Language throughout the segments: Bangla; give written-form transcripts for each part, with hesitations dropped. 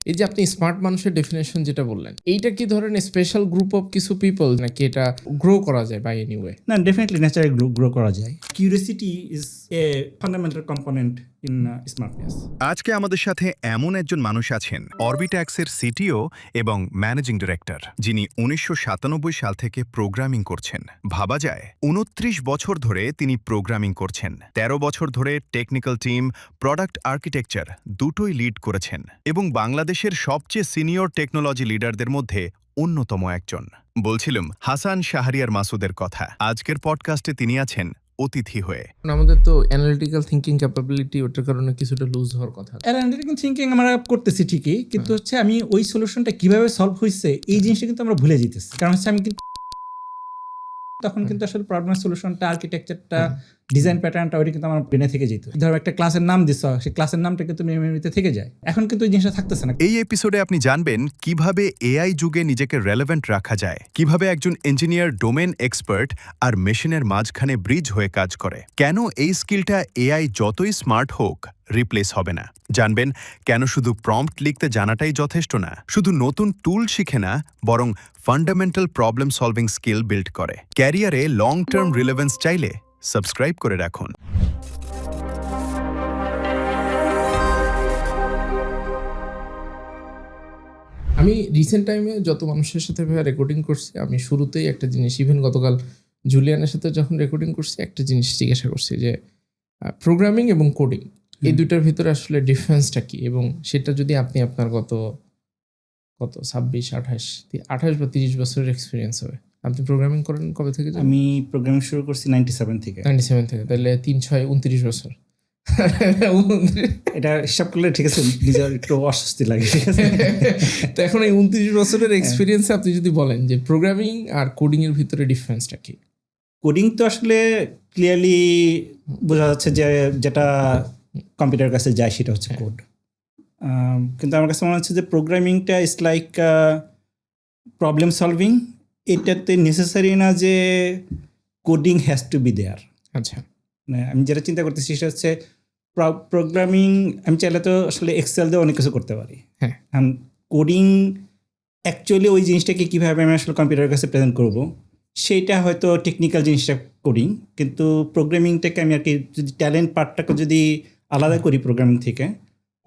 এই যে আপনি স্মার্ট মানুষের ডেফিনেশন যেটা বললেন, এইটা কি ধরেন স্পেশাল গ্রুপ অফ কিছু পিপল, নাকি এটা গ্রো করা যায় বাই এনি ওয়ে? না, ডেফিনেটলি ন্যাচারালি গ্রো করা যায়। Curiosity is a fundamental component in smartness. আজকে আমাদের সাথে এমন একজন মানুষ আছেন, অরবিট্যাক্সের সিটিও এবং ম্যানেজিং ডিরেক্টর, যিনি 1997 সাল থেকে প্রোগ্রামিং করছেন। ভাবা যায় 29 বছর ধরে তিনি প্রোগ্রামিং করছেন। 13 বছর ধরে টেকনিক্যাল টিম, প্রোডাক্ট আর্কিটেকচার দুটোই লিড করেছেন এবং বাংলাদেশের সবচেয়ে সিনিয়র টেকনোলজি লিডারদের মধ্যে অন্যতম একজন। বলছিলাম হাসান শাহরিয়ার মাসুদের কথা। আজকের পডকাস্টে তিনি আছেন অতিথি হয়ে। আমাদের তো অ্যানালিটিক্যাল থিঙ্কিং ক্যাপাবিলিটি ওটার কারণে কিছুটা লুজ হওয়ার কথা। অ্যানালিটিক্যাল থিঙ্কিং আমরা করতেছি ঠিকই, কিন্তু হচ্ছে আমি ওই সলিউশনটা কিভাবে সলভ হয়েছে এই জিনিসটা কিন্তু আমরা ভুলে যেতেছি। কারণ হচ্ছে আমি কিন্তু তখন কিন্তু আসলে প্রবলেম সলিউশনটা, আর্কিটেকচারটা, ডিজাইন প্যাটার্নটা ওইটা কিন্তু আমার ব্রেনে থেকে যেত। ধরো একটা ক্লাসের নাম দিছ, সেই ক্লাসের নামটা কিন্তু মেমোরিতে থেকে যায়। এখন কিন্তু ওই জিনিসটা থাকতেছে না। এই এপিসোডে আপনি জানবেন কিভাবে এআই যুগে নিজেকে রেলেভেন্ট রাখা যায়, কিভাবে একজন ইঞ্জিনিয়ার ডোমেন এক্সপার্ট আর মেশিনের মাঝখানে ব্রিজ হয়ে কাজ করে, কেন এই স্কিলটা এআই যতই স্মার্ট হোক রিপ্লেস হবে না, জানবেন কেন শুধু প্রম্পট লিখতে জানাটাই যথেষ্ট না, শুধু নতুন টুল শিখে না, বরং fundamental problem solving skill build করে। ক্যারিয়ারে লং টার্ম রিলেভেন্স চাইলে সাবস্ক্রাইব করে রাখুন। আমি রিসেন্ট টাইমে যত মানুষের সাথে রেকর্ডিং করছি, আমি শুরুতেই একটা জিনিস, ইভেন গতকাল জুলিয়ানের সাথে যখন রেকর্ডিং করছি, একটা জিনিস জিজ্ঞাসা করছি যে প্রোগ্রামিং এবং কোডিং এই দুটার ভিতরে আসলে ডিফারেন্সটা কি, এবং সেটা যদি আপনি আপনার কত 26, 28 বা 30 বছরের এক্সপিরিয়েন্স হবে। আপনি প্রোগ্রামিং করেন কবে থেকে? আমি প্রোগ্রামিং শুরু করছি 97 থেকে। 97 থেকে, তাহলে 3, 6, 29 বছর। এটা হিসাব করলে ঠিক আছে, নিজের একটু অস্বস্তি লাগে। ঠিক আছে, তো এখন এই 29 বছরের এক্সপিরিয়েন্সে আপনি যদি বলেন যে প্রোগ্রামিং আর কোডিং এর ভিতরে ডিফারেন্সটা কি? কোডিং তো আসলে ক্লিয়ারলি বোঝা যাচ্ছে যে যেটা কম্পিউটার কাছে যায় সেটা হচ্ছে কোড। কিন্তু আমার কাছে মনে হচ্ছে যে প্রোগ্রামিংটা ইজ লাইক প্রবলেম সলভিং। এটাতে নেসেসারি না যে coding has to be there. আচ্ছা, আমি যেটা চিন্তা করতেছি সেটা হচ্ছে প্রোগ্রামিং আমি চাইলে তো আসলে এক্সেল দিয়ে অনেক কিছু করতে পারি। হ্যাঁ, কোডিং অ্যাকচুয়ালি ওই জিনিসটাকে কীভাবে আমি আসলে কম্পিউটারের কাছে প্রেজেন্ট করব সেইটা হয়তো টেকনিক্যাল জিনিসটা কোডিং, কিন্তু প্রোগ্রামিংটাকে আমি আর কি যদি ট্যালেন্ট পার্টটাকে যদি আলাদা করি প্রোগ্রামিং থেকে,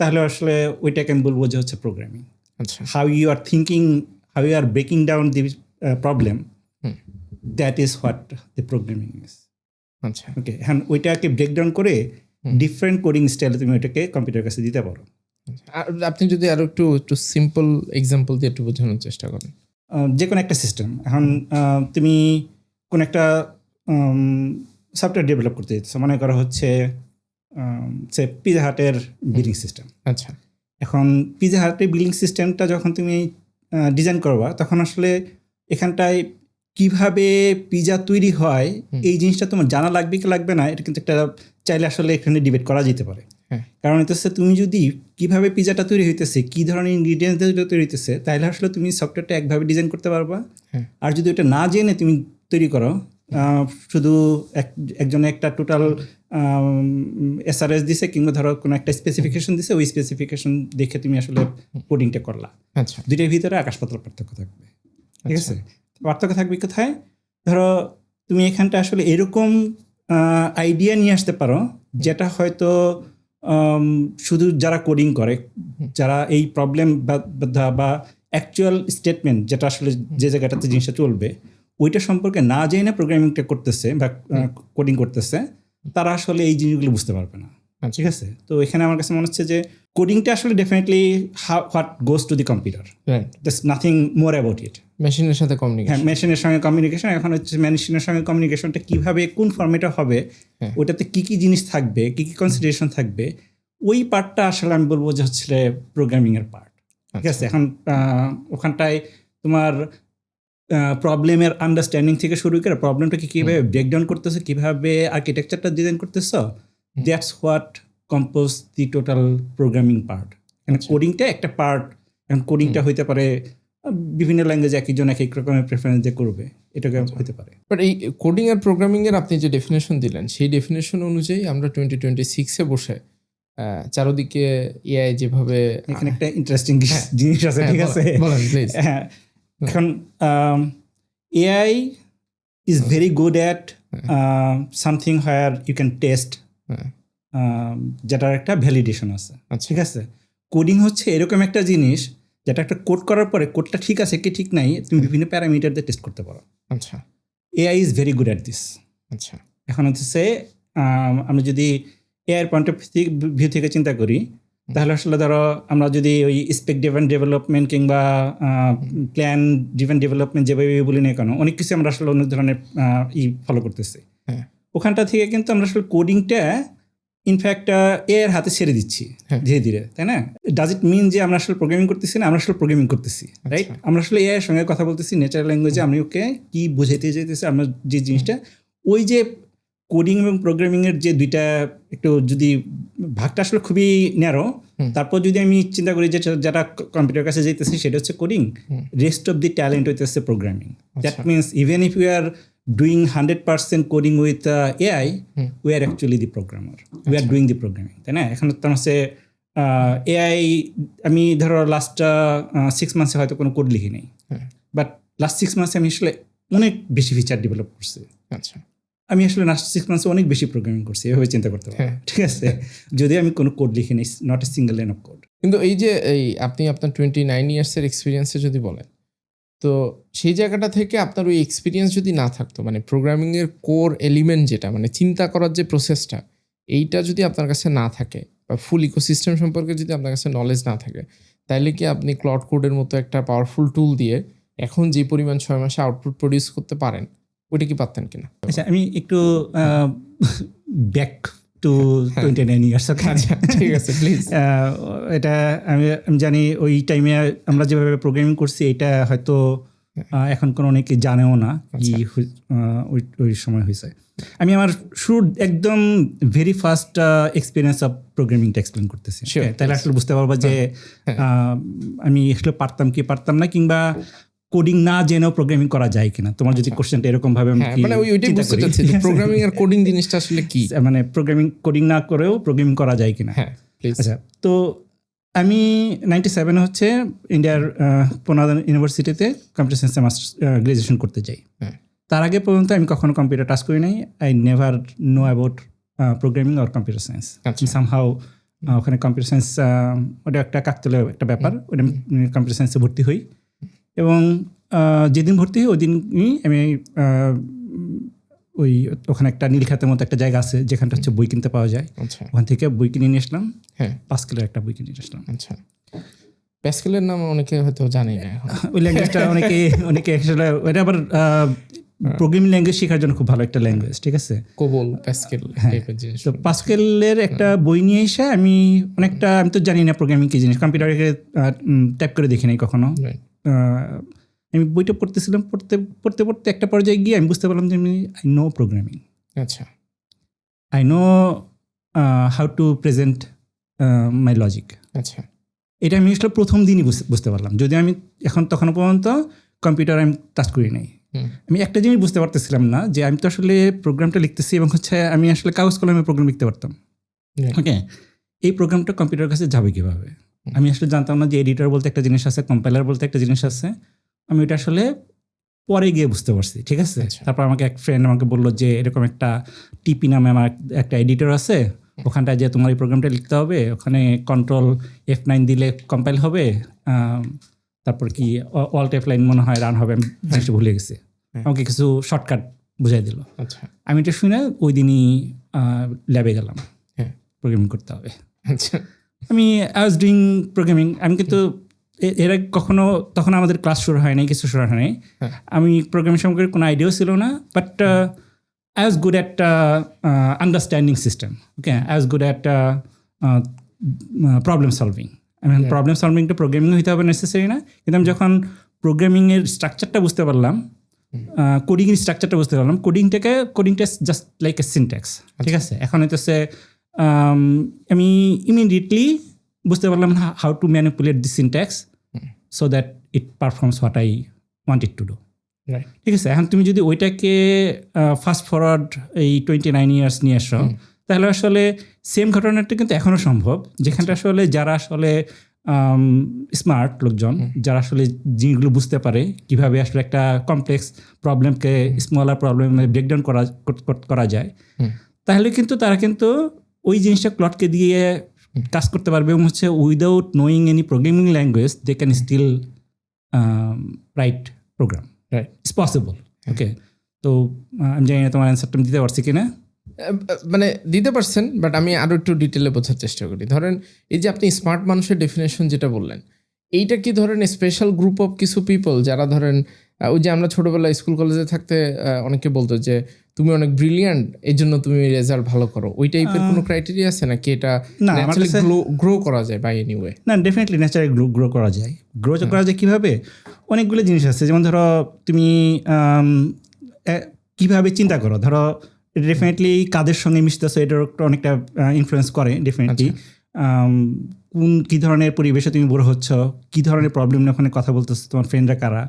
তাহলে আসলে ওইটাকে আমি বলবো যে হচ্ছে প্রোগ্রামিং। আচ্ছা, how you are thinking, how you are breaking down the problem, that is what the programming is. আচ্ছা, ওকে, হ্যাঁ, ওইটাকে ব্রেকডাউন করে ডিফারেন্ট কোডিং স্টাইলে তুমি ওইটাকে কম্পিউটার কাছে দিতে পারো। আর আপনি যদি আরো একটু সিম্পল এক্সাম্পল দিয়ে একটু বোঝানোর চেষ্টা করেন। যে কোনো একটা সিস্টেম, এখন তুমি কোন একটা সফটওয়্যার ডেভেলপ করতে চাইছো, মনে করা হচ্ছে সে পিজা হাটের বিলিং সিস্টেম। আচ্ছা, এখন পিজা হাটের বিলিং সিস্টেমটা যখন তুমি ডিজাইন করবা, তখন আসলে এখানটায় কিভাবে পিজা তৈরি হয় এই জিনিসটা তোমার জানা লাগবে কি লাগবে না, এটা কিন্তু একটা চাইলে আসলে এখানে ডিবেট করা যেতে পারে। কারণ হচ্ছে তুমি যদি কিভাবে পিজাটা তৈরি হইতেছে, কী ধরনের ইনগ্রিডিয়েন্টস তৈরি হইতেছে, তাহলে আসলে তুমি সফটওয়্যারটা একভাবে ডিজাইন করতে পারবা। আর যদি ওটা না জেনে তুমি তৈরি করো, শুধু একজনে একটা টোটাল এসআরএস দিছে কিংবা ধরো কোনো একটা স্পেসিফিকেশন দিছে, ওই স্পেসিফিকেশন দেখে তুমি আসলে কোডিংটা করলা, আচ্ছা, দুইটার ভিতরে আকাশ পাতাল পার্থক্য থাকবে। ঠিক আছে, পার্থক্য থাকবে কোথায়? ধরো তুমি এখানটা আসলে এরকম আইডিয়া নিয়ে আসতে পারো যেটা হয়তো শুধু যারা কোডিং করে, যারা এই প্রবলেম বা অ্যাকচুয়াল স্টেটমেন্ট যেটা আসলে যে জায়গাটাতে জিনিসটা চলবে ওইটা সম্পর্কে না জেনে প্রোগ্রামিংটা করতেছে বা কোডিং করতেছে, তারা আসলে এই জিনিসগুলো বুঝতে পারবে না। ঠিক আছে, তো এখানে আমার কাছে মনে হচ্ছে যে কোডিংটা আসলে definitely what goes to the computer, that's nothing more about it. মেশিনের সাথে কমিউনিকেশন, হ্যাঁ, মেশিনের সঙ্গে কমিউনিকেশন। এখন হচ্ছে মেশিনের সঙ্গে কমিউনিকেশনটা কীভাবে, কোন ফর্মেটে হবে, ওটাতে কী কী জিনিস থাকবে, কী কী কনসিডারেশন থাকবে, ওই পার্টটা আসলে আমি বলবো যে হচ্ছে প্রোগ্রামিংয়ের পার্ট। ঠিক আছে, এখন ওখানটায় তোমার প্রবলেমের আন্ডারস্ট্যান্ডিং থেকে শুরু করে প্রবলেমটাকে কীভাবে ব্রেকডাউন করতেছে, কীভাবে আর্কিটেকচারটা ডিজাইন করতেছ, that's what compose the total programming part. কোডিংটা একটা পার্ট। এখন কোডিংটা হইতে পারে বিভিন্ন ল্যাঙ্গুয়েজ, একজন এক এক রকমের প্রেফারেন্স যে করবে, এটাকে হতে পারে। বাট এই কোডিং আর প্রোগ্রামিং এর আপনি যে ডেফিনেশন দিলেন, সেই ডেফিনেশন অনুযায়ী আমরা 2026-এ বসে চারদিকে এআই যেভাবে এখানে একটা ইন্টারেস্টিং জিনিস আছে, ঠিক আছে? বলেন প্লিজ। হ্যাঁ, এখন AI is very good at something where you can test, যেটার একটা ভ্যালিডেশন আছে, ঠিক আছে? কোডিং হচ্ছে এরকম একটা জিনিস যেটা একটা কোড করার পরে কোডটা ঠিক আছে কি ঠিক নাই তুমি বিভিন্ন প্যারামিটার দিয়ে টেস্ট করতে পারো। আচ্ছা AI is very good at this. আচ্ছা এখন হচ্ছে আমরা যদি এআই পয়েন্ট অফ ভিউ থেকে চিন্তা করি, তাহলে আসলে ধরো আমরা যদি ওই স্পেক ড্রিভেন ডেভেলপমেন্ট কিংবা প্ল্যান ড্রিভেন ডেভেলপমেন্ট যেভাবে বলি না কেন, অনেক কিছু আমরা আসলে অনেক ধরনের ফলো করতেছি। হ্যাঁ। ওখানটা থেকে কিন্তু আমরা আসলে কোডিংটা ইনফ্যাক্ট এর হাতে ছেড়ে দিচ্ছি ধীরে ধীরে, তাই না? ডাজ ইট মিন যে আমরা আসলে প্রোগ্রামিং করতেছি না? আমরা আসলে প্রোগ্রামিং করতেছি, রাইট? আমরা আসলে এর সঙ্গে কথা বলতেছি ন্যাচারাল ল্যাঙ্গুয়েজে, আমি ওকে কি বোঝাইতে চাইতেছি, আমরা যে জিনিসটা ওই যে কোডিং এবং প্রোগ্রামিংয়ের যে দুইটা একটু যদি ভাগটা আসলে খুবই ন্যারো, তারপর যদি আমি চিন্তা করি যে যারা কম্পিউটার কাছে যেতেছি সেটা হচ্ছে coding, rest of the talent হইতেছে programming. That means even if you are doing 100% coding with AI, we are actually the programmer. We are doing the programming. তাই না? এখন তো হচ্ছে AI, আমি ধরো লাস্ট 6 মান্থসে হয়তো কোনো কোড লিখি নাই, বাট লাস্ট 6 মান্থসে আমি আসলে অনেক বেশি ফিচার ডেভেলপ করছি। আচ্ছা, আমি আসলে লাস্ট 6 মান্থসে অনেক বেশি প্রোগ্রামিং করছি, এভাবে চিন্তা করতে পারি, ঠিক আছে? যদি আমি কোনো কোড লিখি নাই, not a single line of code. কিন্তু এই যে আপনি আপনার 29 ইয়ার্সের এক্সপিরিয়েন্সে যদি বলেন, তো সেই জায়গাটা থেকে আপনার ওই এক্সপিরিয়েন্স যদি না থাকতো, মানে প্রোগ্রামিংয়ের কোর এলিমেন্ট যেটা, মানে চিন্তা করার যে প্রসেসটা, এইটা যদি আপনার কাছে না থাকে বা ফুল ইকোসিস্টেম সম্পর্কে যদি আপনার কাছে নলেজ না থাকে, তাহলে কি আপনি ক্লাউড কোডের মতো একটা পাওয়ারফুল টুল দিয়ে এখন যে পরিমাণ 6 মাসে আউটপুট প্রডিউস করতে পারেন, ওইটা কি পারতেন কিনা? আচ্ছা, আমি একটু ব্যাক টু 29 ইয়ার্স। আচ্ছা, ঠিক আছে, প্লিজ। এটা আমি জানি ওই টাইমে আমরা যেভাবে প্রোগ্রামিং করছি এটা হয়তো এখন কোনো অনেকে জানেও না কি ওই সময় হয়েছে। আমি আমার শুরু একদম ভেরি ফার্স্ট এক্সপিরিয়েন্স অফ প্রোগ্রামিংটা এক্সপ্লেন করতেছি, তাহলে আসলে বুঝতে পারবো যে আমি আসলে পারতাম কি পারতাম না, কিংবা কোডিং না জেনেও প্রোগ্রামিং করা যায় কিনা। তোমার যদি কোশ্চেনটা এরকম ভাবে, মানে ওইটাই বুঝতে চাচ্ছি যে প্রোগ্রামিং আর কোডিং জিনিসটা আসলে কি, মানে প্রোগ্রামিং কোডিং না করেও প্রোগ্রামিং করা যায় কিনা। হ্যাঁ, প্লিজ। আচ্ছা, তো আমি 97 হচ্ছে ইন্ডিয়ার পুনা ইউনিভার্সিটিতে কম্পিউটার সায়েন্সে গ্রাজুয়েশন করতে যাই। তার আগে পর্যন্ত আমি কখনো কম্পিউটার টাচ করি নাই। I never know about programming or computer science. Somehow ওখানে কম্পিউটার সায়েন্স ওটা একটা কাকতালীয় একটা ব্যাপার, ওটা কম্পিউটার সায়েন্সে ভর্তি হই, এবং যেদিন ভর্তি হই ওই দিনই আমি ওই ওখানে একটা নীলখাতের মতো একটা জায়গা আছে যেখানটা হচ্ছে বই কিনতে পাওয়া যায়, ওখান থেকে বই কিনে নিয়ে আসলাম। হ্যাঁ, পাস্কেলের একটা বই কিনে নিয়ে আসলাম। আচ্ছা, প্যাসকেলের নাম অনেকে হয়তো জানে না এখন। ওই ল্যাঙ্গুয়েজটা অনেকে আসলে ওটা আবার প্রোগ্রামিং ল্যাঙ্গুয়েজ শেখার জন্য খুব ভালো একটা ল্যাঙ্গুয়েজ, ঠিক আছে? কোবল, প্যাসকেল টাইপের জিনিস। তো পাস্কেলের একটা বই নিয়ে এসে আমি অনেকটা, আমি তো জানি না প্রোগ্রামিং কি জিনিস, কম্পিউটারে টাইপ করে দেখি নাই কখনো। আমি বইটা পড়তেছিলাম, পড়তে পড়তে একটা পর্যায়ে গিয়ে আমি বুঝতে পারলাম যে আই নো প্রোগ্রামিং। আচ্ছা, I know how to present my logic. আচ্ছা, এটা আমি আসলে প্রথম দিনই বুঝতে পারলাম, যদি আমি তখন পর্যন্ত কম্পিউটার আমি টাচ করি নাই। আমি একটা জিনিস বুঝতে পারতেছিলাম না, যে আমি তো আসলে প্রোগ্রামটা লিখতেছি এবং হচ্ছে আমি আসলে কাগজ কলমে প্রোগ্রাম লিখতে পারতাম, ওকে, এই প্রোগ্রামটা কম্পিউটারের কাছে যাবে কীভাবে? আমি আসলে জানতাম না যে এডিটর বলতে একটা জিনিস আছে, কম্পাইলার বলতে একটা জিনিস আছে। আমি ওইটা আসলে পরে গিয়ে বুঝতে পারছি, ঠিক আছে? তারপর আমাকে এক ফ্রেন্ড আমাকে বললো যে এরকম একটা টিপি নামে আমার একটা এডিটর আছে, ওখানটায় যে তোমার এই প্রোগ্রামটা লিখতে হবে, ওখানে কন্ট্রোল F9 দিলে কম্পাইল হবে, তারপর কি অল্ট F9 মনে হয় রান হবে, আমি জিনিসটা ভুলে গেছি। আমাকে কিছু শর্টকাট বুঝাই দিল। আচ্ছা, আমি এটা শুনে ওই দিনই ল্যাবে গেলাম, প্রোগ্রামিং করতে হবে। আচ্ছা, আমি আই ওয়াজ ডুইং প্রোগ্রামিং। আমি কিন্তু এরা কখনো তখন আমাদের ক্লাস শুরু হয় নাই, কিছু শুরু হয় নাই। আমি প্রোগ্রামিং সম্পর্কে কোনো আইডিয়াও ছিল না, but I was good at understanding system, okay, I was good at problem solving. আমি প্রবলেম সলভিংটা প্রোগ্রামিং হইতে হবে নেসেসারি না, কিন্তু আমি যখন প্রোগ্রামিংয়ের স্ট্রাকচারটা বুঝতে পারলাম, কোডিংয়ের স্ট্রাকচারটা বুঝতে পারলাম, কোডিংটা জাস্ট লাইক এ সিনট্যাক্স, ঠিক আছে? এখন হইতেছে আমি ইমিডিয়েটলি বুঝতে পারলাম how to manipulate the syntax so that it performs what I want it to do, ঠিক আছে? এখন তুমি যদি ওইটাকে ফাস্ট ফরওয়ার্ড এই 29 ইয়ার্স নিয়ে আসো, তাহলে আসলে সেম ঘটনাটা কিন্তু এখনও সম্ভব, যেখানটা আসলে যারা আসলে স্মার্ট লোকজন, যারা আসলে জিনিসগুলো বুঝতে পারে কিভাবে আসলে একটা কমপ্লেক্স প্রবলেমকে স্মলার প্রবলেমে ব্রেকডাউন করা যায়, তাহলে কিন্তু তারা কিন্তু ওই জিনিসটা প্লটকে দিয়ে কাজ করতে পারবে এবং হচ্ছে without knowing any programming language they can still write program, it's possible. Okay, তো আমি জানি না তোমার অ্যান্সারটা দিতে পারছি কিনা। মানে দিতে পারছেন, বাট আমি আরো একটু ডিটেলে বোঝার চেষ্টা করি। ধরেন এই যে আপনি স্মার্ট মানুষের ডেফিনেশন যেটা বললেন, এইটা কি ধরেন স্পেশাল গ্রুপ অফ কিছু পিপল যারা ধরেন ওই যে আমরা ছোটবেলায় স্কুল কলেজে থাকতে অনেকে বলতো যে তুমি অনেক ব্রিলিয়ান্ট, এই জন্য তুমি রেজাল্ট ভালো করো, ওই টাইপের কোনো ক্রাইটেরিয়া আছে নাকি এটা গ্রো করা যায় বাই এনি ওয়ে? না, ডেফিনেটলি ন্যাচারালি গ্রো করা যায়। গ্রো করা যায় কীভাবে? অনেকগুলো জিনিস আছে, যেমন ধরো তুমি কীভাবে চিন্তা করো, ধরো ডেফিনেটলি কাদের সঙ্গে মিশতেছো এটার অনেকটা ইনফ্লুয়েন্স করে ডেফিনেটলি। কোন কী ধরনের পরিবেশে তুমি বড় হচ্ছ, কী ধরনের প্রবলেম নিয়ে ওখানে কথা বলতেছো, তোমার ফ্রেন্ডরা কারা,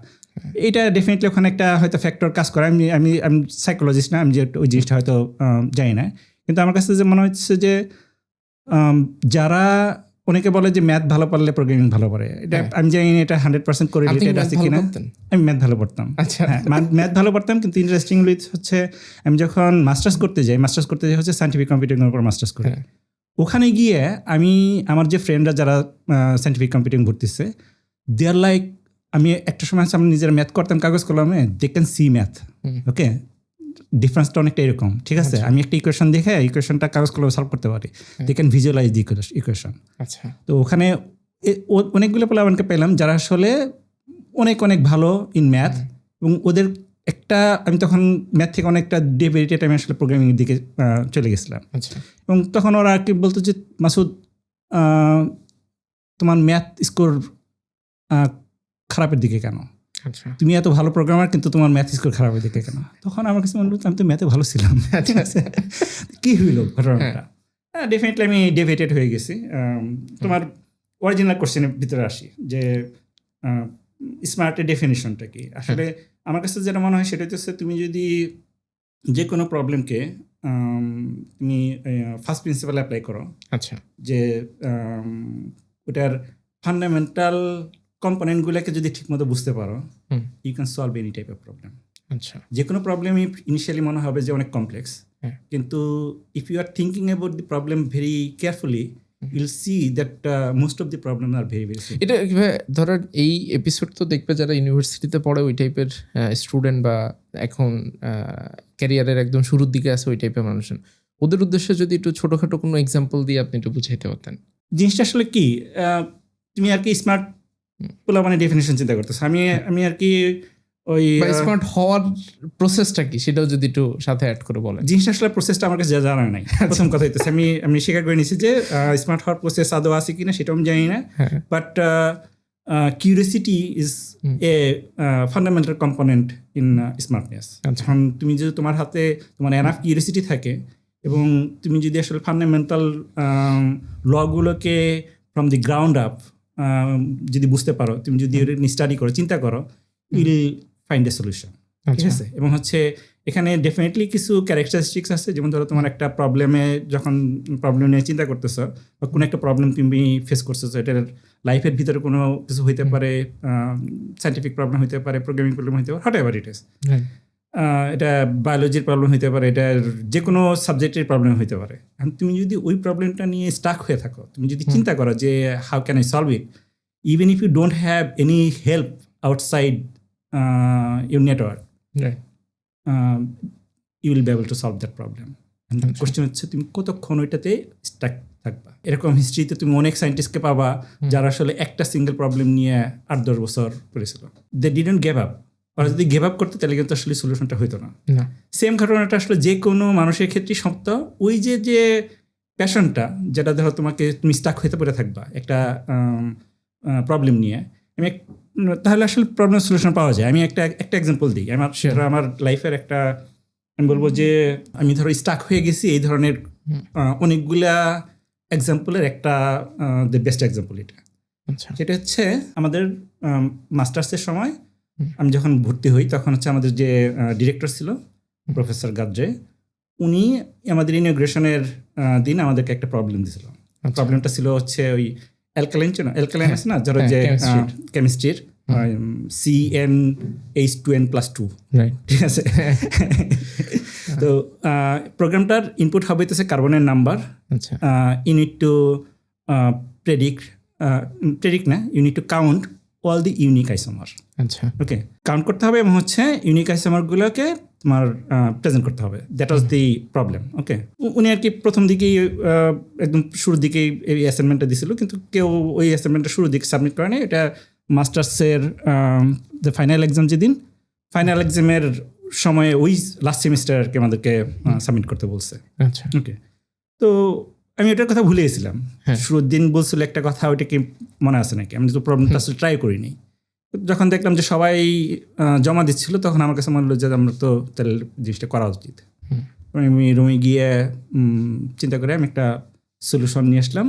এটা ডেফিনেটলি ওখানে একটা হয়তো ফ্যাক্টর কাজ করে। আমি আমি আমি সাইকোলজিস্ট না, আমি যে ওই জিনিসটা হয়তো জানি না, কিন্তু আমার কাছে যে মনে হচ্ছে যে যারা অনেকে বলে যে ম্যাথ ভালো পারলে প্রোগ্রামিং ভালো পারে, এটা আমি জানি না এটা 100% করে রিলেটেড আছে কিনা। আমি ম্যাথ ভালো পড়তাম, হ্যাঁ ম্যাথ ভালো পড়তাম, কিন্তু ইন্টারেস্টিংলি হচ্ছে আমি যখন মাস্টার্স করতে যাই হচ্ছে সায়েন্টিফিক কম্পিউটিংয়ের উপর মাস্টার্স করি। ওখানে গিয়ে আমি আমার যে ফ্রেন্ডরা যারা সায়েন্টিফিক কম্পিউটিং ভর্তিছে, দে আর লাইক, আমি একটা সময় আমি নিজের ম্যাথ করতাম কাগজ কলমে, দে ক্যান সি ম্যাথ। ওকে, ডিফারেন্সটা অনেকটা এরকম, ঠিক আছে? আমি একটা ইকুয়েশন দেখে ইকুয়েশনটা কাগজ কলমে সলভ করতে পারি, they can visualize the equation. তো ওখানে অনেকগুলো পোলাপানকে পেলাম যারা আসলে অনেক অনেক ভালো ইন ম্যাথ, এবং ওদের একটা, আমি তখন ম্যাথ থেকে অনেকটা ডেভিয়েটেড আমি আসলে প্রোগ্রামিংয়ের দিকে চলে গেছিলাম। এবং তখন ওরা আর কি বলতো যে মাসুদ, তোমার ম্যাথ স্কোর খারাপের দিকে কেন? তুমি এত ভালো প্রোগ্রামার কিন্তু তোমার ম্যাথ স্কোর খারাপের দিকে কেন? তখন আমার কাছে মনে হলো আমি তো ম্যাথে ভালো ছিলাম, ঠিক আছে? কী হইল ঘটনাটা? ডেফিনেটলি আমি ডেভিয়েটেড হয়ে গেছি। তোমার অরিজিনাল কোশ্চেনের ভিতরে আসি যে স্মার্টের ডেফিনেশনটা কি আসলে। আমার কাছে যেটা মনে হয় সেটা হচ্ছে, তুমি যদি যে কোনো প্রবলেমকে তুমি ফার্স্ট প্রিন্সিপাল অ্যাপ্লাই করো, আচ্ছা, যে ওটার ফান্ডামেন্টাল কম্পোনেন্টগুলোকে যদি ঠিকমতো বুঝতে পারো, you can solve any type of problem. আচ্ছা, যে কোনো প্রবলেমই ইনিশিয়ালি মনে হবে যে অনেক কমপ্লেক্স, কিন্তু if you are thinking about the problem very carefully, you'll see that most of the problems are very very simple. এটা ধরেন এই এপিসোড তো দেখবে যারা ইউনিভার্সিটিতে পড়ে ওই টাইপের স্টুডেন্ট বা এখন ক্যারিয়ারের একদম শুরুর দিকে আছে ওই টাইপের মানুষ, ওদের উদ্দেশ্যে যদি একটু ছোটোখাটো কোনো এক্সাম্পল দিয়ে আপনি একটু বুঝাইতে পারতেন। জিনিসটা আসলে কি, তুমি আর কি স্মার্ট পোলা মানে ডেফিনেশন চিন্তা করতেছো, আমি আর কি ওই স্মার্ট হওয়ার প্রসেসটা কি সেটাও যদি একটু সাথে অ্যাড করে বলেন। জিনিসটা আসলে প্রসেসটা আমার কাছে জানা নাই। প্রথম কথা হইতেছে আমি স্বীকার করে নিছি যে স্মার্ট হওয়ার প্রসেস আদৌ আছে কিনা সেটাও আমি জানি না, but curiosity is a fundamental component in smartness. এখন তুমি যদি তোমার হাতে তোমার এনাফ কিউরিয়াসিটি থাকে এবং তুমি যদি আসলে ফান্ডামেন্টাল লগুলোকে ফ্রম দি গ্রাউন্ড আপ যদি বুঝতে পারো, তুমি যদি স্টাডি করো, চিন্তা করো, উইল ফাইন্ড এ সলিউশন, ঠিক আছে? এবং হচ্ছে এখানে ডেফিনেটলি কিছু ক্যারেক্টারিস্টিক্স আছে, যেমন ধরো তোমার একটা প্রবলেমে যখন প্রবলেম নিয়ে চিন্তা করতেছো বা কোনো একটা প্রবলেম তুমি ফেস করতেছো, এটার লাইফের ভিতরে কোনো কিছু হইতে পারে, সায়েন্টিফিক প্রবলেম হইতে পারে, প্রোগ্রামিং প্রবলেম হইতে পারে, হোয়াট এভার ইট ইজ, এটা বায়োলজির প্রবলেম হইতে পারে, এটা যে কোনো সাবজেক্টের প্রবলেম হইতে পারে। এখন তুমি যদি ওই প্রবলেমটা নিয়ে স্টাক হয়ে থাকো, তুমি যদি চিন্তা করো যে how can I solve it, even if you don't have any help outside your network, you will be able to solve that problem. And the question হচ্ছে তুমি কতক্ষণ ওইটাতে স্টাক থাকবা। এরকম হিস্ট্রিতে তুমি অনেক সায়েন্টিস্টকে পাবা যারা আসলে একটা সিঙ্গেল প্রবলেম নিয়ে 8-10 বছর করেছিল, দে ডিডন্ট গিভ আপ। ওরা যদি গিভ আপ করতে তাহলে কিন্তু আসলে সলিউশনটা হইতো না। সেম ঘটনাটা আসলে যে কোনো মানুষের ক্ষেত্রেই সত্য। ওই যে প্যাশনটা, যেটা ধরো তুমি স্টাক হইতে পড়ে থাকবা একটা প্রবলেম নিয়ে, তাহলে আসলে প্রবলেম সলিউশন পাওয়া যায়। আমি একটা এক্সাম্পল দিই। আমার লাইফের একটা, আমি বলবো যে আমি ধরো স্টাক হয়ে গেছি এই ধরনের অনেকগুলা এক্সাম্পলের একটা দ্য বেস্ট এক্সাম্পল এটা। সেটা হচ্ছে আমাদের মাস্টার্সের সময় আমি যখন ভর্তি হই তখন হচ্ছে আমাদের যে ডিরেক্টর ছিল প্রফেসর গাদ্রে, উনি আমাদের ইনোগ্রেশনের দিন আমাদেরকে একটা প্রবলেম দিয়েছিল। প্রবলেমটা ছিল হচ্ছে ওই অ্যালকালাইন আছে না, ধরো যে কেমিস্ট্রির CnH2n+2, রাইট, ঠিক আছে। তো প্রোগ্রামটার ইনপুট হবে হচ্ছে কার্বনের নাম্বার। আচ্ছা, you need to predict না, you need to count all the unique isomer. আচ্ছা, ওকে, কাউন্ট করতে হবে এবং হচ্ছে ইউনিক আইসোমারগুলোকে তোমার প্রেজেন্ট করতে হবে। That was the problem. ওকে, উনি আর কি প্রথম দিকেই একদম শুরুর দিকেই এই অ্যাসাইনমেন্টটা দিছিল, কিন্তু কেউ ওই অ্যাসাইনমেন্টটা শুরুর দিকে সাবমিট করে নাই। এটা মাস্টার্সের যে ফাইনাল এক্সাম, যেদিন ফাইনাল এক্সামের সময় ওই লাস্ট সেমিস্টার আর কি আমাদেরকে সাবমিট করতে বলছে। আচ্ছা, ওকে, তো আমি ওটার কথা ভুলে গেছিলাম। শুরুর দিন বলছিল একটা কথা, ওইটা কি মনে আছে নাকি? আমি তো প্রবলেমটা আসলে ট্রাই করিনি। যখন দেখলাম যে সবাই জমা দিচ্ছিল, তখন আমার কাছে মনে হলো যে আমরা তো তাহলে জিনিসটা করা উচিত। আমি রুমে গিয়ে চিন্তা করে আমি একটা সলিউশন নিয়ে আসলাম।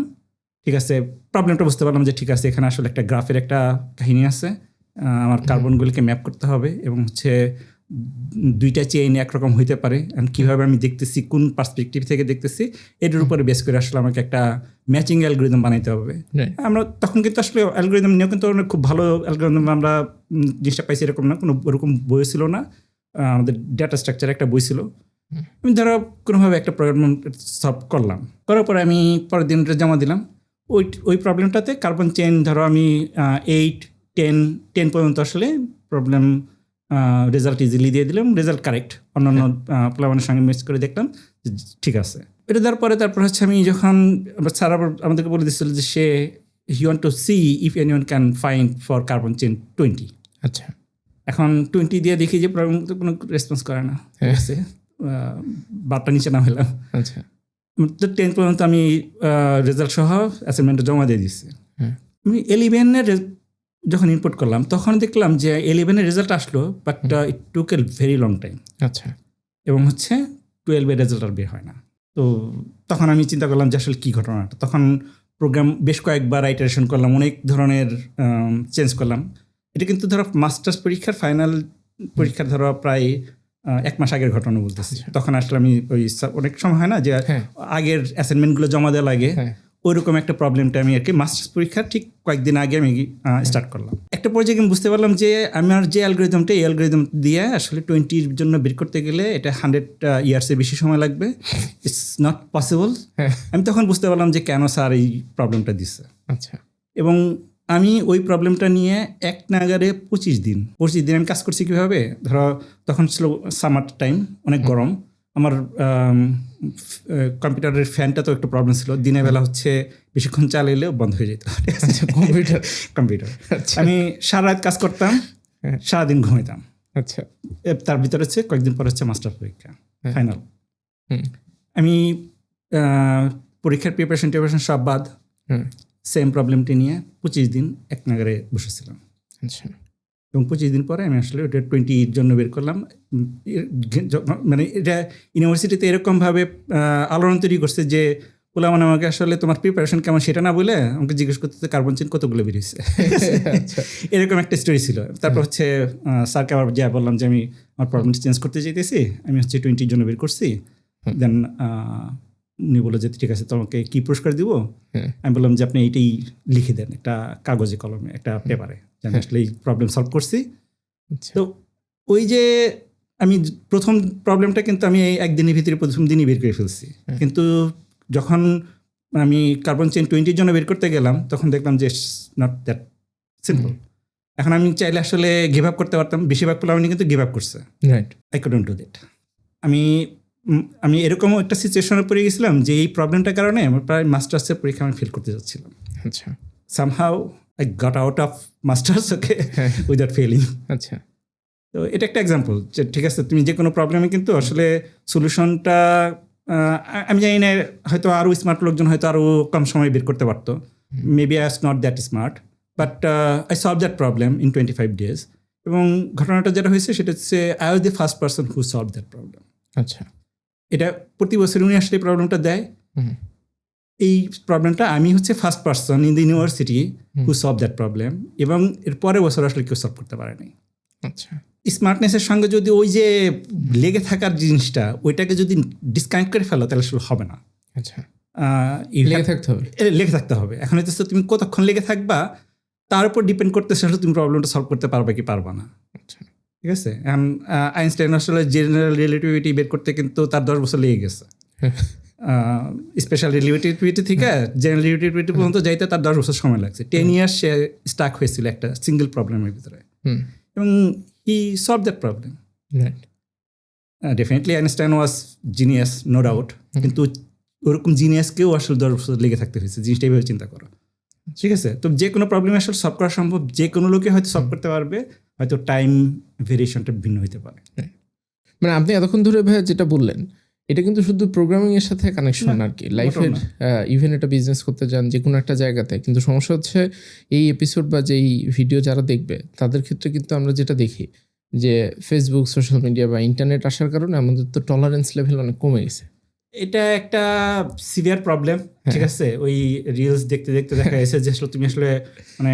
ঠিক আছে, প্রবলেমটা বুঝতে পারলাম যে ঠিক আছে, এখানে আসলে একটা গ্রাফের একটা কাহিনী আছে। আমার কার্বনগুলিকে ম্যাপ করতে হবে এবং হচ্ছে দুইটা চেইন একরকম হইতে পারে, অ্যান্ড কীভাবে আমি দেখতেছি, কোন পার্সপেক্টিভ থেকে দেখতেছি, এটার উপরে বেস করে আসলে আমাকে একটা ম্যাচিং অ্যালগোরিদম বানাইতে হবে। আমরা তখন কিন্তু আসলে অ্যালগোরিদম নিয়েও কিন্তু খুব ভালো অ্যালগোরিদম আমরা জিনিসটা পাইছি এরকম না, কোনো ওরকম বই ছিল না। আমাদের ডেটা স্ট্রাকচার একটা বই ছিল। আমি ধরো কোনোভাবে একটা প্রবলেম সলভ করলাম, করার পরে আমি পরের দিন জমা দিলাম। ওই প্রবলেমটাতে কার্বন চেইন ধরো আমি 8, 10 পর্যন্ত আসলে প্রবলেম রেজাল্ট ইজিলি দিয়ে দিলাম, রেজাল্ট কারেক্ট। অন্যান্য প্লাবনের সঙ্গে মিক্স করে দেখলাম যে ঠিক আছে। এটা দেওয়ার পরে তারপর হচ্ছে আমি যখন স্যার আবার আমাদেরকে বলে দিচ্ছিল যে সে he want to see if anyone can find for carbon chain 20। আচ্ছা, এখন 20 দিয়ে দেখি যে প্রবলেম তো কোনো রেসপন্স করে না, ঠিক আছে, বারটা নিচে না হলাম। আচ্ছা, 10 পর্যন্ত আমি রেজাল্ট সহ অ্যাসাইনমেন্টটা জমা দিয়ে দিচ্ছি। আমি 11-এর যখন ইনপুট করলাম, তখন দেখলাম যে 11-এর রেজাল্ট আসলো, but it took a very long time. আচ্ছা, এবং হচ্ছে 12-এর রেজাল্ট আর বের হয় না। তো তখন আমি চিন্তা করলাম যে আসলে কী ঘটনাটা। তখন প্রোগ্রাম বেশ কয়েকবার আইটারেশন করলাম, অনেক ধরনের চেঞ্জ করলাম। এটা কিন্তু ধরো মাস্টার্স পরীক্ষার ফাইনাল পরীক্ষার ধরো প্রায় 1 মাস আগের ঘটনা বলতেছি। তখন আসলে আমি ওই অনেক সময় হয় না যে আগের অ্যাসাইনমেন্টগুলো জমা দেওয়া লাগে, ওইরকম একটা প্রবলেমটা আমি আর কি মাস্টার্স পরীক্ষার ঠিক কয়েকদিন আগে আমি স্টার্ট করলাম। একটা পর্যায়ে আমি বুঝতে পারলাম যে আমার যে অ্যালগোরিদমটা, এই অ্যালগোরিদম দিয়ে আসলে 20-র জন্য বের করতে গেলে এটা 100 ইয়ার্সের বেশি সময় লাগবে। It's not possible. আমি তখন বুঝতে পারলাম যে কেন স্যার এই প্রবলেমটা দিচ্ছে। আচ্ছা, এবং আমি ওই প্রবলেমটা নিয়ে এক নাগারে 25 দিন আমি কাজ করছি। কীভাবে? ধরো তখন ছিল সামার টাইম, অনেক গরম। আমার কম্পিউটারের ফ্যানটা তো একটু প্রবলেম ছিল। দিনের বেলা হচ্ছে বেশিক্ষণ চালাইলেও বন্ধ হয়ে যেত কম্পিউটার। আমি সারা রাত কাজ করতাম, সারাদিন ঘুমাইতাম। আচ্ছা, তার ভিতরে হচ্ছে কয়েকদিন পর হচ্ছে মাস্টার পরীক্ষা ফাইনাল। আমি পরীক্ষার প্রিপারেশন সব বাদ, সেম প্রবলেমটি নিয়ে 25 দিন এক নাগারে বসেছিলাম। আচ্ছা, এবং 25 দিন পরে আমি আসলে ওটা 20-র জন্য বের করলাম। মানে এটা ইউনিভার্সিটিতে এরকমভাবে আলোড়ন তৈরি করছে যে বললাম আমাকে আসলে তোমার প্রিপারেশন কেমন সেটা না বলে আমাকে জিজ্ঞেস করতে কার্বন চেইন কতগুলো বেরিয়েছে। এরকম একটা স্টোরি ছিল। তারপর হচ্ছে স্যারকে আবার যা বললাম যে আমি আমার প্রবলেমটা চেঞ্জ করতে চাইতেছি, আমি হচ্ছে 20-র জন্য বের করছি। দেন উনি বললো যে ঠিক আছে, তোমাকে কি পুরস্কার দিব? আমি বললাম যে আপনি এইটাই লিখে দেন একটা কাগজে কলমে, একটা পেপারে, যে আমি আসলে এই প্রবলেম সলভ করছি। তো ওই যে আমি প্রথম প্রবলেমটা কিন্তু আমি এই একদিনের ভিতরে প্রথম দিনই বের করে ফেলছি। কিন্তু যখন আমি কার্বন চেইন 20-র জন্য বের করতে গেলাম, তখন দেখলাম যে নট দ্যাট সিম্পল। এখন আমি চাইলে আসলে গিভ আপ করতে পারতাম, বেশিরভাগ প্লাবনী কিন্তু গিভ আপ করছে। I couldn't do that. আমি এরকমও একটা সিচুয়েশনে পড়ে গেছিলাম যে এই প্রবলেমটার কারণে আমার প্রায় মাস্টার্সের পরীক্ষা আমি ফেল করতে যাচ্ছিলাম। আচ্ছা, somehow I got out of masters okay without felling. আচ্ছা, তো এটা একটা এক্সাম্পল যে ঠিক আছে, তুমি যে কোনো প্রবলেমে কিন্তু আসলে সলিউশনটা আমি জানি না, হয়তো আরও স্মার্ট লোকজন হয়তো আরও কম সময় বের করতে পারতো। Maybe I was not that smart, but I solve দ্যাট প্রবলেম ইন 25 ডেজ। এবং ঘটনাটা যেটা হয়েছে সেটা হচ্ছে I was the first person who solve দ্যাট প্রবলেম। আচ্ছা, এটা প্রতি বছর উনি আসলে প্রবলেমটা দেয়। এই প্রবলেমটা আমি হচ্ছে first person in the university who solve দ্যাট প্রবলেম, এবং এর পরের বছর আসলে কেউ সলভ করতে পারে নাই। আচ্ছা, স্মার্টনেসের সঙ্গে যদি ওই যে লেগে থাকার জিনিসটা ওইটাকে যদি ডিসকানেক্ট করে ফেলো তাহলে আসলে হবে না। আচ্ছা, You লেগে have- থাকতে হবে। লেগে থাকতে হবে। এখন হচ্ছে তুমি কতক্ষণ লেগে থাকবা তার উপর ডিপেন্ড করতেছে আসলে তুমি প্রবলেমটা সলভ করতে পারবে কি পারবা না। আচ্ছা, ঠিক আছে, এখন আইনস্টাইন আসলে জেনারেল রিলেটিভিটি বের করতে কিন্তু তার 10 বছর লেগে গেছে। স্পেশাল রিলেটিভিটি থেকে জেনারেল রিলেটিভিটি পর্যন্ত যাইতে তার 10 বছর সময় লাগছে। 10 ইয়ার্স সে স্টাক হয়েছিল একটা সিঙ্গেল প্রবলেমের ভিতরে, হুম, এবং হি সলভ দ্যাট প্রবলেম। Right, definitely Einstein was genius, no doubt, কিন্তু ওরকম জিনিয়াসকেও আসলে 10 বছর লেগে থাকতে হয়েছে। জিনিসটা এইভাবে চিন্তা করো। ঠিক আছে, তো যে কোনো প্রবলেম আসলে সলভ করা সম্ভব, যে কোনো লোকে হয়তো সলভ করতে পারবে, হয়তো টাইম ভেরিয়েশনটা ভিন্ন হতে পারে। মানে আপনি এতক্ষণ ধরে ভাইয়া যেটা বললেন এটা কিন্তু শুধু প্রোগ্রামিং এর সাথে কানেকশন না, আর কি, লাইফের না। ইভেন এটা বিজনেস করতে যান যে কোনো একটা জায়গাতে, কিন্তু সমস্যা হচ্ছে এই এপিসোড বা যেই ভিডিও যারা দেখবে তাদের ক্ষেত্রে কিন্তু আমরা যেটা দেখি যে ফেসবুক, সোশ্যাল মিডিয়া বা ইন্টারনেট আসার কারণে আমাদের তো টলারেন্স লেভেল অনেক কমে গেছে। এটা একটা সিভিয়ার প্রবলেম। ঠিক আছে, ওই রিলস দেখতে দেখতে দেখা গেছে যে আসলে তুমি আসলে মানে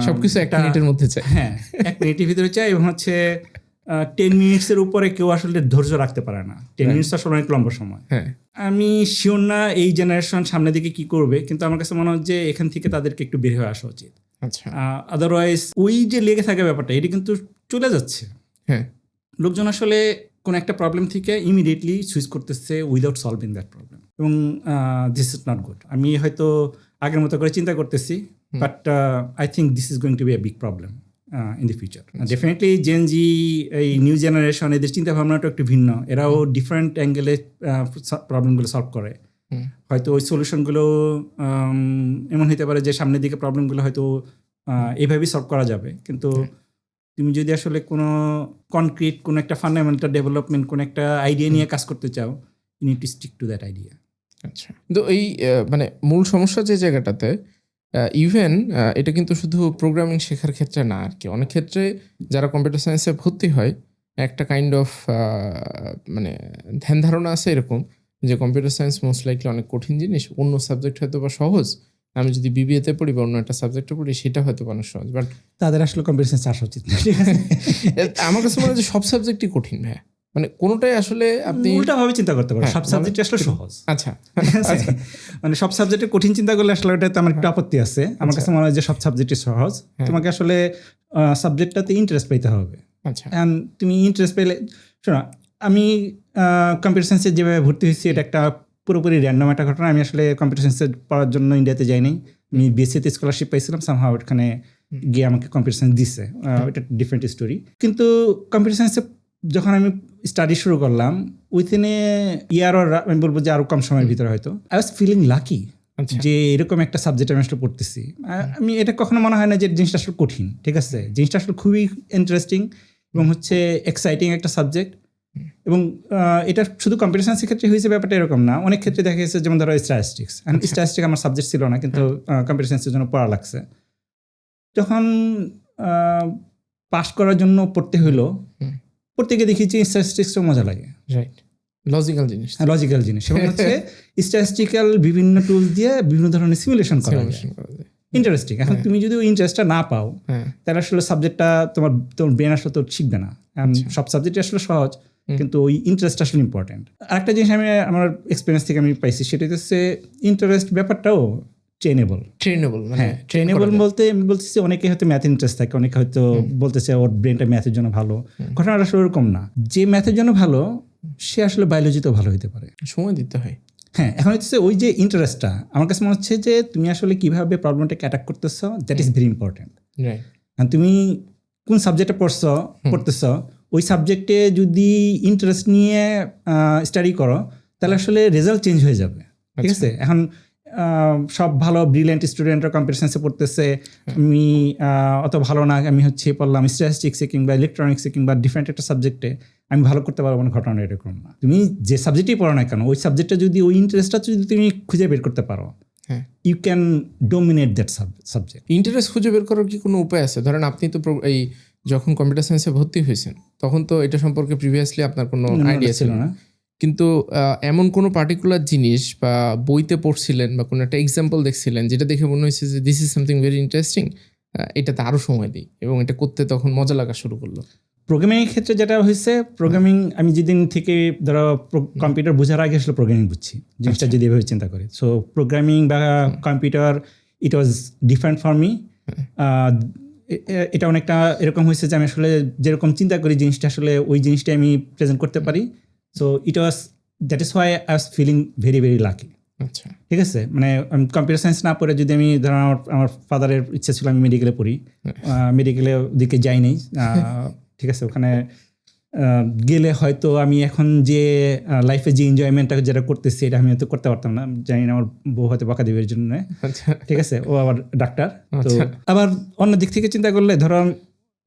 সবকিছু এক মিনিটের মধ্যে চাই। হ্যাঁ, 1 মিনিটের ভিতরে চাই, এবং হচ্ছে 10 মিনিটসের উপরে কেউ আসলে ধৈর্য রাখতে পারে না। 10 মিনিটস আসলে অনেক লম্বা সময়। হ্যাঁ, আমি শিওর না এই জেনারেশন সামনের দিকে কি করবে, কিন্তু আমার কাছে মনে হয় যে এখান থেকে তাদেরকে একটু বের হয়ে আসা উচিত। আচ্ছা, আদারওয়াইজ ওই যে লেগে থাকা ব্যাপারটা এটা কিন্তু চলে যাচ্ছে। হ্যাঁ, লোকজন আসলে কোনো একটা প্রবলেম থেকে ইমিডিয়েটলি সুইচ করতেছে উইদাউট সলভিং দ্যাট প্রবলেম, এবং দিস ইজ নট গুড। আমি হয়তো আগের মতো করে চিন্তা করতেছি, but I think this is going to be a big problem in the future. Definitely Gen Z, এই নিউ জেনারেশন, এদের চিন্তা ভাবনাটা একটু ভিন্ন। এরাও ডিফারেন্ট অ্যাঙ্গেলে প্রবলেমগুলো সলভ করে। হয়তো ওই সলিউশনগুলো এমন হতে পারে যে সামনের দিকে প্রবলেমগুলো হয়তো এইভাবেই সলভ করা যাবে, কিন্তু তুমি যদি আসলে কোনো কনক্রিট কোনো একটা ফান্ডামেন্টাল ডেভেলপমেন্ট কোনো একটা আইডিয়া নিয়ে কাজ করতে চাও, you need to stick to that idea. আচ্ছা। তো এই মানে মূল সমস্যা যে জায়গাটাতে ইভেন এটা কিন্তু শুধু প্রোগ্রামিং শেখার ক্ষেত্রে না আর কি, অনেক ক্ষেত্রে যারা কম্পিউটার সায়েন্সে ভর্তি হয় একটা কাইন্ড অফ মানে ধ্যান ধারণা আছে এরকম যে কম্পিউটার সায়েন্স মোস্ট লাইকলি অনেক কঠিন জিনিস, অন্য সাবজেক্ট হয়তো বা সহজ, আমি যদি বিবিএতে পড়ি বা অন্য একটা সাবজেক্টে পড়ি সেটা হয়তো অনেক সহজ, বাট তাদের আসলে কম্পিউটার সায়েন্স আসা উচিত না। ঠিক আছে, আমার কাছে মনে হয় যে সব সাবজেক্টই কঠিন ভাই, মানে কোনোটাই আসলে আপনি উল্টাভাবে চিন্তা করতে পারো, হ্যাঁ, সব সাবজেক্ট আসলে সহজ। আচ্ছা ঠিক আছে? মানে সব সাবজেক্টে কঠিন চিন্তা করলে আসলে ওটাতে আমার একটু আপত্তি আছে। আমার কাছে মনে হয় যে সব সাবজেক্টই সহজ। তোমাকে আসলে সাবজেক্টটাতে ইন্টারেস্ট পেতে হবে। আচ্ছা, অ্যান্ড তুমি ইন্টারেস্ট পেলে, শোনো, আমি কম্পিউটার সায়েন্সে যেভাবে ভর্তি হয়েছি এটা একটা পুরোপুরি র্যান্ডম একটা ঘটনা। আমি আসলে কম্পিউটার সায়েন্সে পড়ার জন্য ইন্ডিয়াতে যাইনি, আমি বিএসসিতে স্কলারশিপ পাইছিলাম, সামহাও ওখানে গিয়ে আমাকে কম্পিউটার সায়েন্স দিচ্ছে, এটা ডিফারেন্ট স্টোরি। কিন্তু কম্পিউটার সায়েন্সে যখন আমি স্টাডি শুরু করলাম, উইথিন এ ইয়ার, আমি বলবো যে আরও কম সময়ের ভিতরে হয়তো আই ওয়াজ ফিলিং লাকি যে এরকম একটা সাবজেক্ট আমি আসলে পড়তেছি। আমি এটা কখনো মনে হয় না যে জিনিসটা আসলে কঠিন। ঠিক আছে, জিনিসটা আসলে খুবই ইন্টারেস্টিং এবং হচ্ছে এক্সাইটিং একটা সাবজেক্ট। এবং এটা শুধু কম্পিউটার সায়েন্সের ক্ষেত্রে হয়েছে ব্যাপারটা এরকম না, অনেক ক্ষেত্রে দেখা গেছে, যেমন ধরো স্ট্যাটিস্টিক্স। স্ট্যাটিস্টিক্স আমার সাবজেক্ট ছিল না, কিন্তু কম্পিউটার সায়েন্সের জন্য পড়া লাগছে। যখন পাস করার জন্য পড়তে হইলো, পড়তে গিয়ে দেখি যে স্ট্যাটিস্টিক্সটা মজা লাগে, রাইট, লজিক্যাল জিনিস, লজিক্যাল জিনিস, এবং হচ্ছে স্ট্যাটিস্টিক্যাল বিভিন্ন টুলস দিয়ে বিভিন্ন ধরনের সিমুলেশন করা যায়, ইন্টারেস্টিং। এখন তুমি যদি ওই ইন্টারেস্টটা না পাও, তাহলে আসলে সাবজেক্টটা তোমার ব্রেন আসলে তো শিখবে না। সব সাবজেক্টই আসলে সহজ, কিন্তু ওই ইন্টারেস্ট আসলে ইম্পর্টেন্ট। আরেকটা জিনিস আমি আমার এক্সপিরিয়েন্স থেকে আমি পাইছি, সেটা হচ্ছে ইন্টারেস্ট ব্যাপারটাও ট্রেনেবল। হ্যাঁ, ট্রেনেবল বলতে আমি বলতেছি অনেকে হয়তো ম্যাথ ইন্টারেস্ট থাকে, অনেকে হয়তো বলতেছে ওর ব্রেনটা ম্যাথের জন্য ভালো। ঘটনাটা আসলে ওরকম না, যে ম্যাথের জন্য ভালো সে আসলে বায়োলজিতেও ভালো হতে পারে, সময় দিতে হয়। হ্যাঁ, এখন হচ্ছে ওই যে ইন্টারেস্টটা, আমার কাছে মনে হচ্ছে যে তুমি আসলে কিভাবে প্রবলেমটাকে অ্যাটাক করতেছ, দ্যাট ইজ ভেরি ইম্পর্টেন্ট। তুমি কোন সাবজেক্টে পড়তেছ, ওই সাবজেক্টে যদি ইন্টারেস্ট নিয়ে স্টাডি করো, তাহলে আসলে রেজাল্ট চেঞ্জ হয়ে যাবে। ঠিক আছে, এখন সব ভালো ব্রিলিয়েন্ট স্টুডেন্টরা কম্পিউটার সায়েন্সে পড়তেছে, আমি অত ভালো না, আমি হচ্ছে পড়লাম স্ট্যাটিস্টিক্সে কিংবা ইলেকট্রনিক্সে কিংবা ডিফারেন্ট একটা সাবজেক্টে, আমি ভালো করতে পারবো না। ঘটনা এরকম না, তুমি যে সাবজেক্টেই পড়ো না কেন, ওই সাবজেক্টটা যদি ওই ইন্টারেস্টটা যদি তুমি খুঁজে বের করতে পারো, you can dominate that subject. Interest খুঁজে বের করার কি কোনো উপায় আছে? ধরেন আপনি তো এই যখন কম্পিউটার সায়েন্সে ভর্তি হয়েছেন তখন তো এটা সম্পর্কে প্রিভিয়াসলি আপনার কোনো আইডিয়া ছিল না, কিন্তু এমন কোনো পার্টিকুলার জিনিস বা বইতে পড়ছিলেন বা কোনো একটা এক্সাম্পল দেখছিলেন যেটা দেখে মনে হয়েছে যে this is something very interesting, এটাতে আরও সময় দিই, এবং এটা করতে তখন মজা লাগা শুরু করলো? প্রোগ্রামিংয়ের ক্ষেত্রে যেটা হয়েছে, প্রোগ্রামিং আমি যেদিন থেকে ধরো কম্পিউটার বোঝার আগে আসলে প্রোগ্রামিং বুঝছি জিনিসটা, যদি এভাবে চিন্তা করি। সো প্রোগ্রামিং বা computer it was different for me. এটা অনেকটা এরকম হয়েছে যে আমি আসলে যেরকম চিন্তা করি জিনিসটা আসলে ওই জিনিসটা আমি প্রেজেন্ট করতে পারি। So it was, that is why I was feeling very very lucky. আচ্ছা, ঠিক আছে, মানে আমি কম্পিউটার সায়েন্স না পড়ে যদি আমি ধরো আমার ফাদারের ইচ্ছা ছিল আমি মেডিকেলে পড়ি, মেডিকেলের দিকে যাই নাই। ঠিক আছে, ওখানে গেলে হয়তো আমি এখন যে লাইফে যে এনজয়মেন্টটা যেটা করতেছি এটা আমি হয়তো করতে পারতাম না। জানি না, আমার বউ হয়তো বকা দেবে এর জন্য। আচ্ছা, ঠিক আছে, ও আবার ডাক্তার। তো আচ্ছা। আবার অন্য দিক থেকে চিন্তা করলে ধরো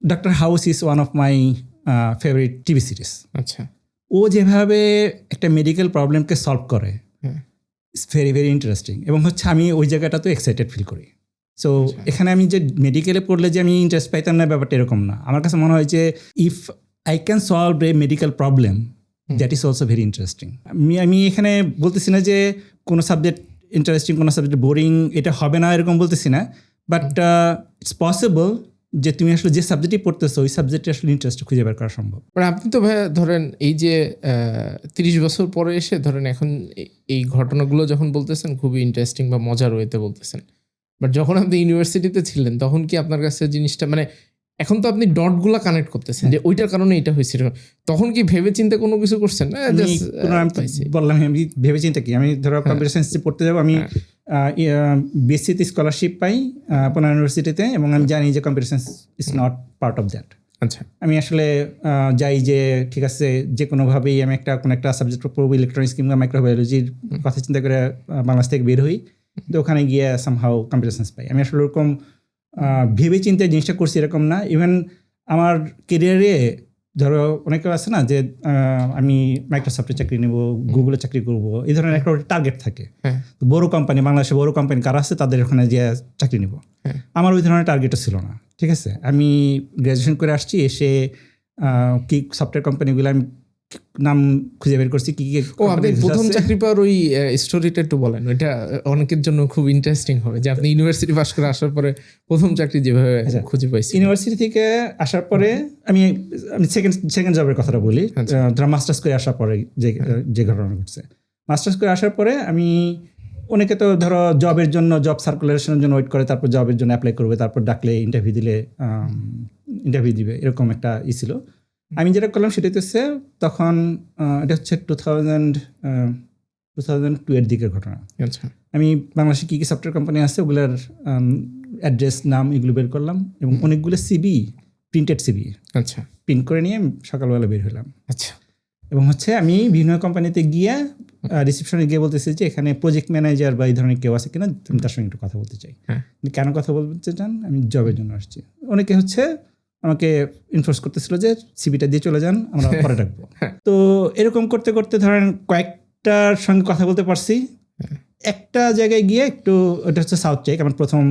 doctor house is one of my favourite TV series. আচ্ছা, ও যেভাবে একটা মেডিকেল প্রবলেমকে সলভ করে, হ্যাঁ। It's very very interesting. এবং হচ্ছে আমি ওই জায়গাটাতে এক্সাইটেড ফিল করি। সো এখানে আমি যে মেডিকেলে পড়লে যে আমি ইন্টারেস্ট পাইতাম না, ব্যাপারটা এরকম না। আমার কাছে মনে হয় যে if I can solve a medical problem, that is also very interesting. আমি এখানে বলতেছি না যে কোনো সাবজেক্ট ইন্টারেস্টিং, কোনো সাবজেক্ট বোরিং, এটা হবে না এরকম বলতেছি না। বাট ইটস পসিবল যে তুমি আসলে যে সাবজেক্টই পড়তেছো ওই সাবজেক্টে আসলে ইন্টারেস্ট খুঁজে বের করা সম্ভব। মানে আপনি তো ভাই ধরেন এই যে 30 বছর পরে এসে ধরেন এখন এই ঘটনাগুলো যখন বলতেছেন খুবই ইন্টারেস্টিং বা মজার ওয়েতে বলতেছেন, বাট যখন আপনি ইউনিভার্সিটিতে ছিলেন তখন কি আপনার কাছে জিনিসটা মানে এখন তো আপনি ডটগুলো কানেক্ট করতেছেন যে ওইটার কারণে এটা হয়েছিল, তখন কি ভেবে চিন্তে কোনো কিছু করছেন না? বললাম আমি ভেবে চিন্তা কি, আমি ধরো কম্পিউটার সায়েন্সে পড়তে যাবো, আমি বিএসসিতে স্কলারশিপ পাই পুনা ইউনিভার্সিটিতে, এবং আমি জানি যে computer science is not part of that. আচ্ছা, আমি আসলে যাই যে ঠিক আছে যে কোনোভাবেই আমি কোনো একটা সাবজেক্ট পড়বো, ইলেকট্রনিক্স কিংবা মাইক্রোবায়োলজির কথা চিন্তা করে বাংলাদেশ থেকে বের হই, তো ওখানে গিয়ে সামহাও কম্পিউটার সায়েন্স পাই। আমি আসলে ওরকম ভেবে চিন্তে জিনিসটা করছি এরকম না। ইভেন আমার কেরিয়ারে ধরো অনেকে আছে না যে আমি মাইক্রোসফটে চাকরি নেব, গুগলে চাকরি করব, এই ধরনের একটা টার্গেট থাকে। বড় কোম্পানি, বাংলাদেশে বড় কোম্পানি কারা আছে তাদের ওখানে যে চাকরি নেব, আমার ওই ধরনের টার্গেটও ছিল না। ঠিক আছে, আমি গ্র্যাজুয়েশন করে আসছি, এসে কি সফটওয়্যার কোম্পানিগুলো আমি নাম খুঁজে বের করছি কি কি। ও আপনি প্রথম চাকরি পাওয়ার ওই স্টোরিটা একটু বলেন, ওইটা অনেকের জন্য খুব ইন্টারেস্টিং হবে যে আপনি ইউনিভার্সিটি পাস করে আসার পরে প্রথম চাকরি যেভাবে খুঁজে পাইছি। ইউনিভার্সিটি থেকে আসার পরে আমি সেকেন্ড জবের কথাটা বলি। ধরো মাস্টার্স করে আসার পরে যে ঘটনা ঘটছে, মাস্টার্স করে আসার পরে আমি, অনেকে তো ধরো জবের জন্য জব সার্কুলেশনের জন্য ওয়েট করে, তারপর জবের জন্য অ্যাপ্লাই করবে, তারপর ডাকলে ইন্টারভিউ দিবে, এরকম একটা ছিল। আমি যেটা করলাম সেটা হচ্ছে তখন এটা হচ্ছে 2002 এর দিকের ঘটনা। আচ্ছা, আমি বাংলাদেশে কী কী সফটওয়্যার কোম্পানি আছে ওগুলোর অ্যাড্রেস, নাম এগুলো বের করলাম, এবং অনেকগুলো সিবি, প্রিন্টেড সিবি আচ্ছা, প্রিন্ট করে নিয়ে সকালবেলা বের হলাম। আচ্ছা, এবং হচ্ছে আমি বিভিন্ন কোম্পানিতে গিয়ে রিসেপশনে গিয়ে বলতেছি যে এখানে প্রজেক্ট ম্যানেজার বা এই ধরনের কেউ আছে কিনা, তুমি তার সঙ্গে একটু কথা বলতে চাই। কেন কথা বলতে চান? আমি জবের জন্য আসছি। অনেকে হচ্ছে আমাকে ইনফোর্স করতেছিল যে সিবিটা দিয়ে চলে যান, আমরা পরে ডাকবো। তো এরকম করতে করতে ধরেন কয়েকটার সঙ্গে কথা বলতে পারছি। একটা জায়গায় গিয়ে একটু, ওটা হচ্ছে সাউথ চেক, আমার প্রথম,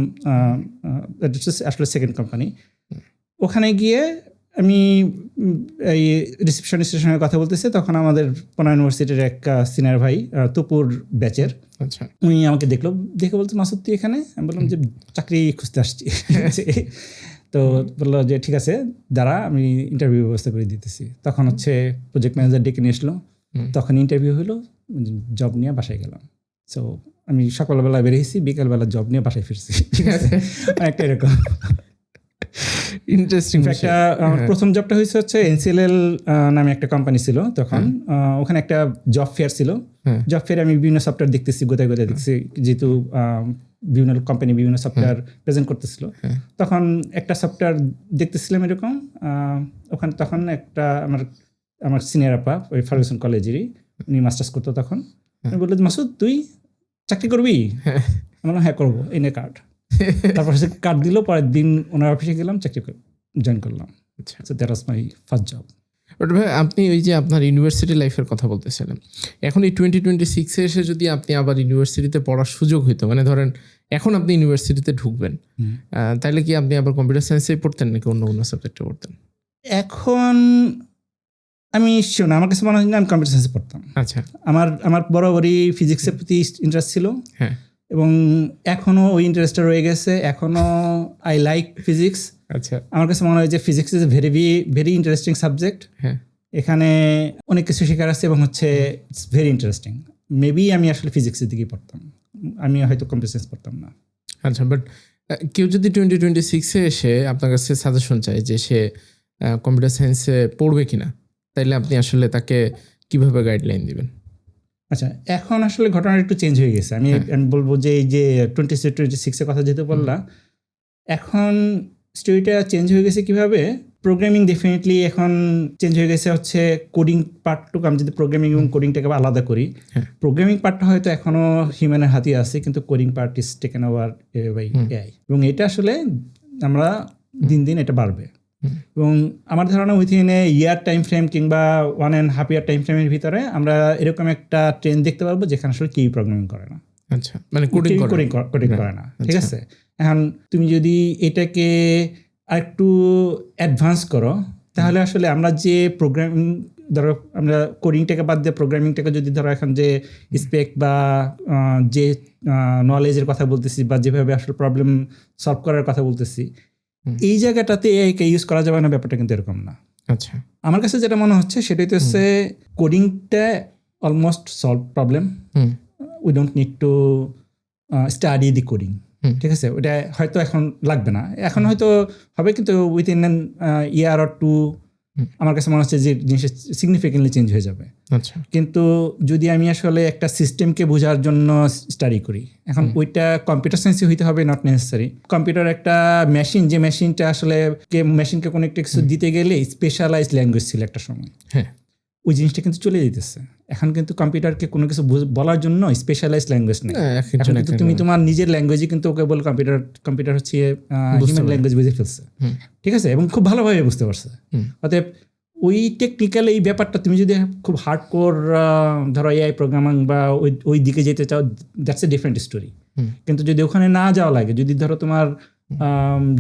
এটা হচ্ছে আসলে সেকেন্ড কোম্পানি। ওখানে গিয়ে আমি এই রিসেপশনিস্টের সঙ্গে কথা বলতেছি, তখন আমাদের পুনা ইউনিভার্সিটির এক সিনিয়র ভাই, তুপুর ব্যাচের, উনি আমাকে দেখে বলতে, মাসুদ তুই এখানে? আমি বললাম যে চাকরি খুঁজতে আসছি। তো বললো যে ঠিক আছে দাঁড়া, আমি ইন্টারভিউ ব্যবস্থা করে দিতেছি। তখন হচ্ছে প্রজেক্ট ম্যানেজার ডেকে নিয়ে আসলো, তখন ইন্টারভিউ হলো, জব নিয়ে বাসায় গেলাম। সো আমি সকালবেলা বেরিয়েছি, বিকালবেলা জব নিয়ে বাসায় ফিরছি। ঠিক আছে, একটা এরকম ইন্টারেস্টিং। একটা আমার প্রথম জবটা হচ্ছে এনসিএলএল নামে একটা কোম্পানি ছিল তখন। ওখানে একটা জব ফেয়ার ছিল। জব ফেয়ারে আমি বিভিন্ন সফটওয়্যার দেখতেছি, গোতায় দেখতেছি, যেহেতু বিভিন্ন কোম্পানি বিভিন্ন সফটওয়্যার প্রেজেন্ট করতেছিল। তখন একটা সফটওয়্যার দেখতেছিলাম এরকম। ওখানে তখন একটা আমার সিনিয়র আপা, ওই ফার্গুসন কলেজেরই, উনি মাস্টার্স করতো তখন। আমি বললো, মাসুদ তুই চাকরি করবি? আমি বললাম হ্যাঁ করবো, এনে কার্ড। তারপর সে কার্ড দিল, পরের দিন ওনার অফিসে গেলাম, চাকরি জয়েন করলাম। So that was my first job. But ভাই আপনি ওই যে আপনার ইউনিভার্সিটি লাইফের কথা বলতেছিলেন, এখন এই 2026-এ এসে যদি আপনি আবার ইউনিভার্সিটিতে পড়ার সুযোগ হইতো, মানে ধরেন এখন আপনি ইউনিভার্সিটিতে ঢুকবেন, তাহলে কি আপনি আবার কম্পিউটার সায়েন্সে পড়তেন নাকি অন্য সাবজেক্টে পড়তেন? এখন আমি শিওর না, আমার কাছে মনে হয় না আমি কম্পিউটার সায়েন্সে পড়তাম। আচ্ছা, আমার বরাবরই ফিজিক্সের প্রতি ইন্টারেস্ট ছিল। হ্যাঁ, এবং এখনও ওই ইন্টারেস্টটা রয়ে গেছে, এখনও আই লাইক ফিজিক্স। আচ্ছা, আমার কাছে মনে হয় যে physics is very very interesting subject. হ্যাঁ, এখানে অনেক কিছু শেখার আছে এবং হচ্ছে ইটস ভেরি ইন্টারেস্টিং। মেবি আমি আসলে ফিজিক্সের দিকেই পড়তাম, আমি হয়তো কম্পিউটার সায়েন্স পড়তাম না। আচ্ছা। বাট কেউ যদি 2026-এ এসে আপনার কাছে সাজেশন চায় যে সে কম্পিউটার সায়েন্সে পড়বে কিনা, তাইলে আপনি আসলে তাকে কিভাবে গাইডলাইন দিবেন? আচ্ছা, এখন আসলে ঘটনাটা একটু চেঞ্জ হয়ে গেছে। আমি বলবো যে এই যে 26-এর কথা যেহেতু বললাম, এখন স্টোরিটা চেঞ্জ হয়ে গেছে কিভাবে। প্রোগ্রামিং ডেফিনেটলি এখন চেঞ্জ হয়ে গেছে, হচ্ছে কোডিং পার্টটুকু আমি যদি প্রোগ্রামিং এবং কোডিংটাকে আলাদা করি, প্রোগ্রামিং পার্টটা হয়তো এখনো হিউম্যানের হাতে আছে, কিন্তু coding part is taken over by AI. এবং এটা আসলে আমরা দিন দিন এটা বাড়বে। এবং আমার ধারণা within a year time frame কিংবা 1.5 ইয়ার টাইম ফ্রেমের ভিতরে আমরা এরকম একটা ট্রেন্ড দেখতে পারবো যেখানে আসলে কেউ প্রোগ্রামিং করে না। আচ্ছা, মানে কোডিং করে না, ঠিক আছে। এখন তুমি যদি এটাকে আরেকটু অ্যাডভান্স করো, তাহলে আসলে আমরা যে প্রোগ্রামিং, ধরো আমরা কোডিংটাকে বাদ দিয়ে প্রোগ্রামিংটাকে যদি ধরো এখন যে স্পেক বা যে নলেজের কথা বলতেছি বা যেভাবে আসলে প্রবলেম সলভ করার কথা বলতেছি, এই জায়গাটাতে এআইকে ইউজ করা যাবে না, ব্যাপারটা কিন্তু এরকম না। আচ্ছা, আমার কাছে যেটা মনে হচ্ছে সেটাই তো হচ্ছে কোডিংটা almost solve problem, we don't need to study the coding, ঠিক আছে। ওটা হয়তো এখন লাগবে না, এখন হয়তো হবে, কিন্তু উইথিন ইয়ার অর টু আমার কাছে মনে হচ্ছে যে জিনিসটা সিগনিফিকেন্টলি চেঞ্জ হয়ে যাবে। আচ্ছা, কিন্তু যদি আমি আসলে একটা সিস্টেমকে বোঝার জন্য স্টাডি করি, এখন ওইটা কম্পিউটার সায়েন্সই হইতে হবে, নট নেসেসারি। কম্পিউটার একটা মেশিন, যে মেশিনটা আসলে মেশিনকে কোনো একটা কিছু দিতে গেলে স্পেশালাইজড ল্যাঙ্গুয়েজ ছিল একটা সময়, হ্যাঁ, ওই জিনিসটা কিন্তু চলে যেতেছে। এখন কিন্তু কম্পিউটারকে কোনো কিছু বলার জন্য স্পেশালাইজড ল্যাঙ্গুয়েজ নেই, এখন কিন্তু তুমি তোমার নিজের ল্যাঙ্গুয়েজই কিন্তু ওকে বল কম্পিউটার হচ্ছে হিউম্যান ল্যাঙ্গুয়েজ বুঝে ফেলছে, ঠিক আছে, এবং খুব ভালোভাবে বুঝতে পারছে। অতএব ওই টেকনিক্যাল এই ব্যাপারটা তুমি যদি খুব হার্ড কোর ধরো এআই প্রোগ্রামিং বা ওই দিকে যেতে চাও, দ্যাটস এ ডিফারেন্ট স্টোরি। কিন্তু যদি ওখানে না যাওয়া লাগে, যদি ধরো তোমার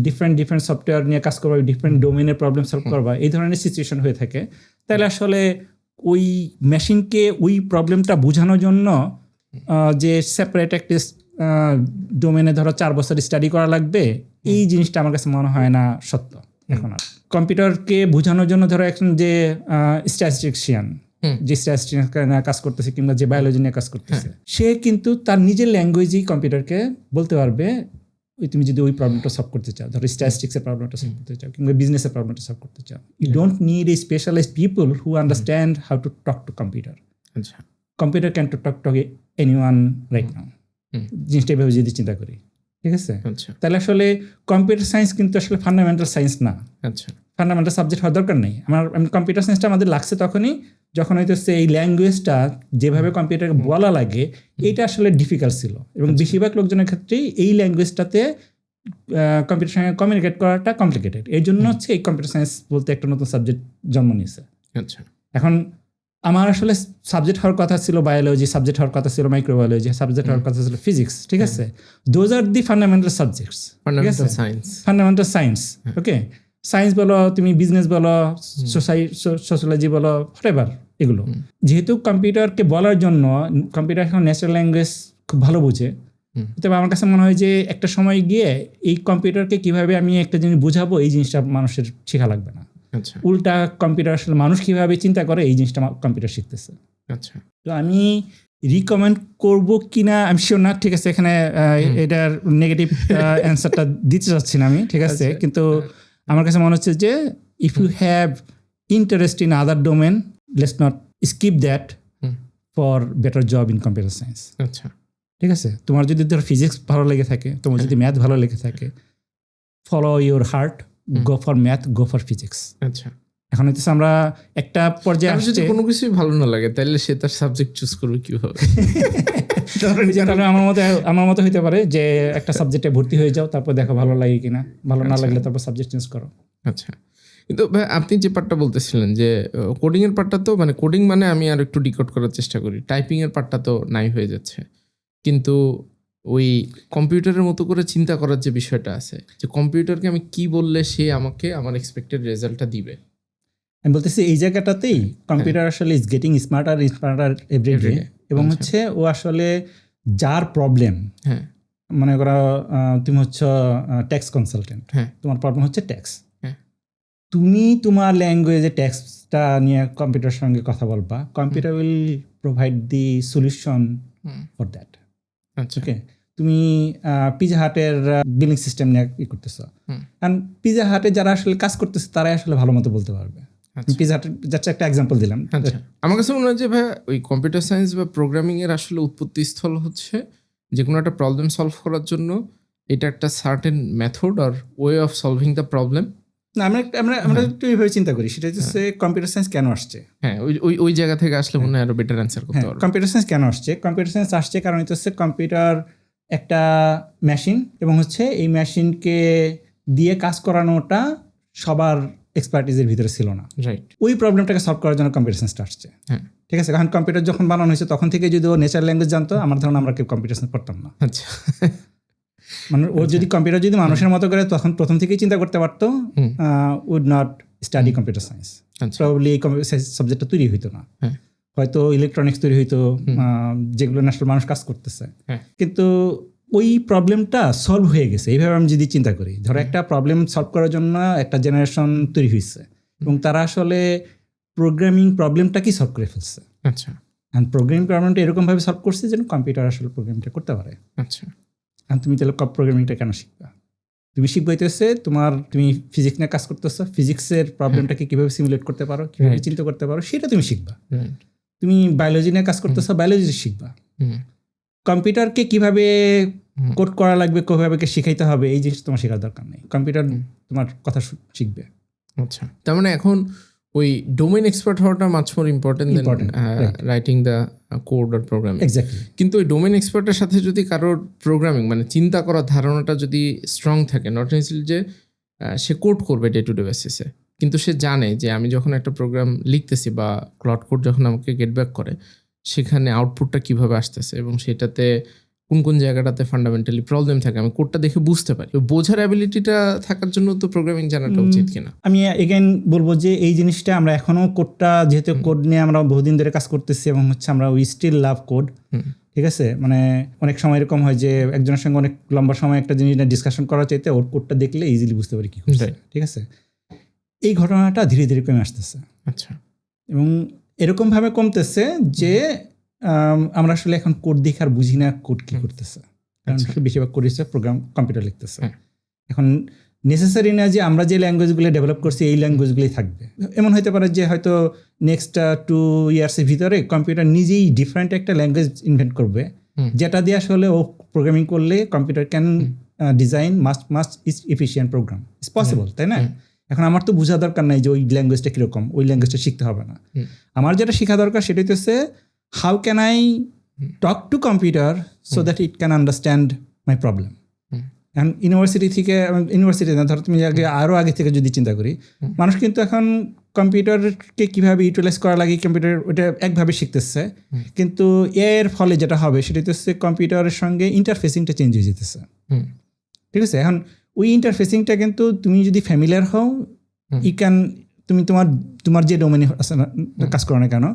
ডিফারেন্ট সফটওয়্যার নিয়ে কাজ করবা, ডিফারেন্ট ডোমেনের প্রবলেম সলভ করবা, এই ধরনের সিচুয়েশন হয়ে থাকে, তাহলে আসলে ওই মেশিনকে ওই প্রবলেমটা বোঝানোর জন্য যে সেপারেট একটা ডোমেনে ধরো 4 বছর স্টাডি করা লাগবে, এই জিনিসটা আমার কাছে মনে হয় না সত্য এখন। আর কম্পিউটারকে বোঝানোর জন্য ধরো এখন যে স্ট্যাটিস্টিশিয়ান, যে স্ট্যাটিস্টিক্স নিয়ে কাজ করতেছে কিংবা যে বায়োলজি নিয়ে কাজ করতেছে, সে কিন্তু তার নিজের ল্যাঙ্গুয়েজেই কম্পিউটারকে বলতে পারবে, ওই তুমি যদি ওই প্রবলেমটা সলভ করতে চাও, ধরো স্ট্যাটিস্টিক্সের প্রবলেমটা সলভ করতে চাও কিংবা বিজনেসের প্রবলেমটা সলভ করতে চাও, you don't need a specialized people who understand how to talk to computer. আচ্ছা, computer can to talk to anyone right now, জিনিসটা এভাবে যদি চিন্তা করি, ঠিক আছে। আচ্ছা, তাহলে আসলে কম্পিউটার সায়েন্স কিন্তু আসলে ফান্ডামেন্টাল সায়েন্স না, আচ্ছা, ফান্ডামেন্টাল সাবজেক্ট হওয়ার দরকার নেই। আমি কম্পিউটার সায়েন্সটা আমাদের লাগছে তখনই যখন হয়তো এই ল্যাঙ্গুয়েজটা যেভাবে কম্পিউটারকে বলা লাগে এইটা আসলে ডিফিকাল্ট ছিল, এবং বেশিরভাগ লোকজনের ক্ষেত্রেই এই ল্যাঙ্গুয়েজটাতে কম্পিউটার সঙ্গে কমিউনিকেট করাটা কমপ্লিকেটেড। এই জন্য হচ্ছে এই কম্পিউটার সায়েন্স বলতে একটা নতুন সাবজেক্ট জন্ম নিয়েছে। আচ্ছা, এখন আমার আসলে সাবজেক্ট হওয়ার কথা ছিল বায়োলজি, সাবজেক্ট হওয়ার কথা ছিল মাইক্রোবায়োলজি, সাবজেক্ট হওয়ার কথা ছিল ফিজিক্স, ঠিক আছে। Those are the fundamental subjects, fundamental science, fundamental science, okay. Science বলো, তুমি বিজনেস বলো, সোশ্যোলজি বলো, হোয়াটএভার, এগুলো যেহেতু কম্পিউটারকে বলার জন্য, কম্পিউটার এখন ন্যাচারাল ল্যাঙ্গুয়েজ খুব ভালো বুঝে, তবে আমার কাছে মনে হয় যে একটা সময় গিয়ে এই কম্পিউটারকে কিভাবে আমি একটা জিনিস বুঝাবো, এই জিনিসটা মানুষের শেখা লাগবে না। আচ্ছা, উল্টা কম্পিউটার আসলে মানুষ কিভাবে চিন্তা করে এই জিনিসটা কম্পিউটার শিখতেছে। আচ্ছা, তো আমি রিকমেন্ড করবো কিনা আমি শিওর না, ঠিক আছে। এখানে এটার নেগেটিভ অ্যান্সারটা দিতে চাচ্ছি না আমি, ঠিক আছে। কিন্তু আমার কাছে মনে হচ্ছে যে if you have interest in other domain, let's not skip that for better job in computer science. আচ্ছা, ঠিক আছে। তোমার যদি ধর ফিজিক্স ভালো লেগে থাকে, তোমার যদি ম্যাথ ভালো লেগে থাকে, follow your heart, go for math, go for physics. আচ্ছা। এখন হচ্ছে আমরা একটা পর্যায়ে যদি কোনো কিছুই ভালো না লাগে তাহলে সে তার সাবজেক্ট চুজ করবে কিভাবে? তাহলে আমার মতো হইতে পারে যে একটা সাবজেক্টে ভর্তি হয়ে যাও, তারপর দেখো ভালো লাগে কিনা, ভালো না লাগলে তারপর সাবজেক্ট চেঞ্জ করো। আচ্ছা, কিন্তু ভাই আপনি যে পার্টটা বলতেছিলেন যে কোডিং এর পার্টটা তো মানে কোডিং মানে আমি আর একটু ডিকোড করার চেষ্টা করি, টাইপিং এর পার্টটা তো নাই হয়ে যাচ্ছে, কিন্তু ওই কম্পিউটারের মতো করে চিন্তা করার যে বিষয়টা আছে, যে কম্পিউটারকে আমি কি বললে সে আমাকে আমার এক্সপেক্টেড রেজাল্টটা দিবে, আমি বলতেছি এই জায়গাটাতেই কম্পিউটার আসলে ইজ গেটিং স্মার্টার এভরিডে, এবং হচ্ছে ও আসলে যার প্রবলেম, হ্যাঁ মনে করো তুমি হচ্ছে ট্যাক্স কনসালটেন্ট, হ্যাঁ তোমার প্রবলেম হচ্ছে ট্যাক্স, হ্যাঁ। তুমি তোমার ল্যাঙ্গুয়েজে ট্যাক্সটা নিয়ে কম্পিউটারের সঙ্গে কথা বলবা, computer will provide the solution for that. আচ্ছা ওকে, তুমি পিজা হাটের বিলিং সিস্টেম নিয়ে করতেছো, কারণ পিজা হাটে যারা আসলে কাজ করতেছে তারাই আসলে ভালো মতো বলতে পারবে। আচ্ছা। পিজা হাটের যাচ্ছে একটা এক্সাম্পল দিলাম। আচ্ছা, আমার কাছে মনে হয় যে ভাই ওই কম্পিউটার সায়েন্স বা প্রোগ্রামিং এর আসলে উৎপত্তি স্থল হচ্ছে যে কোনো একটা প্রবলেম সলভ করার জন্য এটা একটা সার্টেন মেথড আর way of solving the problem. না, আমরা একটু এইভাবে চিন্তা করি, সেটা হচ্ছে কম্পিউটার সায়েন্স কেন আসছে। হ্যাঁ, ওই জায়গা থেকে আসলে মনে হয় আরো বেটার অ্যান্সার করতে পারবো। কম্পিউটার সায়েন্স কেন আসছে? কম্পিউটার সায়েন্স আসছে কারণ এটা হচ্ছে কম্পিউটার একটা মেশিন, এবং হচ্ছে এই মেশিনকে দিয়ে কাজ করানোটা সবার এক্সপার্টিসের ভিতরে ছিল না। রাইট। ওই প্রবলেমটাকে সলভ করার জন্য কম্পিউটার সায়েন্সটা আসছে। হ্যাঁ, ঠিক আছে, কারণ কম্পিউটার যখন বানানো হয়েছে তখন থেকে যদি ও নেচার ল্যাঙ্গুয়েজ জানতো, আমার ধারণা আমরা কেউ কম্পিউটার সায়েন্স পড়তাম না। আচ্ছা মানে ও যদি কম্পিউটার যদি মানুষের মতো করে তখন প্রথম থেকেই চিন্তা করতে পারতো, would not study computer science, আচ্ছা প্রবাবলি এই কম্পিউটার সায়েন্স সাবজেক্টটা তৈরি হইতো না। হ্যাঁ। হয়তো ইলেকট্রনিক্স তৈরি হইতো, যেগুলো আসলে মানুষ কাজ করতেছে। হ্যাঁ। কিন্তু ওই প্রবলেমটা সলভ হয়ে গেছে। এইভাবে আমি যদি চিন্তা করি, ধরো একটা প্রবলেম সলভ করার জন্য একটা জেনারেশন তৈরি হয়েছে এবং তারা আসলে প্রোগ্রামিং প্রবলেমটাকেই সলভ করে ফেলছে। আচ্ছা প্রোগ্রামিং প্রবলেমটা এরকমভাবে সলভ করছে যেন কম্পিউটার আসলে প্রোগ্রামিংটা করতে পারে। আচ্ছা। তুমি তাহলে প্রোগ্রামিংটা কেন শিখবা? তুমি শিখবা হইতেছে তুমি ফিজিক্স নিয়ে কাজ করতেছো, ফিজিক্সের প্রবলেমটাকে কিভাবে সিমুলেট করতে পারো, কিভাবে চিন্তা করতে পারো, সেটা তুমি শিখবা। তুমি বায়োলজি নিয়ে কাজ করতেছো, বায়োলজি শিখবা। কম্পিউটারকে কিভাবে কোড করা লাগবে, কিভাবে শিখাইতে হবে, এই জিনিস তোমার শেখার দরকার নেই। কম্পিউটার তোমার কথা শিখবে। আচ্ছা, তার মানে এখন ওই ডোমেইন এক্সপার্ট হওয়াটা much more important than writing the code or programming. Exactly. কিন্তু ওই ডোমেইন এক্সপার্টের সাথে যদি কারোর প্রোগ্রামিং মানে চিন্তা করার ধারণাটা যদি স্ট্রং থাকে, নট নেসেসারি যে সে কোড করবে ডে টু ডে বেসিসে, কিন্তু সে জানে যে আমি যখন একটা প্রোগ্রাম লিখতেছি বা ক্লড কোড যখন আমাকে গেট ব্যাক করে, সেখানে আউটপুটটা কিভাবে আসতেছে এবং সেটাতে কোন কোন জায়গাটাতে ফান্ডামেন্টালি প্রবলেম থাকে আমি কোডটা দেখে বুঝতে পারি। বোঝার অ্যাবিলিটিটা থাকার জন্য তো প্রোগ্রামিং জানাটা উচিত কিনা? আমি এগেন বলবো যে এই জিনিসটা আমরা এখনো কোডটা, যেহেতু কোড নিয়ে আমরা বহুদিন ধরে কাজ করতেছি এবং হচ্ছে আমরা উই স্টিল লাভ কোড। ঠিক আছে, মানে অনেক সময় এরকম হয় যে একজনের সঙ্গে অনেক লম্বা সময় একটা জিনিস নিয়ে ডিসকাশন করার চাইতে ওর কোডটা দেখলে ইজিলি বুঝতে পারি কি করছে। ঠিক আছে, এই ঘটনাটা ধীরে ধীরে কমে আসতেছে। আচ্ছা, এবং এরকমভাবে কমতেছে যে আমরা আসলে এখন কোড দেখে আর বুঝি না কোড কি করতেছে, কারণ বেশিরভাগ কোড হিসেবে প্রোগ্রাম কম্পিউটার লিখতেছে। এখন নেসেসারি না যে আমরা যে ল্যাঙ্গুয়েজগুলো ডেভেলপ করছি এই ল্যাঙ্গুয়েজগুলোই থাকবে। এমন হতে পারে যে হয়তো নেক্সট 2 ইয়ার্সের ভিতরে কম্পিউটার নিজেই ডিফারেন্ট একটা ল্যাঙ্গুয়েজ ইনভেন্ট করবে, যেটা দিয়ে আসলে ও প্রোগ্রামিং করলে computer can design must is efficient program. It's possible, তাই না? এখন আমার তো বোঝা দরকার নাই যে ওই ল্যাঙ্গুয়েজটা কীরকম, ওই ল্যাঙ্গুয়েজটা শিখতে হবে না। আমার যেটা শেখা দরকার সেটা হচ্ছে how can I talk to computer so that it can understand my problem. এখন ইউনিভার্সিটি না, ধরো তুমি আরও আগে থেকে যদি চিন্তা করি, মানুষ কিন্তু এখন কম্পিউটারকে কীভাবে ইউটিলাইজ করা লাগে কম্পিউটার ওটা একভাবে শিখতেছে, কিন্তু এর ফলে যেটা হবে সেটা হচ্ছে কম্পিউটারের সঙ্গে ইন্টারফেসিংটা চেঞ্জ হয়ে যেতেছে। ঠিক আছে, এখন ওই ইন্টারফেসিংটা কিন্তু তুমি যদি ফ্যামিলিয়ার হও, ই ক্যান তুমি তোমার যে ডোমেনে কাজ করো না কেন,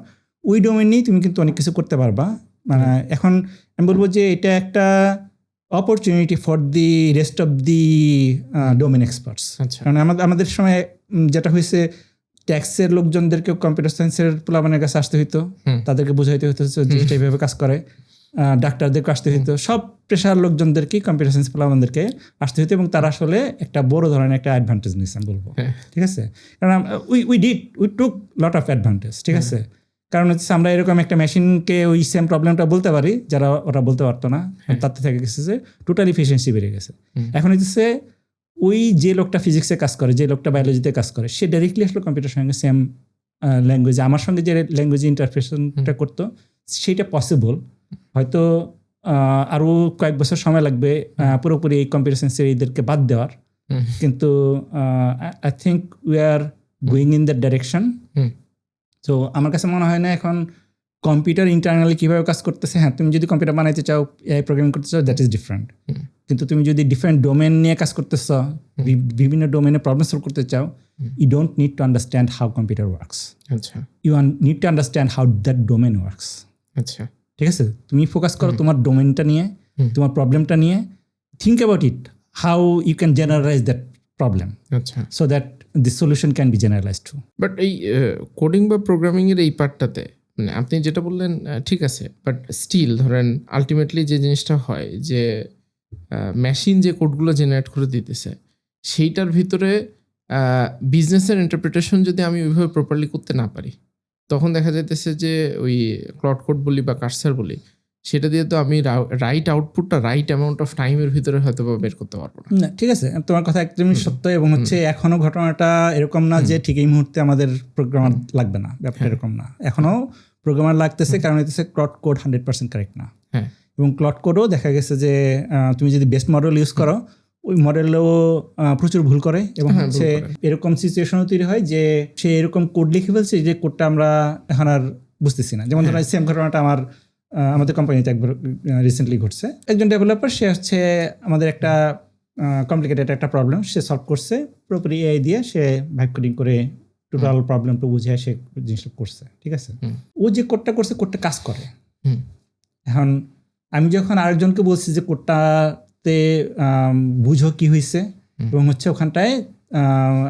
ওই ডোমেন নিয়েই তুমি কিন্তু অনেক কিছু করতে পারবা। মানে এখন আমি বলবো যে এটা একটা opportunity for the rest of the domain experts. কারণ আমাদের সময় যেটা হয়েছে, ট্যাক্সের লোকজনদেরকেও কম্পিউটার সায়েন্সের প্লাবানের কাছে আসতে হইতো, তাদেরকে বোঝাইতে হতো জিনিসটা এইভাবে কাজ করে। ডাক্তারদেরকে আসতে হইতো, সব পেশার লোকজনদেরকেই কম্পিউটার সায়েন্স প্লাবানদেরকে আসতে হইতো, এবং তারা আসলে একটা বড় ধরনের একটা অ্যাডভান্টেজ নিয়েছে আমি বলবো। ঠিক আছে, কারণ we took lot of advantage. ঠিক আছে, কারণ হচ্ছে আমরা এরকম একটা মেশিনকে ওই সেম প্রবলেমটা বলতে পারি যারা ওরা বলতে পারতো না, তাতে থেকে গেছে যে টোটাল এফিসিয়েন্সি বেড়ে গেছে। এখন হচ্ছে ওই যে লোকটা ফিজিক্সে কাজ করে, যে লোকটা বায়োলজিতে কাজ করে, সে ডাইরেক্টলি আসলে কম্পিউটার সঙ্গে সেম ল্যাঙ্গুয়েজে আমার সঙ্গে যে ল্যাঙ্গুয়েজে ইন্টারফেশনটা করতো সেটা পসিবল। হয়তো আরও কয়েক বছর সময় লাগবে পুরোপুরি এই কম্পিউটার সায়েন্সের এদেরকে বাদ দেওয়ার, কিন্তু I think we are going in that direction. তো আমার কাছে মনে হয় না এখন কম্পিউটার ইন্টারনালি কীভাবে কাজ করতেছে। হ্যাঁ, তুমি যদি কম্পিউটার বানাইতে চাও, এআই প্রোগ্রামিং করতে চাও, দ্যাট ইজ ডিফারেন্ট। কিন্তু তুমি যদি ডিফারেন্ট ডোমেন নিয়ে কাজ করতেছ, বিভিন্ন ডোমেনে প্রবলেম সলভ করতে চাও, you don't need to understand how computer works. আচ্ছা, you need to understand how that domain works. আচ্ছা, ঠিক আছে, তুমি ফোকাস করো তোমার ডোমেনটা নিয়ে, তোমার প্রবলেমটা নিয়ে, think about it, how you can generalize that problem আচ্ছা, so that the solution can be generalized too. But এই কোডিং বা প্রোগ্রামিংয়ের এই পার্টটাতে মানে আপনি যেটা বললেন ঠিক আছে, বাট স্টিল ধরেন আলটিমেটলি যে জিনিসটা হয় যে মেশিন যে কোডগুলো জেনারেট করে দিতেছে সেইটার ভিতরে বিজনেসের ইন্টারপ্রিটেশন যদি আমি ওইভাবে প্রপারলি করতে না পারি, তখন দেখা যাইতেছে যে ওই ক্লড কোড বলি বা কার্সার বলি, সেটা দিয়ে তো আমি রাইট আউটপুটটা রাইট অ্যামাউন্ট অফ টাইমের ভিতরে হয়তো বা বের করতে পারবো না। না, ঠিক আছে, তোমার কথা একদমই সত্য। এবং হচ্ছে এখনো ঘটনাটা এরকম না যে ঠিক এই মুহূর্তে আমাদের প্রোগ্রামার লাগবে না, ব্যাপারটা এরকম না। এখনো প্রোগ্রামার লাগতেছে, কারণ হচ্ছে ক্লড কোড 100% কারেক্ট না। হ্যাঁ, এবং ক্লড কোডও দেখা গেছে যে তুমি যদি বেস্ট মডেল ইউজ করো, ওই মডেলেও প্রচুর ভুল করে। এবং হচ্ছে এরকম সিচুয়েশনও তৈরি হয় যে সে এরকম কোড লিখে ফেলছে যে কোডটা আমরা এখন আর বুঝতেছি না। যেমন ধরো সেম ঘটনাটা আমাদের কোম্পানিতে একবার রিসেন্টলি ঘটছে। একজন ডেভেলপার, সে হচ্ছে আমাদের একটা কমপ্লিকেটেড একটা প্রবলেম সে সলভ করছে পুরোপুরি এআই দিয়ে, সে ভাইব কোডিং করে টোটাল প্রবলেমটা বুঝে সে জিনিসটা করছে। ঠিক আছে, ও যে কোডটা করছে কোডটা কাজ করে। এখন আমি যখন আরেকজনকে বলছি যে কোডটাতে বুঝো কি হয়েছে, এবং হচ্ছে ওখানটায়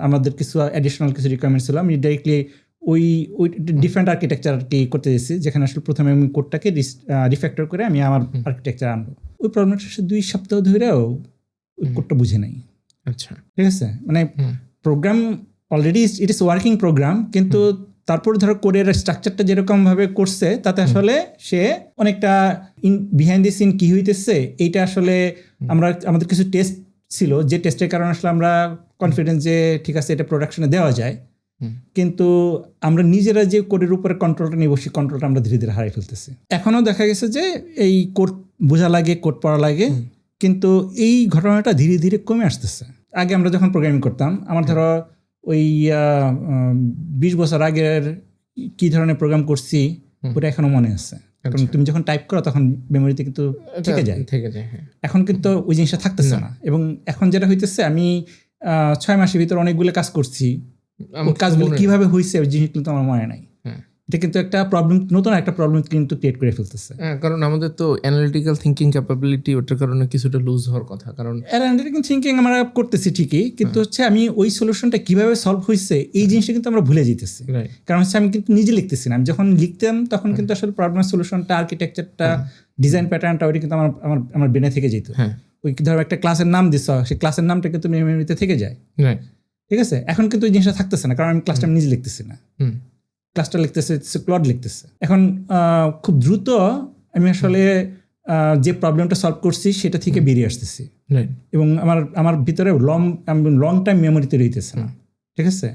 আমাদের কিছু অ্যাডিশনাল কিছু রিকোয়ারমেন্ট ছিল, আমি ডাইরেক্টলি ওই ডিফারেন্ট আর্কিটেকচার আর কি করতে দিয়েছি, যেখানে আসলে প্রথমে আমি কোডটাকে রিফ্যাক্টর করে আমি আমার আর্কিটেকচার আনবো। ওই প্রবলেমটা সে 2 সপ্তাহ ধরেও ওই কোডটা বুঝে নাই। আচ্ছা, ঠিক আছে, মানে program already it is working program, কিন্তু তারপর ধরো কোডের স্ট্রাকচারটা যেরকমভাবে করছে তাতে আসলে সে অনেকটা বিহাইন্ড দি সিন কি হইতেছে এইটা আসলে আমাদের কিছু টেস্ট ছিল, যে টেস্টের কারণে আসলে আমরা কনফিডেন্স যে ঠিক আছে এটা প্রোডাকশনে দেওয়া যায়। কিন্তু আমরা নিজেরা যে কোডের উপরে কন্ট্রোলটা নিব, সেই কন্ট্রোলটা আমরা ধীরে ধীরে হারিয়ে ফেলতেছি। এখনও দেখা গেছে যে এই কোড বোঝা লাগে, কোড পড়া লাগে, কিন্তু এই ঘটনাটা ধীরে ধীরে কমে আসতেছে। আগে আমরা যখন প্রোগ্রামিং করতাম, আমার ধরো ওই 20 বছর আগের কি ধরনের প্রোগ্রাম করছি ওটা এখনো মনে আছে, কারণ তুমি যখন টাইপ করো তখন মেমোরিতে কিন্তু থেকে যায়। এখন কিন্তু ওই জিনিসটা থাকতেছে না। এবং এখন যেটা হইতেছে, আমি 6 মাসের ভিতরে অনেকগুলো কাজ করছি, কাজগুলো কিভাবে হয়েছে ওই জিনিস কিন্তু আমার মনে নাই। এটা কিন্তু একটা প্রবলেম, নতুন একটা প্রবলেম কিন্তু ক্রিয়েট করে ফেলতেছে। কারণ আমাদের তো অ্যানালিটিক্যাল থিঙ্কিং ক্যাপাবিলিটি ওটার কারণে কিছুটা লুজ হওয়ার কথা। কারণ অ্যানালিটিক্যাল থিঙ্কিং আমরা করতেছি ঠিকই, কিন্তু হচ্ছে আমি ওই সলিউশনটা কিভাবে সলভ হয়েছে এই জিনিসটা কিন্তু আমরা ভুলে যেতেছি। কারণ হচ্ছে আমি কিন্তু নিজে লিখতেছি না, আমি যখন লিখতাম তখন কিন্তু আসলে প্রবলেমের সলিউশনটা, আর্কিটেকচারটা, ডিজাইন প্যাটার্নটা ওইটা কিন্তু আমার ব্রেনে থেকে যেত। ওই ধরো একটা ক্লাসের নাম দিছ, সেই ক্লাসের নামটা কিন্তু মেমোরিতে থেকে যায়। ঠিক আছে, এখন কিন্তু ওই জিনিসটা থাকতেছে না, কারণ আমি ক্লাসটা নিজে লিখতেছি না, ক্লাসটা লিখতেছে ক্লড লিখতেছে। এখন খুব দ্রুত আমি আসলে যে প্রবলেমটা সলভ করছি সেটা থেকে বেরিয়ে আসতেছি, এবং আমার ভিতরে লং টাইম মেমোরি তৈরি হইতেছে না। ঠিক আছে,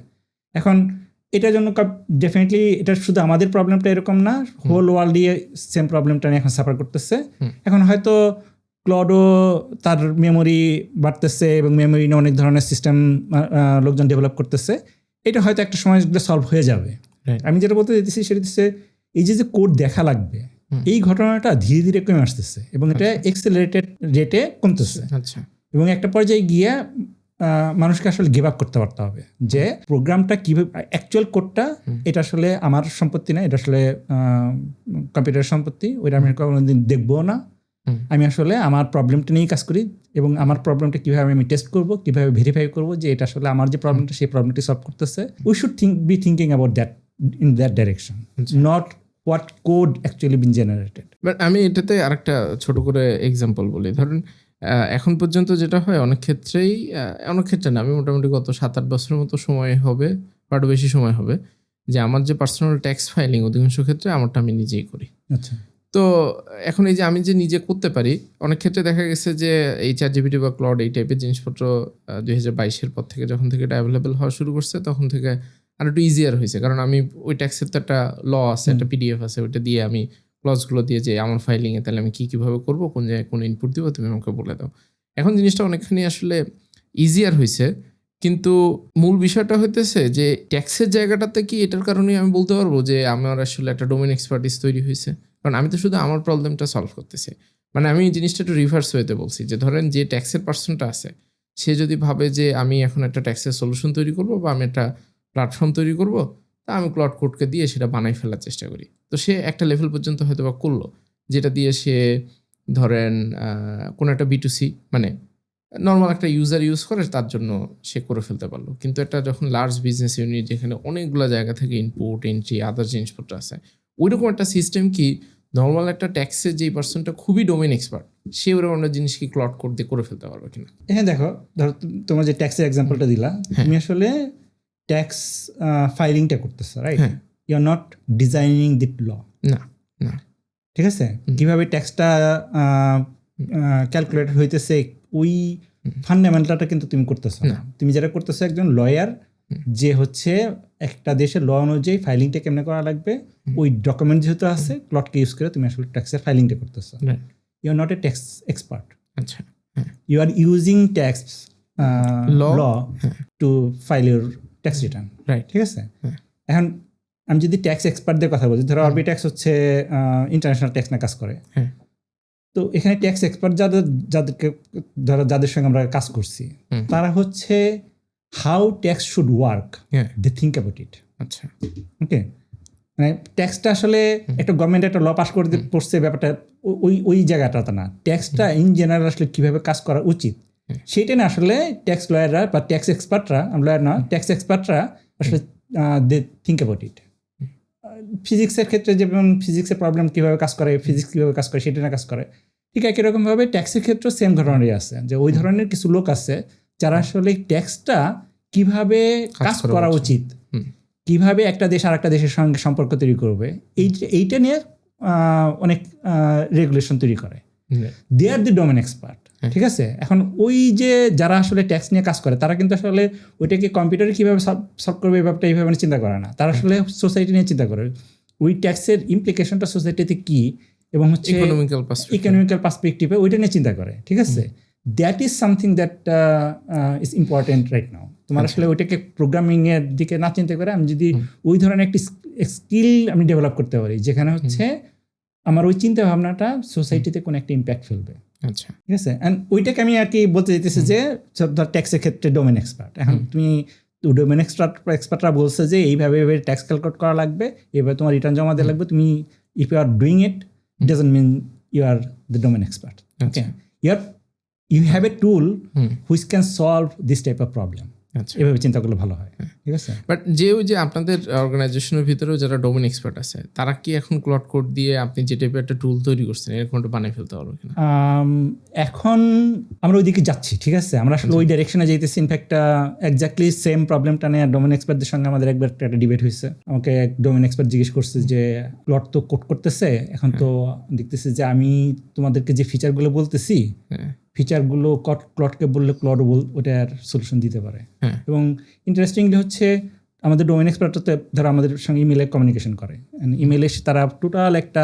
এখন এটার জন্য ডেফিনেটলি এটা শুধু আমাদের প্রবলেমটা এরকম না, হোল ওয়ার্ল্ড দিয়ে সেম প্রবলেমটা নিয়ে এখন সাফার করতেছে। এখন হয়তো ক্লডও তার মেমোরি বাড়তেছে এবং মেমোরি নিয়ে অনেক ধরনের সিস্টেম লোকজন ডেভেলপ করতেছে, এটা হয়তো একটা সময় সলভ হয়ে যাবে। আমি যেটা বলতে চাইতেছি সেটা হচ্ছে এই যে কোড দেখা লাগবে, এই ঘটনাটা ধীরে ধীরে কমে আসতেছে এবং এটা এক্সেলারেটেড রেটে কমতেছে। এবং একটা পর্যায়ে গিয়ে মানুষকে আসলে গিভ আপ করতে পারতে হবে যে প্রোগ্রামটা কীভাবে, অ্যাকচুয়াল কোডটা এটা আসলে আমার সম্পত্তি না, এটা আসলে কম্পিউটারের সম্পত্তি, ওইটা আমি কোনোদিন দেখবো না। আমি আসলে আমার প্রবলেমটা নিয়েই কাজ করি, এবং আমার প্রবলেমটা কীভাবে আমি টেস্ট করবো, কীভাবে ভেরিফাই করবো যে এটা আসলে আমার যে প্রবলেমটা সেই প্রবলেমটি সলভ করতেছে। We should B thinking about that in that direction, not what code actually been generated. But আমি এটাতে আরেকটা ছোট করে এক্সাম্পল বলি। ধরেন এখন পর্যন্ত যেটা হয় অনেক ক্ষেত্রেই, অনেক ক্ষেত্রে না, আমি মোটামুটি গত 7-8 বছরের মতো সময় হবে বা আরও বেশি সময় হবে যে আমার যে পার্সোনাল ট্যাক্স ফাইলিং অধিকাংশ ক্ষেত্রে আমারটা আমি নিজেই করি। আচ্ছা, তো এখন এই যে আমি যে নিজে করতে পারি, অনেক ক্ষেত্রে দেখা গেছে যে এই ChatGPT বা ক্লড এই টাইপের জিনিসপত্র 2022-এর পর থেকে যখন থেকে এটা অ্যাভেলেবেল হওয়া শুরু করছে তখন থেকে আর একটু ইজিয়ার হয়েছে। কারণ আমি ওই ট্যাক্সের তো একটা ল আছে, একটা PDF আছে, ওইটা দিয়ে আমি ক্লজগুলো দিয়ে যে আমার ফাইলিংয়ে তাহলে আমি কীভাবে করবো, কোন জায়গায় কোন ইনপুট দিব তুমি আমাকে বলে দাও। এখন জিনিসটা অনেকখানি আসলে ইজিয়ার হয়েছে, কিন্তু মূল বিষয়টা হইতেছে যে ট্যাক্সের জায়গাটাতে কি এটার কারণে আমি বলতে পারবো যে আমার আসলে একটা ডোমেন এক্সপার্টিস তৈরি হয়েছে? কারণ আমি তো শুধু আমার প্রবলেমটা সলভ করতেছি। মানে আমি জিনিসটা একটু রিভার্স ওয়েতে বলছি যে ধরেন যে ট্যাক্সের পার্সনটা আছে সে যদি ভাবে যে আমি এখন একটা ট্যাক্সের সলিউশন তৈরি করবো বা আমি একটা প্ল্যাটফর্ম তৈরি করব, তা আমি ক্লড কোডকে দিয়ে সেটা বানাই ফেলার চেষ্টা করি। তো সে একটা লেভেল পর্যন্ত হয়তো বা করলো, যেটা দিয়ে সে ধরেন কোনো একটা B2C মানে নর্মাল একটা ইউজার ইউজ করে তার জন্য সে করে ফেলতে পারলো। কিন্তু একটা যখন লার্জ বিজনেস ইউনিট যেখানে অনেকগুলো জায়গা থেকে ইনপুট এন্ট্রি আদার জিনিসপত্র আছে, ওইরকম একটা সিস্টেম কি নর্মাল একটা ট্যাক্সের যেই পার্সনটা খুবই ডোমেন এক্সপার্ট সে ওরকম একটা জিনিস কি ক্লড কোড দিয়ে করে ফেলতে পারবে কিনা? হ্যাঁ দেখো, ধরো তোমার যে ট্যাক্সের এক্সাম্পলটা দিলা, তুমি আসলে ট্যাক্স ফাইলিংটা করতেছো, right? You are not designing the law. না না, ঠিক আছে, কিভাবে ট্যাক্সটা ক্যালকুলেট হইতেছে ওই ফান্ডামেন্টালটা কিন্তু তুমি করতেছো না। তুমি যেটা করতেছো একজন লয়ার যে হচ্ছে একটা দেশের ল অনুযায়ী ফাইলিংটা কেমনে করা লাগবে, ওই ডকুমেন্ট যেহেতু আছে ক্লডকে ইউজ করে তুমি আসলে ট্যাক্সের ফাইলিংটা করতেছো। You are not a tax expert. আচ্ছা, you are using tax law to file your tax return, right? ঠিক আছে। এখন আমি যদি ট্যাক্স এক্সপার্টদের কথা বলি, ধরো অরবি ট্যাক্স হচ্ছে ইন্টারন্যাশনাল ট্যাক্স নিয়ে কাজ করে। তো এখানে ট্যাক্স এক্সপার্ট যাদেরকে ধরো যাদের সঙ্গে আমরা কাজ করছি, তারা হচ্ছে how tax should work, they think about it. আচ্ছা, ওকে, মানে ট্যাক্সটা আসলে একটা গভর্নমেন্ট একটা ল পাস করে পড়ছে, ব্যাপারটা ওই জায়গাটা না। ট্যাক্সটা ইন জেনারেল আসলে কীভাবে কাজ করা উচিত সেইটা না আসলে ট্যাক্স লয়াররা বা ট্যাক্স এক্সপার্টরা, লয়ার না, ট্যাক্স এক্সপার্টরা আসলে দে থিঙ্ক অ্যাবাউট ইট। ফিজিক্সের ক্ষেত্রে যেমন ফিজিক্সের প্রবলেম কীভাবে কাজ করে, ফিজিক্স কীভাবে কাজ করে সেটা না কাজ করে, ঠিক একই রকমভাবে ট্যাক্সের ক্ষেত্রেও সেম ঘটনারই আছে, যে ওই ধরনের কিছু লোক আছে যারা আসলে ট্যাক্সটা কিভাবে কাজ করা উচিত, কিভাবে একটা দেশ আর একটা দেশের সঙ্গে সম্পর্ক তৈরি করবে, এইটা নিয়ে অনেক রেগুলেশন তৈরি করে। দে আর দি ডোমেন এক্সপার্ট, ঠিক আছে। এখন ওই যে যারা আসলে ট্যাক্স নিয়ে কাজ করে তারা কিন্তু আসলে ওইটাকে কম্পিউটারে কীভাবে সলভ করবে এই ব্যাপারটা এইভাবে চিন্তা করে না, তারা আসলে সোসাইটি নিয়ে চিন্তা করে, ওই ট্যাক্সের ইমপ্লিকেশনটা সোসাইটিতে কী এবং হচ্ছে ইকোনমিক্যাল পার্সপেক্টিভে ওইটা নিয়ে চিন্তা করে, ঠিক আছে। That is something that is important right now. তোমার আসলে ওইটাকে প্রোগ্রামিংয়ের দিকে না চিন্তা করে আমি যদি ওই ধরনের একটি স্কিল আমি ডেভেলপ করতে পারি যেখানে হচ্ছে আমার ওই চিন্তা ভাবনাটা সোসাইটিতে কোনো একটা ইম্প্যাক্ট ফেলবে, আচ্ছা, ঠিক আছে। অ্যান্ড ওইটাকে আমি আর কি বলতে চাইতেছি যে ট্যাক্সের ক্ষেত্রে ডোমেন এক্সপার্ট, এখন তুমি ডোমেন এক্সপার্টরা বলছে যে এইভাবে ট্যাক্স ক্যালকুলেট করা লাগবে, এবার তোমার রিটার্ন জমা দেওয়া লাগবে, তুমি if you are doing it doesn't mean you are the domain expert. Okay, you have a tool which can solve this type of problem. এভাবে চিন্তা করলে ভালো হয়, ঠিক আছে। বাট যে আপনাদের অর্গানাইজেশনের ভিতরেও যারা ডোমেন এক্সপার্ট আছে তারা কি এখন ক্লড কোড দিয়ে আপনি যে টাইপের একটা টুল তৈরি করছেন এরকম একটা বানিয়ে ফেলতে পারবো কিনা? এখন আমরা ওইদিকে যাচ্ছি, ঠিক আছে, আমরা আসলে ওই ডাইরেকশনে যাইতেছি। ইনফ্যাক্ট এক্স্যাক্টলি সেম প্রবলেমটা নিয়ে ডোমেন এক্সপার্টদের সঙ্গে আমাদের একবার একটা ডিবেট হয়েছে। আমাকে এক ডোমেন এক্সপার্ট জিজ্ঞেস করছে যে ক্লড তো কোড করতেছে, এখন তো দেখতেছি যে আমি তোমাদেরকে যে ফিচারগুলো বলতেছি ফিচারগুলো ক্লডকে বললে ক্লড ওটার সলিউশন দিতে পারে। এবং ইন্টারেস্টিংলি হচ্ছে আমাদের ডোমেন এক্সপার্টরা তো ধরো আমাদের সঙ্গে ইমেলে কমিউনিকেশন করে, ইমেলে তারা টোটাল একটা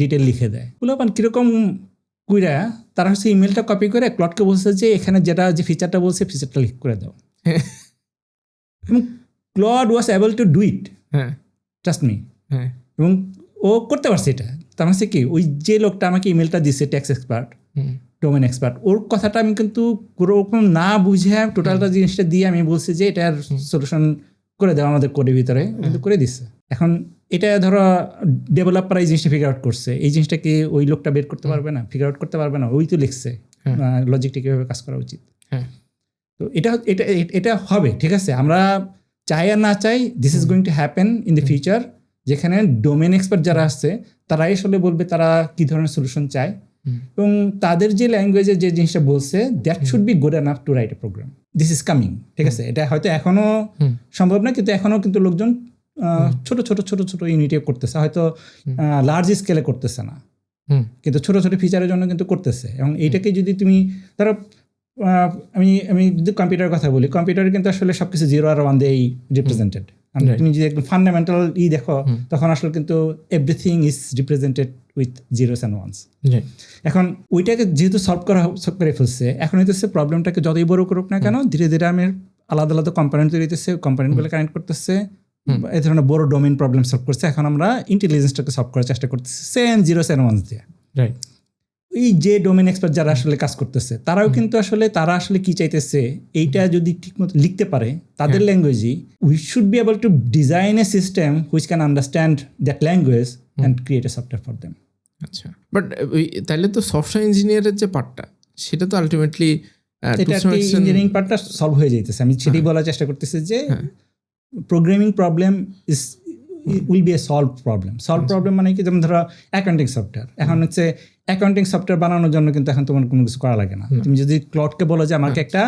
ডিটেল লিখে দেয়। বললাম কীরকম কুইরা তারা হচ্ছে ইমেলটা কপি করে ক্লডকে বলছে যে এখানে যেটা যে ফিচারটা বলছে ফিচারটা লিখ করে দাও, এবং Claude was able to do it, trust me. এবং ও করতে পারছে এটা। তার মানে কি ওই যে লোকটা আমাকে ইমেলটা দিচ্ছে ট্যাক্স এক্সপার্ট, ডোমেন এক্সপার্ট, ওর কথাটা আমি কিন্তু কোনোরকম না বুঝে টোটালটা জিনিসটা দিয়ে আমি বলছি যে এটার সলিউশন করে দেওয়া আমাদের কোডের ভিতরে, কিন্তু করে দিচ্ছে। এখন এটা ধরো ডেভেলপার এই জিনিসটা ফিগার আউট করছে, এই জিনিসটাকে ওই লোকটা বের করতে পারবে না, ফিগার আউট করতে পারবে না, ওই তো লিখছে লজিকটা কীভাবে কাজ করা উচিত। তো এটা হবে, ঠিক আছে। আমরা চাই আর না চাই this is going to happen in the future, যেখানে ডোমেন এক্সপার্ট যারা আসছে তারাই আসলে বলবে তারা কী ধরনের সলিউশন চায়, এবং তাদের যে ল্যাঙ্গুয়েজে যে জিনিসটা বলছে that should be good enough to write a program. This is coming, ঠিক আছে। এটা হয়তো এখনও সম্ভব না, কিন্তু এখনও কিন্তু লোকজন ছোট ছোট ছোট ছোট ইউনিটে করতেছে, হয়তো লার্জ স্কেলে করতেছে না, কিন্তু ছোট ছোট ফিচারের জন্য কিন্তু করতেছে। এবং এইটাকে যদি তুমি ধরো আমি যদি কম্পিউটারের কথা বলি, কম্পিউটারে কিন্তু আসলে সব কিছু 0 আর 1 দিয়েই রিপ্রেজেন্টেড। তুমি যদি একদম ফান্ডামেন্টাল দেখো তখন আসলে কিন্তু everything is represented with zeros and ones. এখন ওইটাকে যেহেতু সলভ করে ফেলছে, এখন হইতেছে প্রবলেমটাকে যতই বড় করুক না কেন ধীরে ধীরে আমি আলাদা আলাদা কম্পোনেন্ট তৈরি হইতেছে, কম্পোনেন্টগুলো কানেক্ট করতেছে, এই ধরনের বড় ডোমেন প্রবলেম সলভ করছে। এখন আমরা ইন্টেলিজেন্সটাকে সলভ করার চেষ্টা করতেছি সেম জিরোস অ্যান্ড ওয়ান্স দিয়ে। রাইট, এই যে ডোমেন এক্সপার্ট যারা আসলে কাজ করতেছে তারাও কিন্তু আসলে তারা আসলে কি চাইতেছে এইটা যদি ঠিকমতো লিখতে পারে তাদের ল্যাঙ্গুয়েজই, we should be able to design a system which can understand that language and create a software for them. আচ্ছা, বাট ওই তাইলে তো সফটওয়্যার ইঞ্জিনিয়ারের যে পার্টটা সেটা তো আলটিমেটলি এটা আর কি ইঞ্জিনিয়ারিং পার্টটা সলভ হয়ে যাইতেছে। আমি সেটাই বলার চেষ্টা করতেছি যে programming problem will B A solve problem মানে কি, যেমন ধরো অ্যাকাউন্টিং সফটওয়্যার, এখন হচ্ছে অ্যাকাউন্টিং সফটওয়্যার বানানোর জন্য কিন্তু এখন তোমার কোনো কিছু করা লাগে না। তুমি যদি ক্লাউডকে বলো যে আমাকে একটা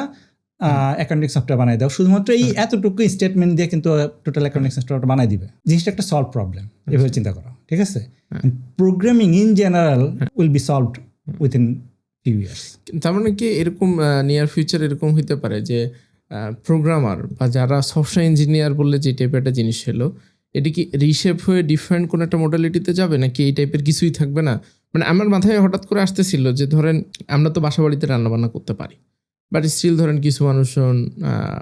অ্যাকাউন্টিং সফটওয়্যার বানাই দাও, শুধুমাত্র এই এতটুকু স্টেটমেন্ট দিয়ে কিন্তু টোটাল অ্যাকাউন্টিং সফটওয়্যারটা বানাই দিবে। জিনিসটা একটা সলভ প্রবলেম, এভাবে চিন্তা করো, ঠিক আছে? Programming in general will be solved within few years. তার মানে কি এরকম নিয়ার ফিউচার এরকম হইতে পারে যে প্রোগ্রামার বা যারা সফটওয়্যার ইঞ্জিনিয়ার বললে যে টাইপের একটা জিনিস হলো, এটি কি রিশেপ হয়ে ডিফারেন্ট কোনো একটা মডালিটিতে যাবে, নাকি এই টাইপের কিছুই থাকবে না? মানে আমার মাথায় হঠাৎ করে আসতেছিল যে ধরেন আমরা তো বাসা বাড়িতে রান্নাবান্না করতে পারি, বাট স্টিল ধরেন কিছু মানুষজন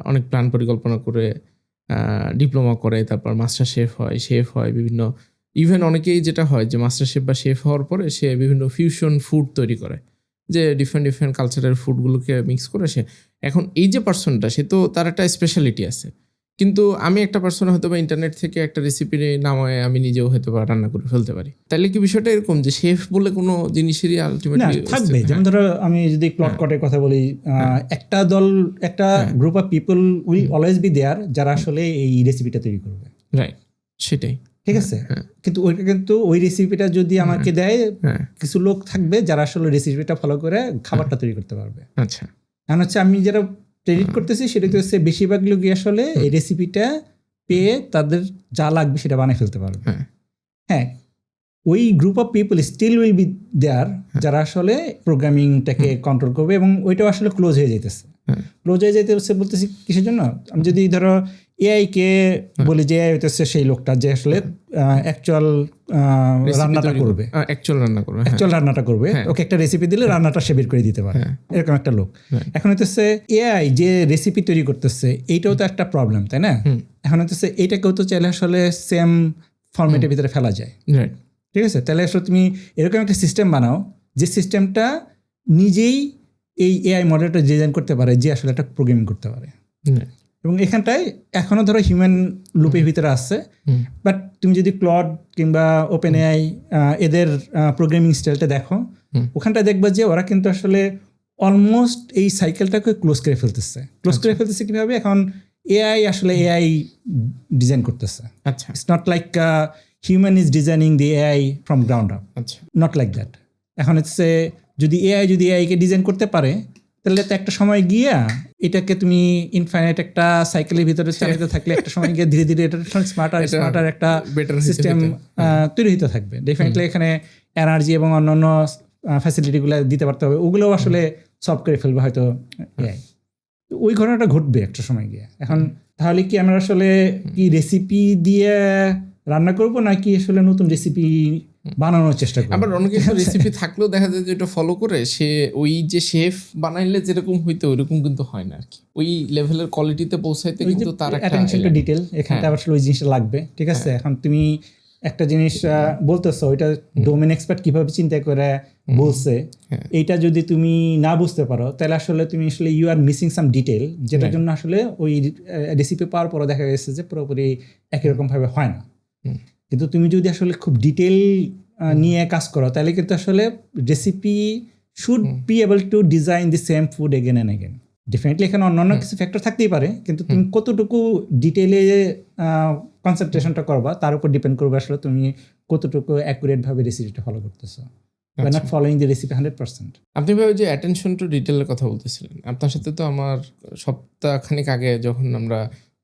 অনেক প্ল্যান পরিকল্পনা করে ডিপ্লোমা করে, তারপর মাস্টার শেফ হয় বিভিন্ন, ইভেন অনেকেই যেটা হয় যে মাস্টার শেফ বা শেফ হওয়ার পরে সে বিভিন্ন ফিউশন ফুড তৈরি করে, যে ডিফারেন্ট কালচারের ফুডগুলোকে মিক্স করে সে, এখন এই যে পার্সনটা সে তো তার একটা স্পেশালিটি আছে, কিন্তু আমি একটা পার্সন হয়তো বা ইন্টারনেট থেকে একটা রেসিপি নামায় আমি নিজেও হয়তো বা রান্না করে ফেলতে পারি। তাহলে কি বিষয়টা এরকম যে শেফ বলে কোনো জিনিসেরই আলটিমেটলি থাকবে? যেমন ধরো আমি যদি প্লট কটের কথা বলি, একটা দল, একটা group of people will always be there যারা আসলে এই রেসিপিটা তৈরি করবে, রাইট? সেটাই, ঠিক আছে? কিন্তু ওই রেসিপিটা যদি আমাকে দেয়, কিছু লোক থাকবে যারা আসলে রেসিপিটা ফলো করে খাবারটা তৈরি করতে পারবে। আচ্ছা, এখন হচ্ছে আমি যারা প্রেডিক্ট করতেছি সেটা হচ্ছে বেশিরভাগ লোকই আসলে এই রেসিপিটা পেয়ে তাদের যা লাগবে সেটা বানিয়ে ফেলতে পারবে। হ্যাঁ, ওই group of people still will be there যারা আসলে প্রোগ্রামিংটাকে কন্ট্রোল করবে, এবং ওইটাও আসলে ক্লোজ হয়ে যাইতেছে। বলতেছি কিসের জন্য? আমি যদি ধরো এআই কে বলি যে এআই হইতেছে সেই লোকটা যে আসলে অ্যাকচুয়াল রান্নাটা করবে, অ্যাকচুয়াল রান্নাটা করবে, ওকে একটা রেসিপি দিলে রান্নাটা সে বের করে দিতে পারে, এরকম একটা লোক। এখন হইতেছে এআই যে রেসিপি তৈরি করতেছে, এইটাও তো একটা প্রবলেম, তাই না? এখন হইতেছে এইটাকেও তো চাইলে আসলে সেম ফরম্যাটের ভিতরে ফেলা যায়, ঠিক আছে? তাহলে আসলে তুমি এরকম একটা সিস্টেম বানাও যে সিস্টেমটা নিজেই এই এআই মডেলটা ডিজাইন করতে পারে, যে আসলে একটা প্রোগ্রামিং করতে পারে। এবং এখানটায় এখনো ধরো হিউম্যান লুপের ভিতরে আসছে, বাট তুমি যদি ক্লড কিংবা ওপেন এআই এদের প্রোগ্রামিং স্টাইলটা দেখো, ওখানটায় দেখবা যে ওরা কিন্তু আসলে অলমোস্ট এই সাইকেলটাকে ক্লোজ করে ফেলতেছে। কিভাবে? এখন এআই আসলে এআই ডিজাইন করতেছে। আচ্ছা, it's not like human is designing the AI from ground up, not like that. এখন হচ্ছে যদি এআইকে ডিজাইন করতে পারে, তাহলে তো একটা সময় গিয়া এটাকে তুমি ইনফাইনাইট একটা সাইকেলের ভিতরে চালাতে থাকলে একটা সময় গিয়ে ধীরে ধীরে এটা স্মার্টার একটা সিস্টেম তৈরি হতে থাকবে। ডেফিনেটলি এখানে এনার্জি এবং অন্যান্য ফ্যাসিলিটিগুলো দিতে পারতে হবে, ওগুলোও আসলে সলভ করে ফেলবে হয়তো এআই। ওই ঘটনাটা ঘটবে একটা সময় গিয়ে। এখন তাহলে কি আমরা আসলে কি রেসিপি দিয়ে রান্না করবো, নাকি আসলে নতুন রেসিপি বানানোর চেষ্টা করবো? আবার অনেক রেসিপি থাকলেও দেখা যায় যে এটা ফলো করে সে ওই যে শেফ বানাইলে যেরকম হইতো ওইরকম কিন্তু হয় না আর কি, ওই লেভেলের কোয়ালিটিতে পৌঁছাইতে কিন্তু তার একটা অ্যাটেনশন টু ডিটেল এখানটা আসলে ওই জিনিসটা লাগবে, ঠিক আছে? এখন তুমি একটা জিনিস বলতেছো, ওইটা ডোমেন এক্সপার্ট কিভাবে চিন্তা করে বলছে, এইটা যদি তুমি না বুঝতে পারো, তাহলে আসলে তুমি আসলে you are missing some detail, যেটার জন্য আসলে ওই রেসিপি পাওয়ার পরও দেখা গেছে যে পুরোপুরি একই রকম ভাবে হয় না। কিন্তু তুমি যদি আসলে খুব ডিটেল নিয়ে কাজ করো, তাহলে কিন্তু আসলে recipe should be able to design the same food again and again. Definitely এখানে অন্যান্য কিছু ফ্যাক্টর থাকতেই পারে, কিন্তু তুমি কতটুকু ডিটেলে কনসেন্ট্রেশনটা করবা তার উপর ডিপেন্ড করবে আসলে তুমি কতটুকু অ্যাকুরেট ভাবে রেসিপিটা ফলো করতেছো। You are not following the recipe 100%। আপনি ভাবে যে অ্যাটেনশন টু ডিটেলের কথা বলতেছিলেন, আপনার সাথে তো আমার সপ্তাহখানিক আগে যখন আমরা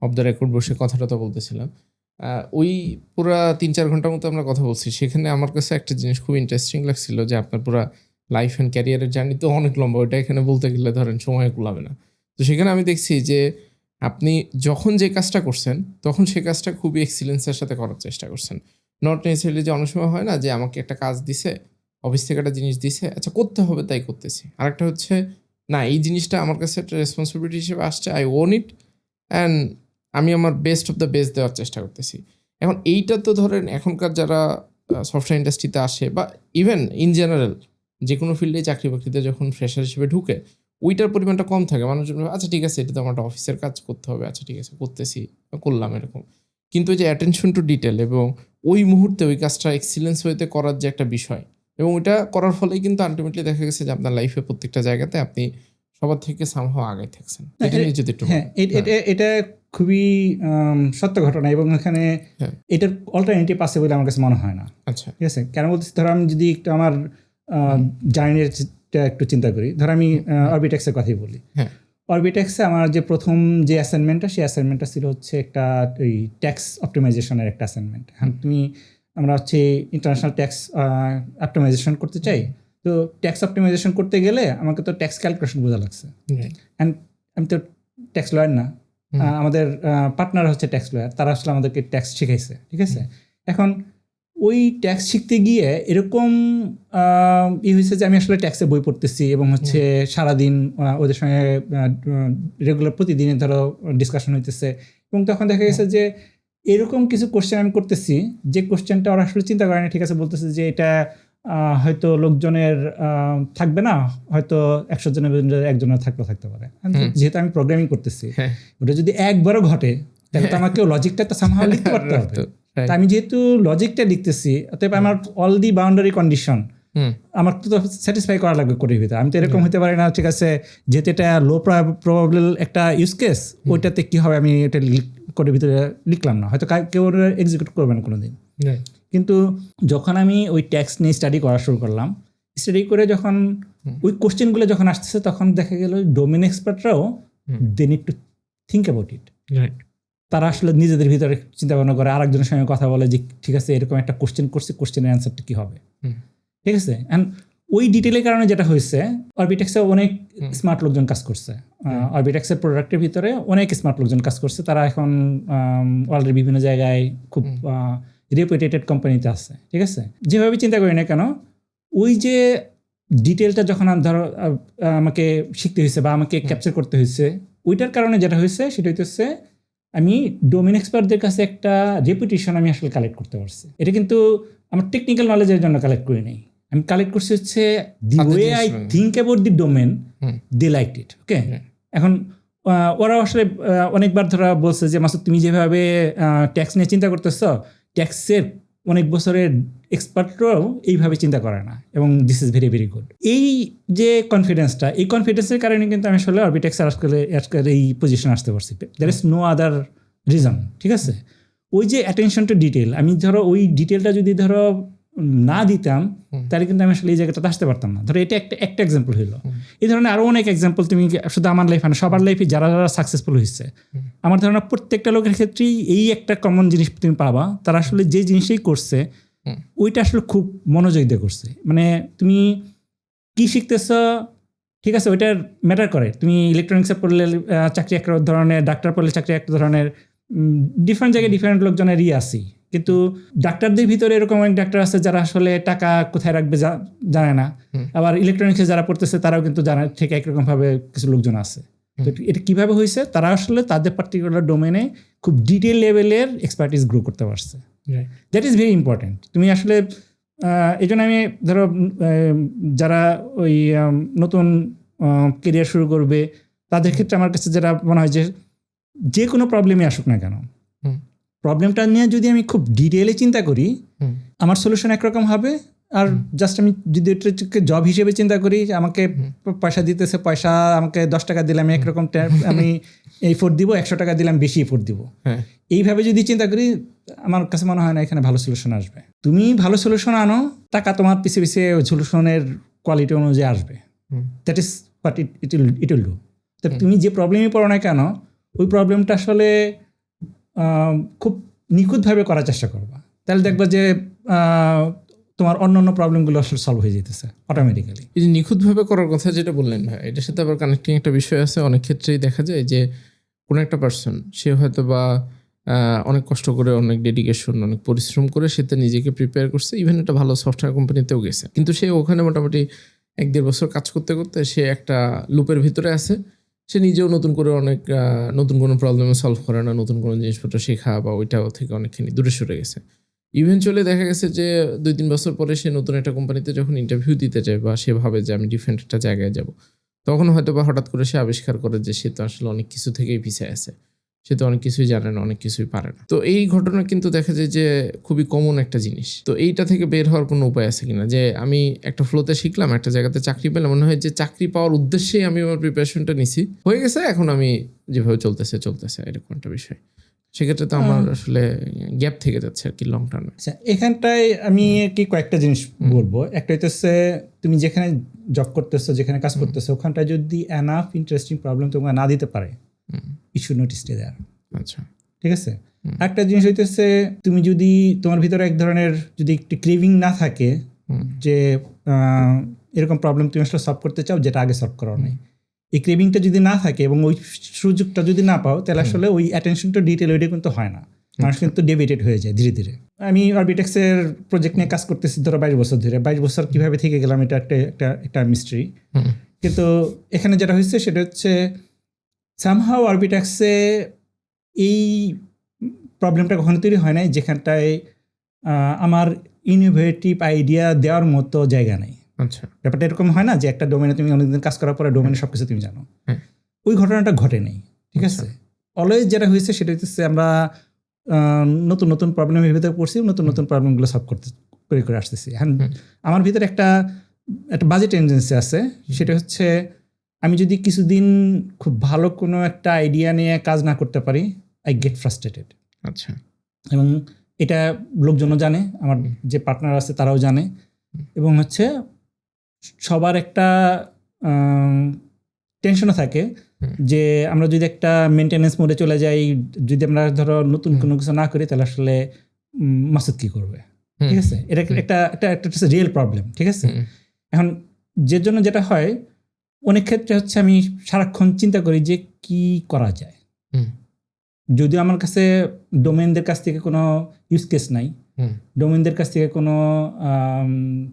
অফ দ্য রেকর্ড বসে কথাটা বলতেছিলাম, ওই পুরা 3-4 ঘন্টার মতো আমরা কথা বলছি। সেখানে আমার কাছে একটা জিনিস খুব ইন্টারেস্টিং লাগছিল যে আপনার পুরা লাইফ অ্যান্ড ক্যারিয়ারের জার্নি তো অনেক লম্বা, ওইটা এখানে বলতে গেলে ধরেন সময় কুলাবে না। তো সেখানে আমি দেখছি যে আপনি যখন যে কাজটা করছেন তখন সে কাজটা খুবই এক্সিলেন্সের সাথে করার চেষ্টা করছেন। নট নেসেসারিলি যে অনেক সময় হয় না যে আমাকে একটা কাজ দিছে, অফিস থেকে একটা জিনিস দিছে, আচ্ছা করতে হবে তাই করতেছি। আরেকটা হচ্ছে না, এই জিনিসটা আমার কাছে একটা রেসপন্সিবিলিটি হিসেবে আসছে, আই ওন ইট অ্যান্ড আমি আমার বেস্ট অফ দ্য বেস্ট দেওয়ার চেষ্টা করতেছি। এখন এইটা তো ধরেন এখনকার যারা সফটওয়্যার ইন্ডাস্ট্রিতে আসে বা ইভেন ইন জেনারেল যে কোনো ফিল্ডে চাকরি বাকরিতে যখন ফ্রেশার হিসেবে ঢুকে, ওইটার পরিমাণটা কম থাকে। মানুষজন আচ্ছা ঠিক আছে, এটা তো আমার অফিসের কাজ করতে হবে, আচ্ছা ঠিক আছে করতেছি, করলাম এরকম। কিন্তু যে অ্যাটেনশন টু ডিটেল এবং ওই মুহূর্তে ওই কাজটা এক্সিলেন্স হইতে করার যে একটা বিষয়, এবং ওইটা করার ফলেই কিন্তু আলটিমেটলি দেখা গেছে যে আপনার লাইফে প্রত্যেকটা জায়গাতে আপনি সবার থেকে সামহাও আগায় থাকছেন। এটা নিয়ে যদি একটু হ্যাঁ, এটা খুবই সত্য ঘটনা, এবং এখানে হ্যাঁ। এটার অল্টারনেটিভ আছে বলে আমার কাছে মনে হয় না। আচ্ছা ঠিক আছে, কেন বলতেছি, ধরো আমি যদি একটু আমার জার্নিটা একটু চিন্তা করি, ধরো আমি অরবিটেক্সের কথাই বলি। হ্যাঁ। অরবিটেক্সে আমার যে প্রথম যে অ্যাসাইনমেন্টটা, সেই অ্যাসাইনমেন্টটা ছিল হচ্ছে একটা ওই ট্যাক্স অপটিমাইজেশনের একটা অ্যাসাইনমেন্ট। হ্যাঁ, আমরা হচ্ছে ইন্টারন্যাশনাল ট্যাক্স অপটিমাইজেশন করতে চাই। তো ট্যাক্স অপটিমাইজেশন করতে গেলে আমাকে তো ট্যাক্স ক্যালকুলেশন বোঝা লাগছে, অ্যান্ড আমি তো ট্যাক্স লয়ার না। আমাদের পার্টনার হচ্ছে ট্যাক্স লয়ার, তারা আসলে আমাদেরকে ট্যাক্স শিখাইছে। ঠিক আছে, এখন ওই ট্যাক্স শিখতে গিয়ে এরকম হয়েছে যে আমি আসলে ট্যাক্সের বই পড়তেছি এবং হচ্ছে সারাদিন ওদের সঙ্গে রেগুলার প্রতিদিনে ধরো ডিসকাশন হইতেছে, এবং তখন দেখা গেছে যে এরকম কিছু কোশ্চেন আমি করতেছি যে কোশ্চেনটা ওরা আসলে চিন্তা করে না। ঠিক আছে, বলতেছে যে এটা হয়তো লোকজনের থাকবে না, হয়তো 100 জনের একজনের থাকতে পারে। যেহেতু আমি প্রোগ্রামিং করতেছি, ওটা যদি একবারও ঘটে তাহলে তো আমাকে লজিকটা তো সামহাও লিখতে পারতে হবে। তা আমি যেহেতু লজিকটা লিখতেছি, অতএব আমার অল দি বাউন্ডারি কন্ডিশন আমার তো স্যাটিসফাই করা লাগবে কোডের ভিতরে। আমি তো এরকম হতে পারি না, ঠিক আছে যেহেতু এটা লো প্রবাবল একটা ইউজ কেস, ওইটাতে কি হবে আমি এটা কোডের ভিতরে লিখলাম না, হয়তো কেউ এক্সিকিউট করবে না কোনোদিন। কিন্তু যখন আমি ওই ট্যাক্স নিয়ে স্টাডি করা শুরু করলাম, স্টাডি করে যখন ওই কোশ্চেনগুলো যখন আসতেছে, তখন দেখা গেল ডোমেন এক্সপার্টরাও they need to think about it. তারা আসলে নিজেদের ভিতরে চিন্তা ভাবনা করে, আরেকজনের সঙ্গে কথা বলে যে ঠিক আছে এরকম একটা কোশ্চেন করছি, কোশ্চেনের অ্যান্সারটা কী হবে। ঠিক আছে, অ্যান্ড ওই ডিটেলের কারণে যেটা হয়েছে, অরবিটেক্সে অনেক স্মার্ট লোকজন কাজ করছে। অরবিটেক্সের প্রোডাক্টের ভিতরে অনেক স্মার্ট লোকজন কাজ করছে। তারা এখন ওয়ার্ল্ডের বিভিন্ন জায়গায় খুব রেপুটেটেড কোম্পানিতে আছে। ঠিক আছে, যেভাবে চিন্তা করি না কেন, ওই যে ডিটেলটা যখন ধরো আমাকে শিখতে হয়েছে বা আমাকে ক্যাপচার করতে হয়েছে, ওইটার কারণে যেটা হয়েছে সেটা হইতেছে আমি ডোমেন এক্সপার্টদের কাছে একটা রেপুটেশন আমি আসলে কালেক্ট করতে পারছি। এটা কিন্তু আমার টেকনিক্যাল নলেজের জন্য কালেক্ট করি নাই, আমি কালেক্ট করছি হচ্ছে the way I think about the domain, they like it. Okay, এখন ওরা আসলে অনেকবার ধরা বলছে যে মাসুদ তুমি যেভাবে ট্যাক্স নিয়ে চিন্তা করতেছ, ট্যাক্সের অনেক বছরের এক্সপার্টরাও এইভাবে চিন্তা করে না, এবং this is very very good. এই যে কনফিডেন্সটা, এই কনফিডেন্সের কারণে কিন্তু আমি আসলে অরবিটেক্স আজকাল এই পজিশন আসতে পারছি। There is no other reason. ঠিক আছে, ওই যে অ্যাটেনশন টু ডিটেল, আমি ধরো ওই ডিটেলটা যদি ধরো না দিতাম তাহলে কিন্তু আমি আসলে এই জায়গাটাতে আসতে পারতাম না। ধরো এটা একটা এক্সাম্পল হইলো, এই ধরনের আরও অনেক এক্সাম্পল তুমি শুধু আমার লাইফে না, সবার লাইফে যারা যারা সাকসেসফুল হয়েছে, আমার ধারণা প্রত্যেকটা লোকের ক্ষেত্রেই এই একটা কমন জিনিস তুমি পাবা, তারা আসলে যে জিনিসটাই করছে ওইটা আসলে খুব মনোযোগ দিয়ে করছে। মানে তুমি কি শিখতেছ, ঠিক আছে, ওইটার ম্যাটার করে। তুমি ইলেকট্রনিক্সে পড়লে চাকরি এক ধরনের, ডাক্তার পড়লে চাকরি এক ধরনের, ডিফারেন্ট জায়গায় ডিফারেন্ট লোকজনের আসি। কিন্তু ডাক্তারদের ভিতরে এরকম অনেক ডাক্তার আছে যারা আসলে টাকা কোথায় রাখবে জানে না, আবার ইলেকট্রনিক্সে যারা পড়তেছে তারাও কিন্তু জানে ঠিক একরকমভাবে কিছু লোকজন আছে। তো এটা কীভাবে হয়েছে, তারা আসলে তাদের পার্টিকুলার ডোমেনে খুব ডিটেল লেভেলের এক্সপার্টিস গ্রো করতে পারছে। That is very important. তুমি আসলে এই জন্য আমি ধরো যারা ওই নতুন কেরিয়ার শুরু করবে তাদের ক্ষেত্রে আমার কাছে যেটা মনে হয় যে কোনো প্রবলেমই আসুক না কেন, প্রবলেমটা নিয়ে যদি আমি খুব ডিটেলে চিন্তা করি, আমার সলিউশন একরকম হবে। আর জাস্ট আমি যদি এটাকে জব হিসেবে চিন্তা করি, আমাকে পয়সা দিতেছে, পয়সা আমাকে 10 টাকা দিলে আমি একরকম আমি এফোর্ট দিব, 100 টাকা দিলে আমি বেশি এফোর্ট দিব, এইভাবে যদি চিন্তা করি, আমার কাছে মনে হয় না এখানে ভালো সলিউশন আসবে। তুমি ভালো সলিউশন আনো, টাকা তোমার পিছিয়ে পিছিয়ে সলিউশনের কোয়ালিটি অনুযায়ী আসবে। That is what it will do. তো তুমি যে প্রবলেমই পড়ো না কেন, ওই প্রবলেমটা আসলে খুব নিখুঁতভাবে করার চেষ্টা করবা, তাহলে দেখবা যে তোমার অন্য প্রবলেমগুলো আসলে সলভ হয়ে যেতেছে অটোমেটিক্যালি। এই যে নিখুঁতভাবে করার কথা যেটা বললেন ভাই, এটার সাথে আবার কানেক্টিং একটা বিষয় আছে। অনেক ক্ষেত্রেই দেখা যায় যে কোনো একটা পার্সন, সে হয়তো বা অনেক কষ্ট করে, অনেক ডেডিকেশন, অনেক পরিশ্রম করে সে তো নিজেকে প্রিপেয়ার করছে, ইভেন একটা ভালো সফটওয়্যার কোম্পানিতেও গেছে, কিন্তু সে ওখানে মোটামুটি 1-1.5 বছর কাজ করতে করতে সে একটা লুপের ভিতরে আছে। সে নিজেও নতুন করে অনেক নতুন কোনো প্রবলেম সলভ করে না, নতুন কোনো জিনিসপত্র শেখা বা ওইটাও থেকে অনেকখানি দূরে সরে গেছে। ইভেনচুয়ালি দেখা গেছে যে 2-3 বছর পরে সে নতুন একটা কোম্পানিতে যখন ইন্টারভিউ দিতে যায় বা সে ভাবে যে আমি ডিফারেন্ট একটা জায়গায় যাব, তখন হয়তো বা হঠাৎ করে সে আবিষ্কার করে যে সে তো আসলে অনেক কিছু থেকেই পিছিয়ে আছে। সে তো অনেক কিছুই জানে না, অনেক কিছুই পারে না। তো এই ঘটনা কিন্তু দেখা যায় যে খুবই কমন একটা জিনিস। তো এইটা থেকে বের হওয়ার কোনো উপায় আছে কিনা, যে আমি একটা ফ্লোতে শিখলাম, একটা জায়গাতে চাকরি পেলাম, মনে হয় যে চাকরি পাওয়ার উদ্দেশ্যেই আমি আমার প্রিপারেশনটা নিছি, হয়ে গেছে, এখন আমি যেভাবে চলতেছে এরকম একটা বিষয়। সেক্ষেত্রে তো আমার আসলে গ্যাপ থেকে যাচ্ছে আর কি লং টার্মে। আচ্ছা, এখানটায় আমি কি কয়েকটা জিনিস বলবো। একটা হচ্ছে তুমি যেখানে জব করতেছো, যেখানে কাজ করতেছো, ওখানটায় যদি এনাফ ইন্টারেস্টিং প্রবলেম তোমাকে না দিতে পারে, you should not stay there. আচ্ছা, ঠিক আছে। একটা জিনিস হইতেছে, তুমি যদি তোমার ভিতরে এক ধরনের যদি একটু ক্রেভিং না থাকে যে এরকম প্রবলেম তুমি আসলে সলভ করতে চাও যেটা আগে সলভ করা নাই, এই ক্রেভিংটা যদি না থাকে এবং ওই সুযোগটা যদি না পাও, তাহলে আসলে ওই অ্যাটেনশন টু ডিটেল ওইটা কিন্তু হয় না, মানুষ কিন্তু ডেভিয়েটেড হয়ে যায় ধীরে ধীরে। আমি অরবিটেক্সের প্রজেক্ট নিয়ে কাজ করতেছি ধরো 22 বছর ধরে। 22 বছর কীভাবে থেকে গেলাম এটা একটা মিস্ট্রি। কিন্তু এখানে যেটা হয়েছে সেটা হচ্ছে সামহাও অরবিটেক্সে এই প্রবলেমটা কখনো তৈরি হয় নাই যেখানটায় আমার ইনোভেটিভ আইডিয়া দেওয়ার মতো জায়গা নেই। আচ্ছা, ব্যাপারটা এরকম হয় না যে একটা ডোমেনে তুমি অনেকদিন কাজ করার পরে ডোমেনে সব কিছু তুমি জানো, ওই ঘটনাটা ঘটে নেই। ঠিক আছে। অলওয়েজ যেটা হয়েছে সেটা হচ্ছে আমরা নতুন নতুন প্রবলেমের ভিতরে পড়ছি, নতুন নতুন প্রবলেমগুলো সলভ করে আসতেছি। হ্যাঁ, আমার ভিতরে একটা বাজে টেন্ডেন্সি আছে, সেটা হচ্ছে আমি যদি কিছুদিন খুব ভালো কোনো একটা আইডিয়া নিয়ে কাজ না করতে পারি, আই গেট ফ্রাস্ট্রেটেড। আচ্ছা, এবং এটা লোকজনও জানে, আমার যে পার্টনার আছে তারাও জানে, এবং হচ্ছে সবার একটা টেনশনও থাকে যে আমরা যদি একটা মেনটেনেন্স মোডে চলে যাই, যদি আমরা ধরো নতুন কোনো কিছু না করি, তাহলে আসলে মাসুদ কী করবে। ঠিক আছে, এটা একটা রিয়েল প্রবলেম। ঠিক আছে। এখন যে জন্য যেটা হয় অনেক ক্ষেত্রে হচ্ছে আমি সারাক্ষণ চিন্তা করি যে কি করা যায়। যদিও আমার কাছে ডোমেনদের কাছ থেকে কোনো ইউজ কেস নাই, ডোমেনদের কাছ থেকে কোনো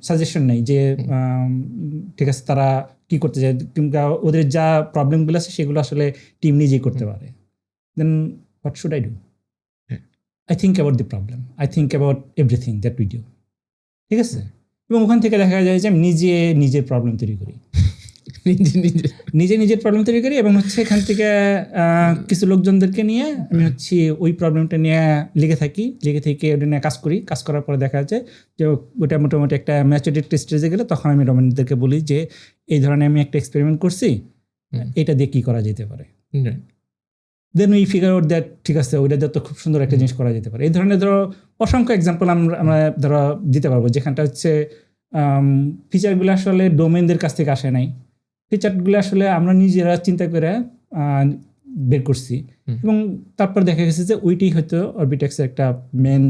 সাজেশন নেই যে ঠিক আছে তারা কি করতে চায়, কিংবা ওদের যা প্রবলেমগুলো আছে সেগুলো আসলে টিম নিজেই করতে পারে। Then what should I do? I think about the problem, I think about everything that we do. ঠিক আছে। এবং ওখান থেকে দেখা যায় যে আমি নিজের প্রবলেম তৈরি করি, নিজের প্রবলেম তৈরি করি, এবং হচ্ছে এখান থেকে কিছু লোকজনদেরকে নিয়ে আমি হচ্ছে ওই প্রবলেমটা নিয়ে লিখে থেকে ওটা নিয়ে কাজ করার পরে দেখা যাচ্ছে যে ওটা মোটামুটি একটা ম্যাচুরিটি স্টেজে গেলে তখন আমি ডোমেনদেরকে বলি যে এই ধরনের আমি একটা এক্সপেরিমেন্ট করছি, এটা দিয়ে কী করা যেতে পারে। Then we figure out that ঠিক আছে ওইটা দিয়ে তো খুব সুন্দর একটা জিনিস করা যেতে পারে। এই ধরনের ধরো অসংখ্য এক্সাম্পল আমরা ধরো দিতে পারবো, যেখানটা হচ্ছে ফিচারগুলো আসলে ডোমেনদের কাছ থেকে আসে নাই, ফিচারগুলো আসলে আমরা নিজেরা চিন্তা করে বের করছি, এবং তারপর দেখা গেছে যে ওইটাই হয়তো অরবিটেক্সের একটা মেন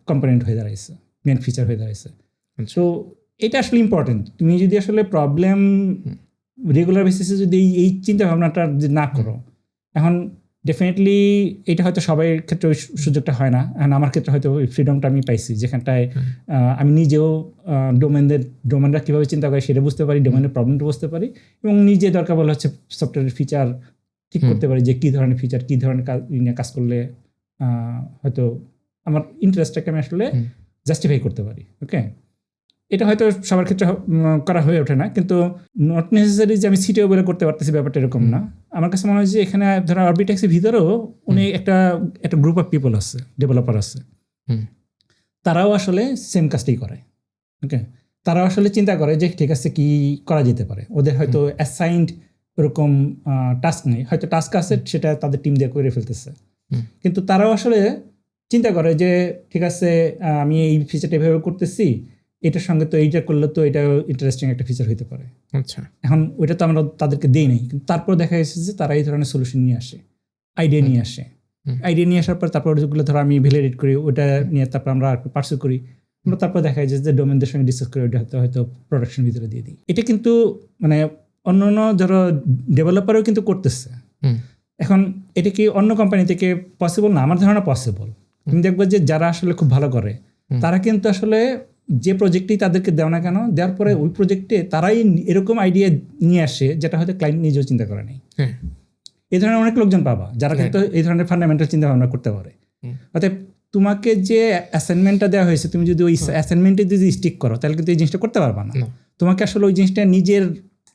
কম্পোনেন্ট হয়ে দাঁড়াইছে, মেন ফিচার হয়ে দাঁড়াইছে। তো এটা আসলে ইম্পর্টেন্ট। তুমি যদি আসলে প্রবলেম রেগুলার বেসিসে যদি এই চিন্তা ভাবনাটা যদি না করো, এখন ডেফিনেটলি এটা হয়তো সবার ক্ষেত্রে ওই সুযোগটা হয় না। এখন আমার ক্ষেত্রে হয়তো ওই ফ্রিডমটা আমি পাইছি, যেখানটায় আমি নিজেও ডোমেনরা কীভাবে চিন্তা করে সেটা বুঝতে পারি, ডোমেনের প্রবলেমটা বুঝতে পারি, এবং নিজে দরকার বলে হচ্ছে সফটওয়্যারের ফিচার ঠিক করতে পারি যে কী ধরনের ফিচার কী ধরনের কাজ করলে হয়তো আমার ইন্টারেস্টটাকে আমি আসলে জাস্টিফাই করতে পারি। ওকে, এটা হয়তো সবার ক্ষেত্রে করা হয়ে ওঠে না, কিন্তু নট নেসেসারি যে আমি সিটিও বলে করতে পারতেছি, ব্যাপারটা এরকম না। আমার কাছে মনে হয় যে এখানে ধরো অরবিটেক্সের ভিতরেও অনেক একটা গ্রুপ অফ পিপল আছে, ডেভেলপার আছে, তারাও আসলে সেম কাজটাই করে। ওকে, তারাও আসলে চিন্তা করে যে ঠিক আছে কি করা যেতে পারে। ওদের হয়তো অ্যাসাইন্ড ওরকম টাস্ক নেই, হয়তো টাস্ক আছে সেটা তাদের টিম দিয়ে করে ফেলতেছে, কিন্তু তারাও আসলে চিন্তা করে যে ঠিক আছে আমি এই ফিচারটা এভাবে করতেছি, এটার সঙ্গে তো এইটা করলে তো এটা ইন্টারেস্টিং একটা ফিচার হইতে পারে। আচ্ছা, এখন ওইটা তো আমরা তাদেরকে দিই নাই, কিন্তু তারপর দেখা গেছে যে তারা এই ধরনের সলিউশন নিয়ে আসে, আইডিয়া নিয়ে আসে। আইডিয়া নিয়ে আসার পর তারপর ওগুলো ধরো আমি ভ্যালিডেট করি, ওটা নিয়ে তারপর আমরা পার্সু করি, আমরা তারপর দেখা যায় যে ডোমেনদের সঙ্গে ডিসকাস করে ওটা হয়তো প্রোডাকশন ভিতরে দিয়ে দিই। এটা কিন্তু মানে অন্য ধরো ডেভেলপারও কিন্তু করতেছে। এখন এটা কি অন্য কোম্পানি থেকে পসিবল না? আমার ধারণা পসিবল। তুমি দেখবো যে যারা আসলে খুব ভালো করে তারা কিন্তু আসলে যে প্রজেক্টই তাদেরকে দেও না কেন, দেওয়ার পরে ওই প্রজেক্টে তারাই এরকম আইডিয়া নিয়ে আসে যেটা হয়তো ক্লায়েন্ট নিজেও চিন্তা করে নেই। এই ধরনের অনেক লোকজন পাবা যারা কিন্তু এই ধরনের ফান্ডামেন্টাল চিন্তা ভাবনা করতে পারে। অর্থাৎ তোমাকে যে অ্যাসাইনমেন্টটা দেওয়া হয়েছে, তুমি যদি ওই অ্যাসাইনমেন্টে যদি স্টিক করো তাহলে কিন্তু এই জিনিসটা করতে পারবা না। তোমাকে আসলে ওই জিনিসটা নিজের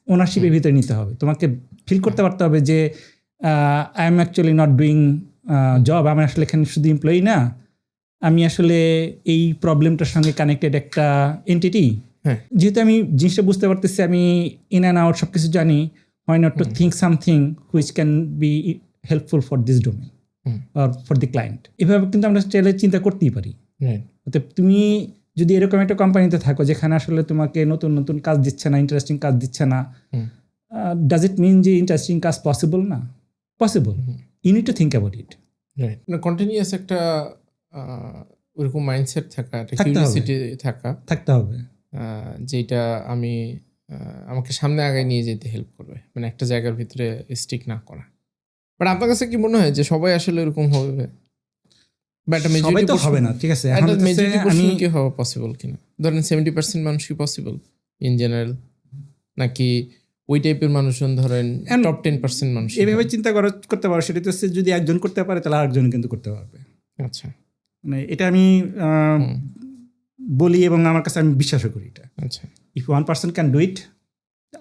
ওনারশিপের ভিতরে নিতে হবে। তোমাকে ফিল করতে পারতে হবে যে I am actually not doing job, আমি আসলে এখানে শুধু এমপ্লয়ি না, আমি আসলে এই প্রবলেমটার সঙ্গে কানেক্টেড একটা এন্টিটি। হ্যাঁ। যেহেতু আমি জিনিসটা বুঝতে পারতেছি, আমি ইন অ্যান্ড আউট সব কিছু জানি, why not to think something which can be helpful for this domain or for the client. এভাবে কিন্তু আমরা চাইলে চিন্তা করতেই পারি। অতএব তুমি যদি এরকম একটা কোম্পানিতে থাকো যেখানে আসলে তোমাকে নতুন নতুন কাজ দিচ্ছে না, ইন্টারেস্টিং কাজ দিচ্ছে না, ডাজ ইট মিন যে ইন্টারেস্টিং কাজ পসিবল না? Possible. You need to think about it. Continuous একটা ওরকম মাইন্ডসেট থাকা, একটা থাকতে হবে। কিউরিওসিটি থাকতে হবে। যেটা আমাকে সামনে আগায় নিয়ে যেতে হেল্প করবে, মানে একটা জায়গার ভিতরে স্টিক না করা। বাট আপনার কাছে কি মনে হয় যে সবাই আসলে এরকম হবে? বা একটা সবাই মেজরিটি তো হবে না, ঠিক আছে। এখন একটা হচ্ছে মেজরিটি আমি পোর্শন কি হওয়া পসিবল কিনা? ধরেন 70% মানুষ কি পসিবল ইন জেনারেল, নাকি ওই টাইপের মানুষজন ধরেন টপ 10% মানুষ? এভাবে চিন্তা করতে পারো, সেটা হচ্ছে যদি একজন করতে পারে তাহলে আরেকজন কিন্তু করতে পারবে। আচ্ছা, মানে এটা আমি বলি এবং আমার কাছে আমি বিশ্বাসও করি এটা। আচ্ছা, if one person can do it,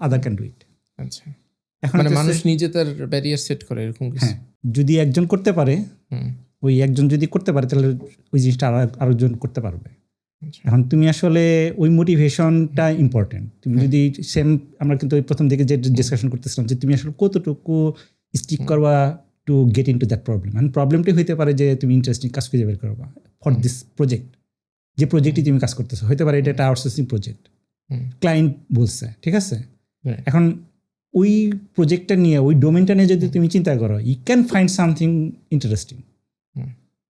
other can do ইট। আচ্ছা। এখন মানে হচ্ছে- মানুষ নিজে তার ব্যারিয়ার সেট করে এরকম কিছু? হ্যাঁ, যদি একজন করতে পারে, হুম, ওই একজন যদি করতে পারে তাহলে ওই জিনিসটা আরেকজন করতে পারবে। আচ্ছা। এখন তুমি আসলে ওই মোটিভেশনটা ইম্পর্টেন্ট। তুমি যদি সেম, আমরা কিন্তু ওই প্রথম দিকে যে ডিসকাশন করতেছিলাম যে তুমি আসলে কতটুকু স্টিক করবা to get into that problem. মানে প্রবলেমটি হইতে পারে যে তুমি ইন্টারেস্টিং কাজ খুঁজে বের করবা ফর দিস প্রজেক্ট, যে প্রজেক্টটি তুমি কাজ করতেছো। হইতে পারে এটা একটা আউটসোর্সিং প্রজেক্ট, ক্লায়েন্ট বলছে, ঠিক আছে। Right. এখন ওই প্রজেক্টটা নিয়ে, ওই ডোমেনটা নিয়ে যদি তুমি চিন্তা করো, you can find something interesting,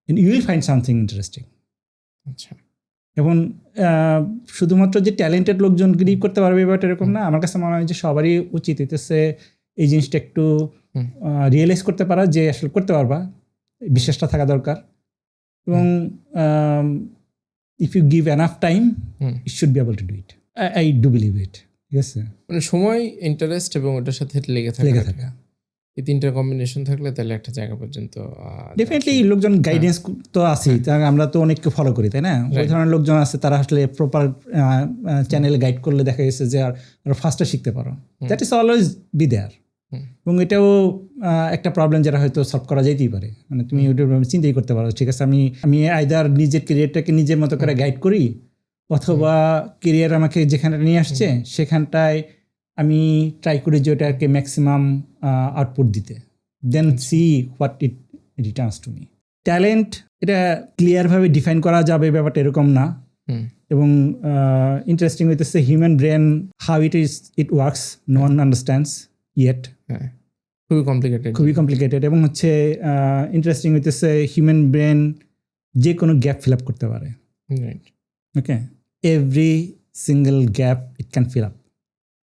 you will find something interesting. আচ্ছা, এবং শুধুমাত্র যে ট্যালেন্টেড লোকজন গ্রিপ করতে পারবে ব্যাপারটা এরকম না। আমার কাছে মনে হয় যে সবারই উচিত হইতেছে এই জিনিসটা একটু রিয়েলাইজ করতে পারা যে আসলে করতে পারবা, বিশ্বাসটা থাকা দরকার। এবং if you give enough time, it should be able to do it. I do believe it, ঠিক আছে। মানে সময়, ইন্টারেস্ট এবং ওটার সাথে লেগে থাকা, এই তিনটা কম্বিনেশন থাকলে তাহলে একটা জায়গা পর্যন্ত ডেফিনেটলি লোকজন গাইডেন্স তো আছেই, আমরা তো অনেককে ফলো করি, তাই না? ওই ধরনের লোকজন আছে, তারা আসলে প্রপার চ্যানেলে গাইড করলে দেখা গেছে যে আরো ফাস্টে শিখতে পারো। That is always be there. এবং এটাও একটা প্রবলেম যেটা হয়তো সলভ করা যেতেই পারে। মানে তুমি ওটা চিন্তাই করতে পারো, ঠিক আছে, আমি আইদার নিজের কেরিয়ারটাকে নিজের মতো করে গাইড করি, অথবা কেরিয়ার আমাকে যেখানে নিয়ে আসছে সেখানটায় আমি ট্রাই করি যে ওটাকে ম্যাক্সিমাম আউটপুট দিতে, then see what it returns to me. Talent এটা ক্লিয়ারভাবে ডিফাইন করা যাবে ব্যাপারটা এরকম না। এবং ইন্টারেস্টিং হইতেছে human brain, how it works, no one understands yet. খুবই কমপ্লিকেটেড। এবং হচ্ছে ইন্টারেস্টিং হইতেছে হিউম্যান ব্রেন যে কোনো গ্যাপ ফিল আপ করতে পারে। Okay, every single gap it can fill up.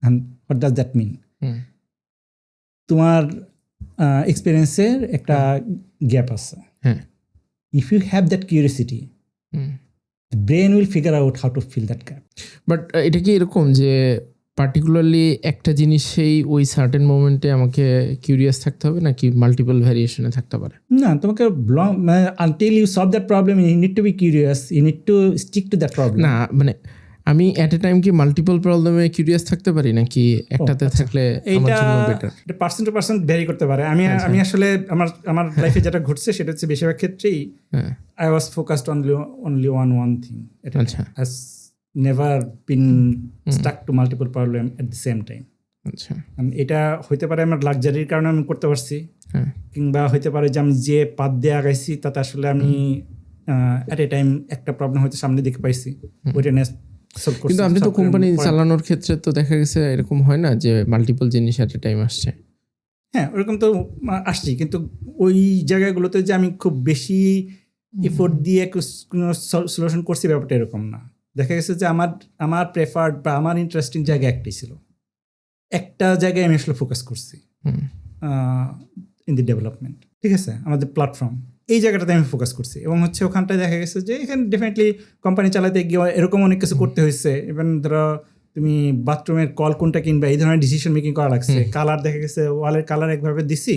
And what does that mean? তোমার এক্সপিরিয়েন্সের একটা গ্যাপ আছে। If you have that curiosity, the brain will figure out how to fill that gap. But এটা কি এরকম যে পার্টিকুলারলি একটা জিনিসেই ওই সার্টেন মোমেন্টে আমাকে কিউরিয়াস থাকতে হবে, নাকি মাল্টিপল ভ্যারিয়েশনে থাকতে পারে? না, তোমাকে until you solve that problem, you need to be curious, you need to stick to that problem. না, মানে আমি এট এ টাইম কি মাল্টিপল প্রবলেমে কিউরিয়াস থাকতে পারি, নাকি একটাতে থাকলে আমার জন্য বেটার? এটা পার্সন টু পার্সন ভ্যারি করতে পারে। আমি আসলে আমার লাইফে যেটা ঘটছে সেটা হচ্ছে বেশিরভাগ ক্ষেত্রেই I was focused only one thing. এটা has never been stuck to multiple problem at the same time. আচ্ছা, এটা হইতে পারে আমার লাক্সারির কারণে আমি করতে পারছি, কিংবা হইতে পারে যে আমি যে পাত দিয়ে আগাইছি তাতে আসলে আমি এট এ টাইম একটা প্রবলেম হয়তো সামনে দেখে পাইছি, ওইটা কিন্তু আপনি তো কোম্পানি চালানোর ক্ষেত্রে তো দেখা গেছে এরকম হয় না যে মাল্টিপল জিনিস এট এ টাইম আসছে? হ্যাঁ, ওরকম তো আসছি, কিন্তু ওই জায়গাগুলোতে যে আমি খুব বেশি এফোর্ট দিয়ে কোনো সলিউশন করছি ব্যাপারটা এরকম না। দেখা গেছে যে আমার প্রেফার্ড বা আমার ইন্টারেস্টিং জায়গা একটাই ছিল, একটা জায়গায় আমি আসলে ফোকাস করছি ইন দি ডেভেলপমেন্ট, ঠিক আছে, আমাদের প্ল্যাটফর্ম এই জায়গাটাতে আমি ফোকাস করছি। এবং হচ্ছে ওখানটায় দেখা গেছে যে এখানে ডেফিনেটলি কোম্পানি চালাতে গিয়ে এরকম অনেক কিছু করতে হয়েছে। ইভেন ধরো তুমি বাথরুমের কল কোনটা কিনবা, এই ধরনের ডিসিশন মেকিং করা লাগছে। কালার দেখা গেছে ওয়ালের কালার একভাবে দিছি,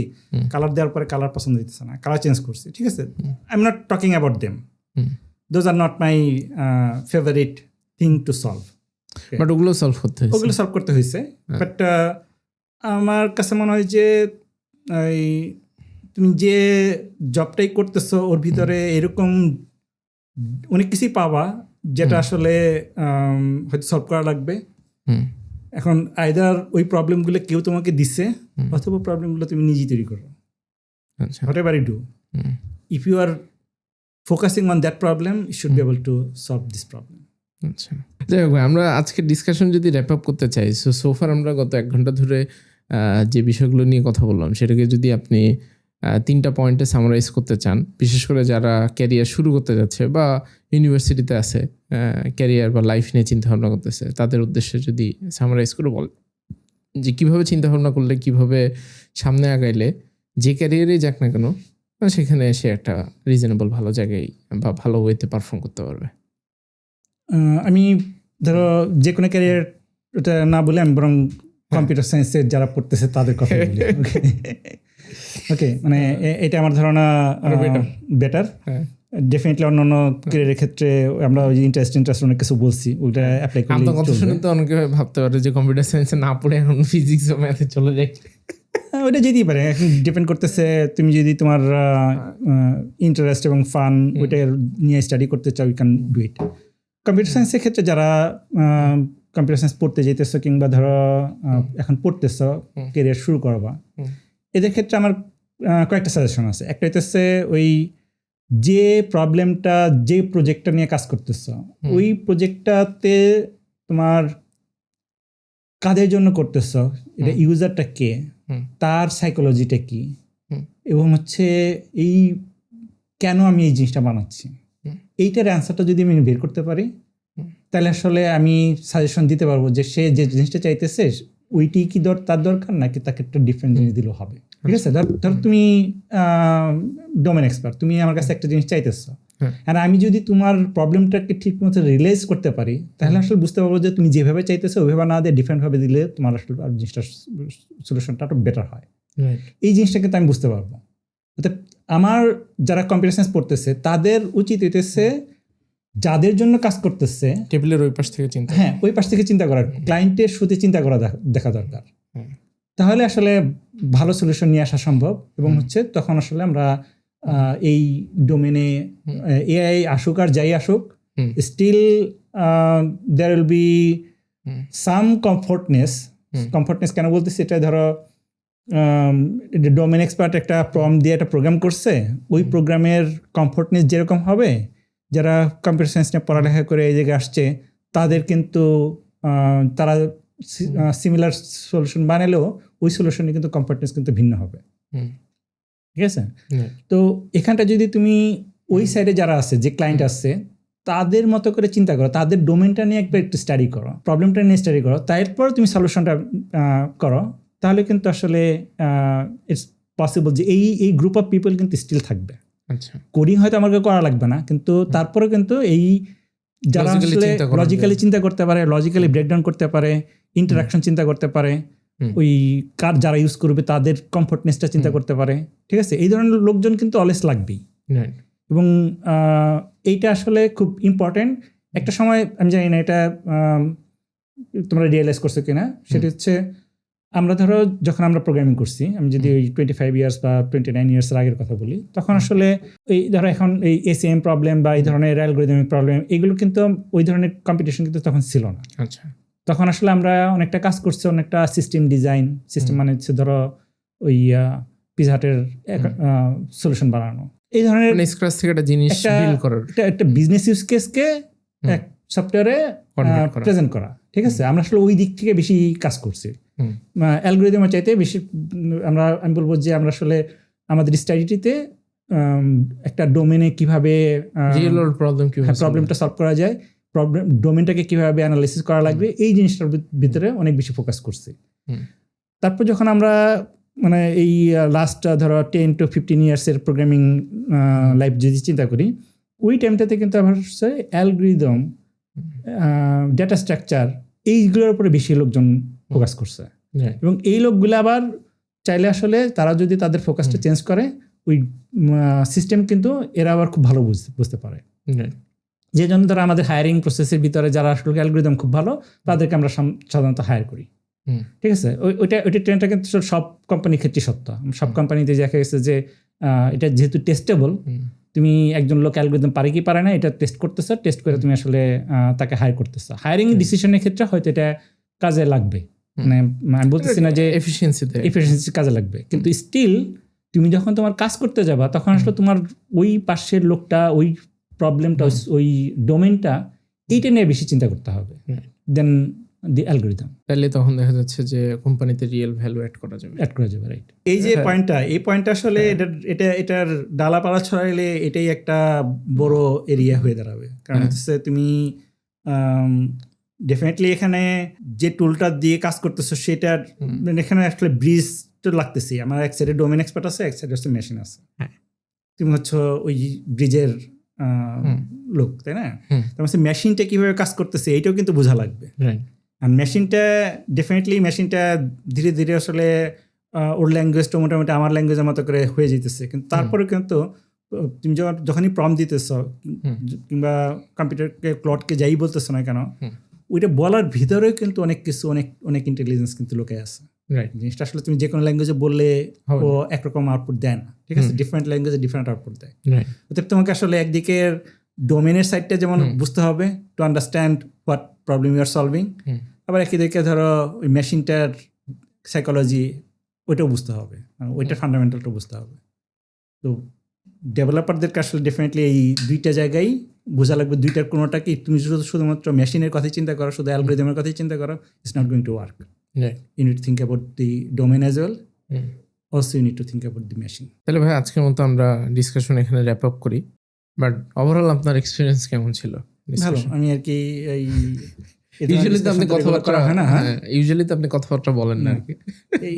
কালার দেওয়ার পরে কালার পছন্দ হইতেছে না, কালার চেঞ্জ করছি, ঠিক আছে। I am not talking about them, those are not my favourite thing to solve, but ওগুলো সলভ করতে হয়েছে, ওগুলো সলভ করতে হয়েছে। বাট আমার কাছে মনে হয় যে এই তুমি যে জবটাই করতেছো ওর ভিতরে এরকম অনেক কিছুই পাবা যেটা আসলে হয়তো সলভ করা লাগবে। এখন আইদার ওই প্রবলেমগুলো কেউ তোমাকে দিছে অথবা প্রবলেমগুলো তুমি নিজেই তৈরি করো। আচ্ছা, whatever you do, if you are focusing on that problem, you should be able to solve this problem. আচ্ছা, যাই হোক ভাই, আমরা আজকে ডিসকাশন যদি র্যাপ আপ করতে চাই, সোফার আমরা গত 1 ঘন্টা ধরে যে বিষয়গুলো নিয়ে কথা বললাম সেটাকে যদি আপনি 3টা পয়েন্টে সামারাইজ করতে চান, বিশেষ করে যারা ক্যারিয়ার শুরু করতে যাচ্ছে বা ইউনিভার্সিটিতে আছে, ক্যারিয়ার বা লাইফ নিয়ে চিন্তা ভাবনা করতেছে, তাদের উদ্দেশ্যে যদি সামারাইজ করে বল যে কীভাবে চিন্তা ভাবনা করলে, কীভাবে সামনে আগাইলে যে ক্যারিয়ারেই যাক না কেন সেখানে এসে একটা রিজনেবল ভালো জায়গায় বা ভালো ওয়েতে পারফর্ম করতে পারবে। আমি ধরো যে কোনো ক্যারিয়ার ওটা না বলে আমি বরং কম্পিউটার সায়েন্সের যারা পড়তেছে তাদের কথা বলি। ওকে, মানে এটা আমার ধারণা বেটার। ডেফিনেটলি অন্যান্য ক্যারিয়ারের ক্ষেত্রে আমরা ওই ইন্টারেস্ট অনেক কিছু বলছি, ওটা অ্যাপ্লাই করলে আপনার কথা শুনে তো অনেকে ভাবতে পারে যে কম্পিউটার সায়েন্সে না পড়ে এখন ফিজিক্স ও ম্যাথে চলে যায়। ওটা যেতেই পারে, এখন ডিপেন্ড করতেছে তুমি যদি তোমার ইন্টারেস্ট এবং ফান ওইটা নিয়ে স্টাডি করতে চাও, you can do it. Computer সায়েন্সের ক্ষেত্রে যারা কম্পিউটার সায়েন্স পড়তে যেতেছো কিংবা ধরো এখন পড়তেছো, ক্যারিয়ার শুরু করবা, এদের ক্ষেত্রে আমার কয়েকটা সাজেশন আছে। একটা হইতেছে ওই যে প্রবলেমটা, যে প্রজেক্টটা নিয়ে কাজ করতেছো, ওই প্রজেক্টটাতে তোমার কাদের জন্য করতেছো, এটা ইউজারটা কে, তার সাইকোলজিটা কি, এবং হচ্ছে এই কেন আমি এই জিনিসটা বানাচ্ছি, এইটার অ্যান্সারটা যদি আমি বের করতে পারি তাহলে আসলে আমি সাজেশন দিতে পারবো যে সে যে জিনিসটা চাইতেছে ওইটি কি তার দরকার নাকি তাকে একটা ডিফারেন্ট জিনিস দিলেও হবে। ঠিক আছে, ধর তুমি ডোমেন এক্সপার্ট, তুমি আমার কাছে একটা জিনিস চাইতেছো, আর আমি যদি তোমার প্রবলেমটাকে ঠিক মতো রিয়েলাইজ করতে পারি তাহলে আসলে বুঝতে পারবো যে তুমি যেভাবে চাইতেছো ওইভাবে না দিয়ে ডিফারেন্টভাবে দিলে তোমার আসলে জিনিসটা সলিউশনটা আরো বেটার হয়। এই জিনিসটা কিন্তু আমি বুঝতে পারবো। অর্থাৎ আমার যারা কম্পিউটার সায়েন্স পড়তেছে তাদের উচিত হইতেছে যাদের জন্য কাজ করতেছে টেবিলের ওই পাশ থেকে চিন্তা, হ্যাঁ ওই পাশ থেকে চিন্তা করার, ক্লায়েন্টের সাথে চিন্তা করা দেখা দরকার। তাহলে আসলে ভালো সলিউশন নিয়ে আসা সম্ভব, এবং হচ্ছে তখন আসলে আমরা এই ডোমেনে এআই আসুক আর যাই আসুক, still there will be some comfortness কেন বলতেছি, এটা ধরো ডোমেন এক্সপার্ট একটা প্রম্পট দিয়ে একটা প্রোগ্রাম করছে, ওই প্রোগ্রামের কমফোর্টনেস যেরকম হবে, যারা কম্পিউটার সায়েন্স নিয়ে পড়ালেখা করে এই জায়গায় আসছে তাদের কিন্তু তারা সিমিলার সলিউশন বানালেও ওই সলিউশনে কিন্তু কমফোর্টনেস কিন্তু ভিন্ন হবে। ঠিক আছে, তো এখানটা যদি তুমি ওই সাইডে যারা আছে, যে ক্লায়েন্ট আছে, তাদের মতো করে চিন্তা করো, তাদের ডোমেনটা নিয়ে একটু স্টাডি করো, প্রবলেমটা নিয়ে স্টাডি করো, তারপর তুমি সলিউশনটা করো, তাহলে কিন্তু আসলে ইটস পসিবল যে এই গ্রুপ অফ পিপল কিন্তু স্টিল থাকবে। আচ্ছা, কোডিং হয়তো আমাকে করা লাগবে না, কিন্তু তারপরে কিন্তু এই যারা আসলে লজিক্যালি চিন্তা করতে পারে, লজিক্যালি ব্রেকডাউন করতে পারে, ইন্টারাকশন চিন্তা করতে পারে, ওই কার যারা ইউজ করবে তাদের কমফোর্টনেসটা চিন্তা করতে পারে, ঠিক আছে, এই ধরনের লোকজন কিন্তু অলওয়েজ লাগবেই। এবং এইটা আসলে খুব ইম্পর্টেন্ট। একটা সময় আমি জানি না এটা তোমরা রিয়েলাইজ করছো কিনা, সেটা হচ্ছে আমরা ধরো যখন আমরা প্রোগ্রামিং করছি, আমি যদি ওই 25 ইয়ার্স বা 29 ইয়ার্সের আগের কথা বলি, তখন আসলে এই ধরো এখন এই এসএম প্রবলেম বা এই ধরনের অ্যালগরিদমিক প্রবলেম, এগুলো কিন্তু ওই ধরনের কম্পিটিশন কিন্তু তখন ছিল না। আচ্ছা, তখন আসলে আমরা অনেকটা কাজ করছি, অনেকটা সিস্টেম ডিজাইন, সিস্টেম মানে হচ্ছে ধরো ওই পিজা হাটের সলিউশন বানানো, এই ধরনের স্ক্র্যাচ থেকে একটা জিনিস বিল্ড করার, একটা বিজনেস ইউজ কেসকে এক সফটওয়্যারে প্রেজেন্ট করা। ঠিক আছে, আমরা আসলে ওই দিক থেকে বেশি কাজ করছি, অ্যালগরিদমের চাইতে বেশি। আমি বলবো যে আমরা আসলে আমাদের স্টাডিটিতে একটা ডোমেনে কিভাবে প্রবলেমটা সলভ করা যায়, ডোমেনটাকে কিভাবে অ্যানালাইসিস করা লাগবে, এই জিনিসটার ভিতরে অনেক বেশি ফোকাস করছি। তারপর যখন আমরা মানে এই লাস্ট ধরো 10 to 15 ইয়ার্সের প্রোগ্রামিং লাইফ যদি চিন্তা করি, ওই টাইমটাতে কিন্তু আমার অ্যালগরিদম, ডেটা স্ট্রাকচার, এইগুলোর উপরে বেশি লোকজন ফোকাস করছে। এবং এই লোকগুলো আবার চাইলে আসলে তারা যদি তাদের ফোকাসটা চেঞ্জ করে, ওই সিস্টেম কিন্তু এরা আবার খুব ভালো বুঝতে পারে। যে জন্য ধরো আমাদের হায়ারিং প্রসেসের ভিতরে যারা আসলে অ্যালগরিদম খুব ভালো, তাদেরকে আমরা সাধারণত হায়ার করি। হুম। ঠিক আছে, ওইটা ট্রেন্ডটা কিন্তু সব কোম্পানির ক্ষেত্রে সত্য। সব কোম্পানিতে দেখা গেছে যে এটা যেহেতু টেস্টেবল, তুমি একজন লোক অ্যালগরিদম পারে কি পারে না এটা টেস্ট করতেছো, টেস্ট করে তুমি আসলে তাকে হায়ার করতেছো। হায়ারিং ডিসিশনের ক্ষেত্রে হয়তো এটা কাজে লাগবে, মানে আমি বলতেছি না যে এফিসিয়েন্সি কাজে লাগবে, কিন্তু স্টিল তুমি যখন তোমার কাজ করতে যাবা তখন আসলে তোমার ওই পাশের লোকটা, ওই প্রবলেমটা, ওই ডোমেনটা, এইটা নিয়ে বেশি চিন্তা করতে হবে দেন দি অ্যালগরিদম। তাহলে তখন দেখা যাচ্ছে যে কোম্পানিতে রিয়েল ভ্যালু অ্যাড করা যাবে, রাইট। এই যে পয়েন্টটা আসলে এটার ডালা পালা ছড়াইলে এটাই একটা বড় এরিয়া হয়ে দাঁড়াবে। কারণ হচ্ছে তুমি ডেফিনেটলি এখানে যে টুলটা দিয়ে কাজ করতেছো সেটার এখানে আসলে ব্রিজ তো লাগতেছি। আমার এক সাইডে ডোমেন এক্সপার্ট আছে, এক সাইডে হচ্ছে মেশিন আছে। তুমি হচ্ছে ওই ব্রিজের লোক, তাই না? তার মেশিনটা কিভাবে কাজ করতেছে এইটাও কিন্তু বোঝা লাগবে। আর মেশিনটা ধীরে ধীরে আসলে ওর ল্যাঙ্গুয়েজটা মোটামুটি আমার ল্যাঙ্গুয়েজের মতো করে হয়ে যেতেছে, কিন্তু তারপরে কিন্তু তুমি যখনই প্রম্পট দিতেছ কিংবা কম্পিউটারকে ক্লডকে যাই বলতেছো না কেন, ওইটা বলার ভিতরেও কিন্তু অনেক কিছু, অনেক ইন্টেলিজেন্স কিন্তু লোকে আছে। জিনিসটা আসলে তুমি যে কোনো ল্যাঙ্গুয়েজে বললে ও একরকম আউটপুট দেয় না, ঠিক আছে? ডিফারেন্ট ল্যাঙ্গুয়েজে ডিফারেন্ট আউটপুট দেয়। অতএব তোমাকে আসলে একদিকে ডোমেনের সাইডটা যেমন বুঝতে হবে to understand what problem you are solving, আবার একই দিকে ধরো ওই মেশিনটার সাইকোলজি ওইটাও বুঝতে হবে, ওইটার ফান্ডামেন্টালটা বুঝতে হবে। তো ডেভেলপারদেরকে আসলে ডেফিনেটলি এই দুইটা জায়গায় বোঝা লাগবে। দুইটার কোনোটা কি তুমি শুধুমাত্র মেশিনের কথাই চিন্তা করো, শুধু অ্যালগরিদমের কথাই চিন্তা করো, it's not going to work. You need to think about the domain as well, also you need to think about the machine. তাহলে ভাই আজকের মতো আমরা ডিসকাশন এখানে র্যাপ আপ করি। বাট ওভারঅল আপনার এক্সপিরিয়েন্স কেমন ছিল? ভালো। আমি আর কি ইউজুয়ালি তো আপনি কথাবার্তা হয় না, ইউজুয়ালি তো আপনি কথাবার্তা বলেন না আর কি,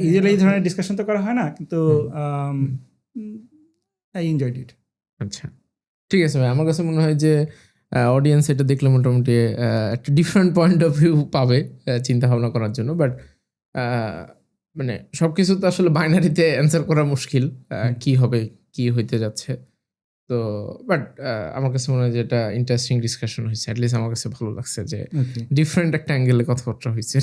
ইউজুয়ালি এই ধরনের ডিসকাশন তো করা হয় না, কিন্তু আই এনজয়েড ইট। আচ্ছা, ঠিক আছে ভাই। আমার কাছে মনে হয় যে অডিয়েন্স এটা দেখলে মোটামুটি একটা ডিফারেন্ট পয়েন্ট অফ ভিউ পাবে চিন্তা ভাবনা করার জন্য। বাট মানে সব কিছু তো আসলে বাইনারিতে অ্যান্সার করা মুশকিল, কি হবে কি হইতে যাচ্ছে। তো বাট আমার কাছে মনে হয় যে এটা ইন্টারেস্টিং ডিসকাশন হয়েছে। অ্যাটলিস্ট আমার কাছে ভালো লাগছে যে ডিফারেন্ট একটা অ্যাঙ্গেলে কথাবার্তা হয়েছে।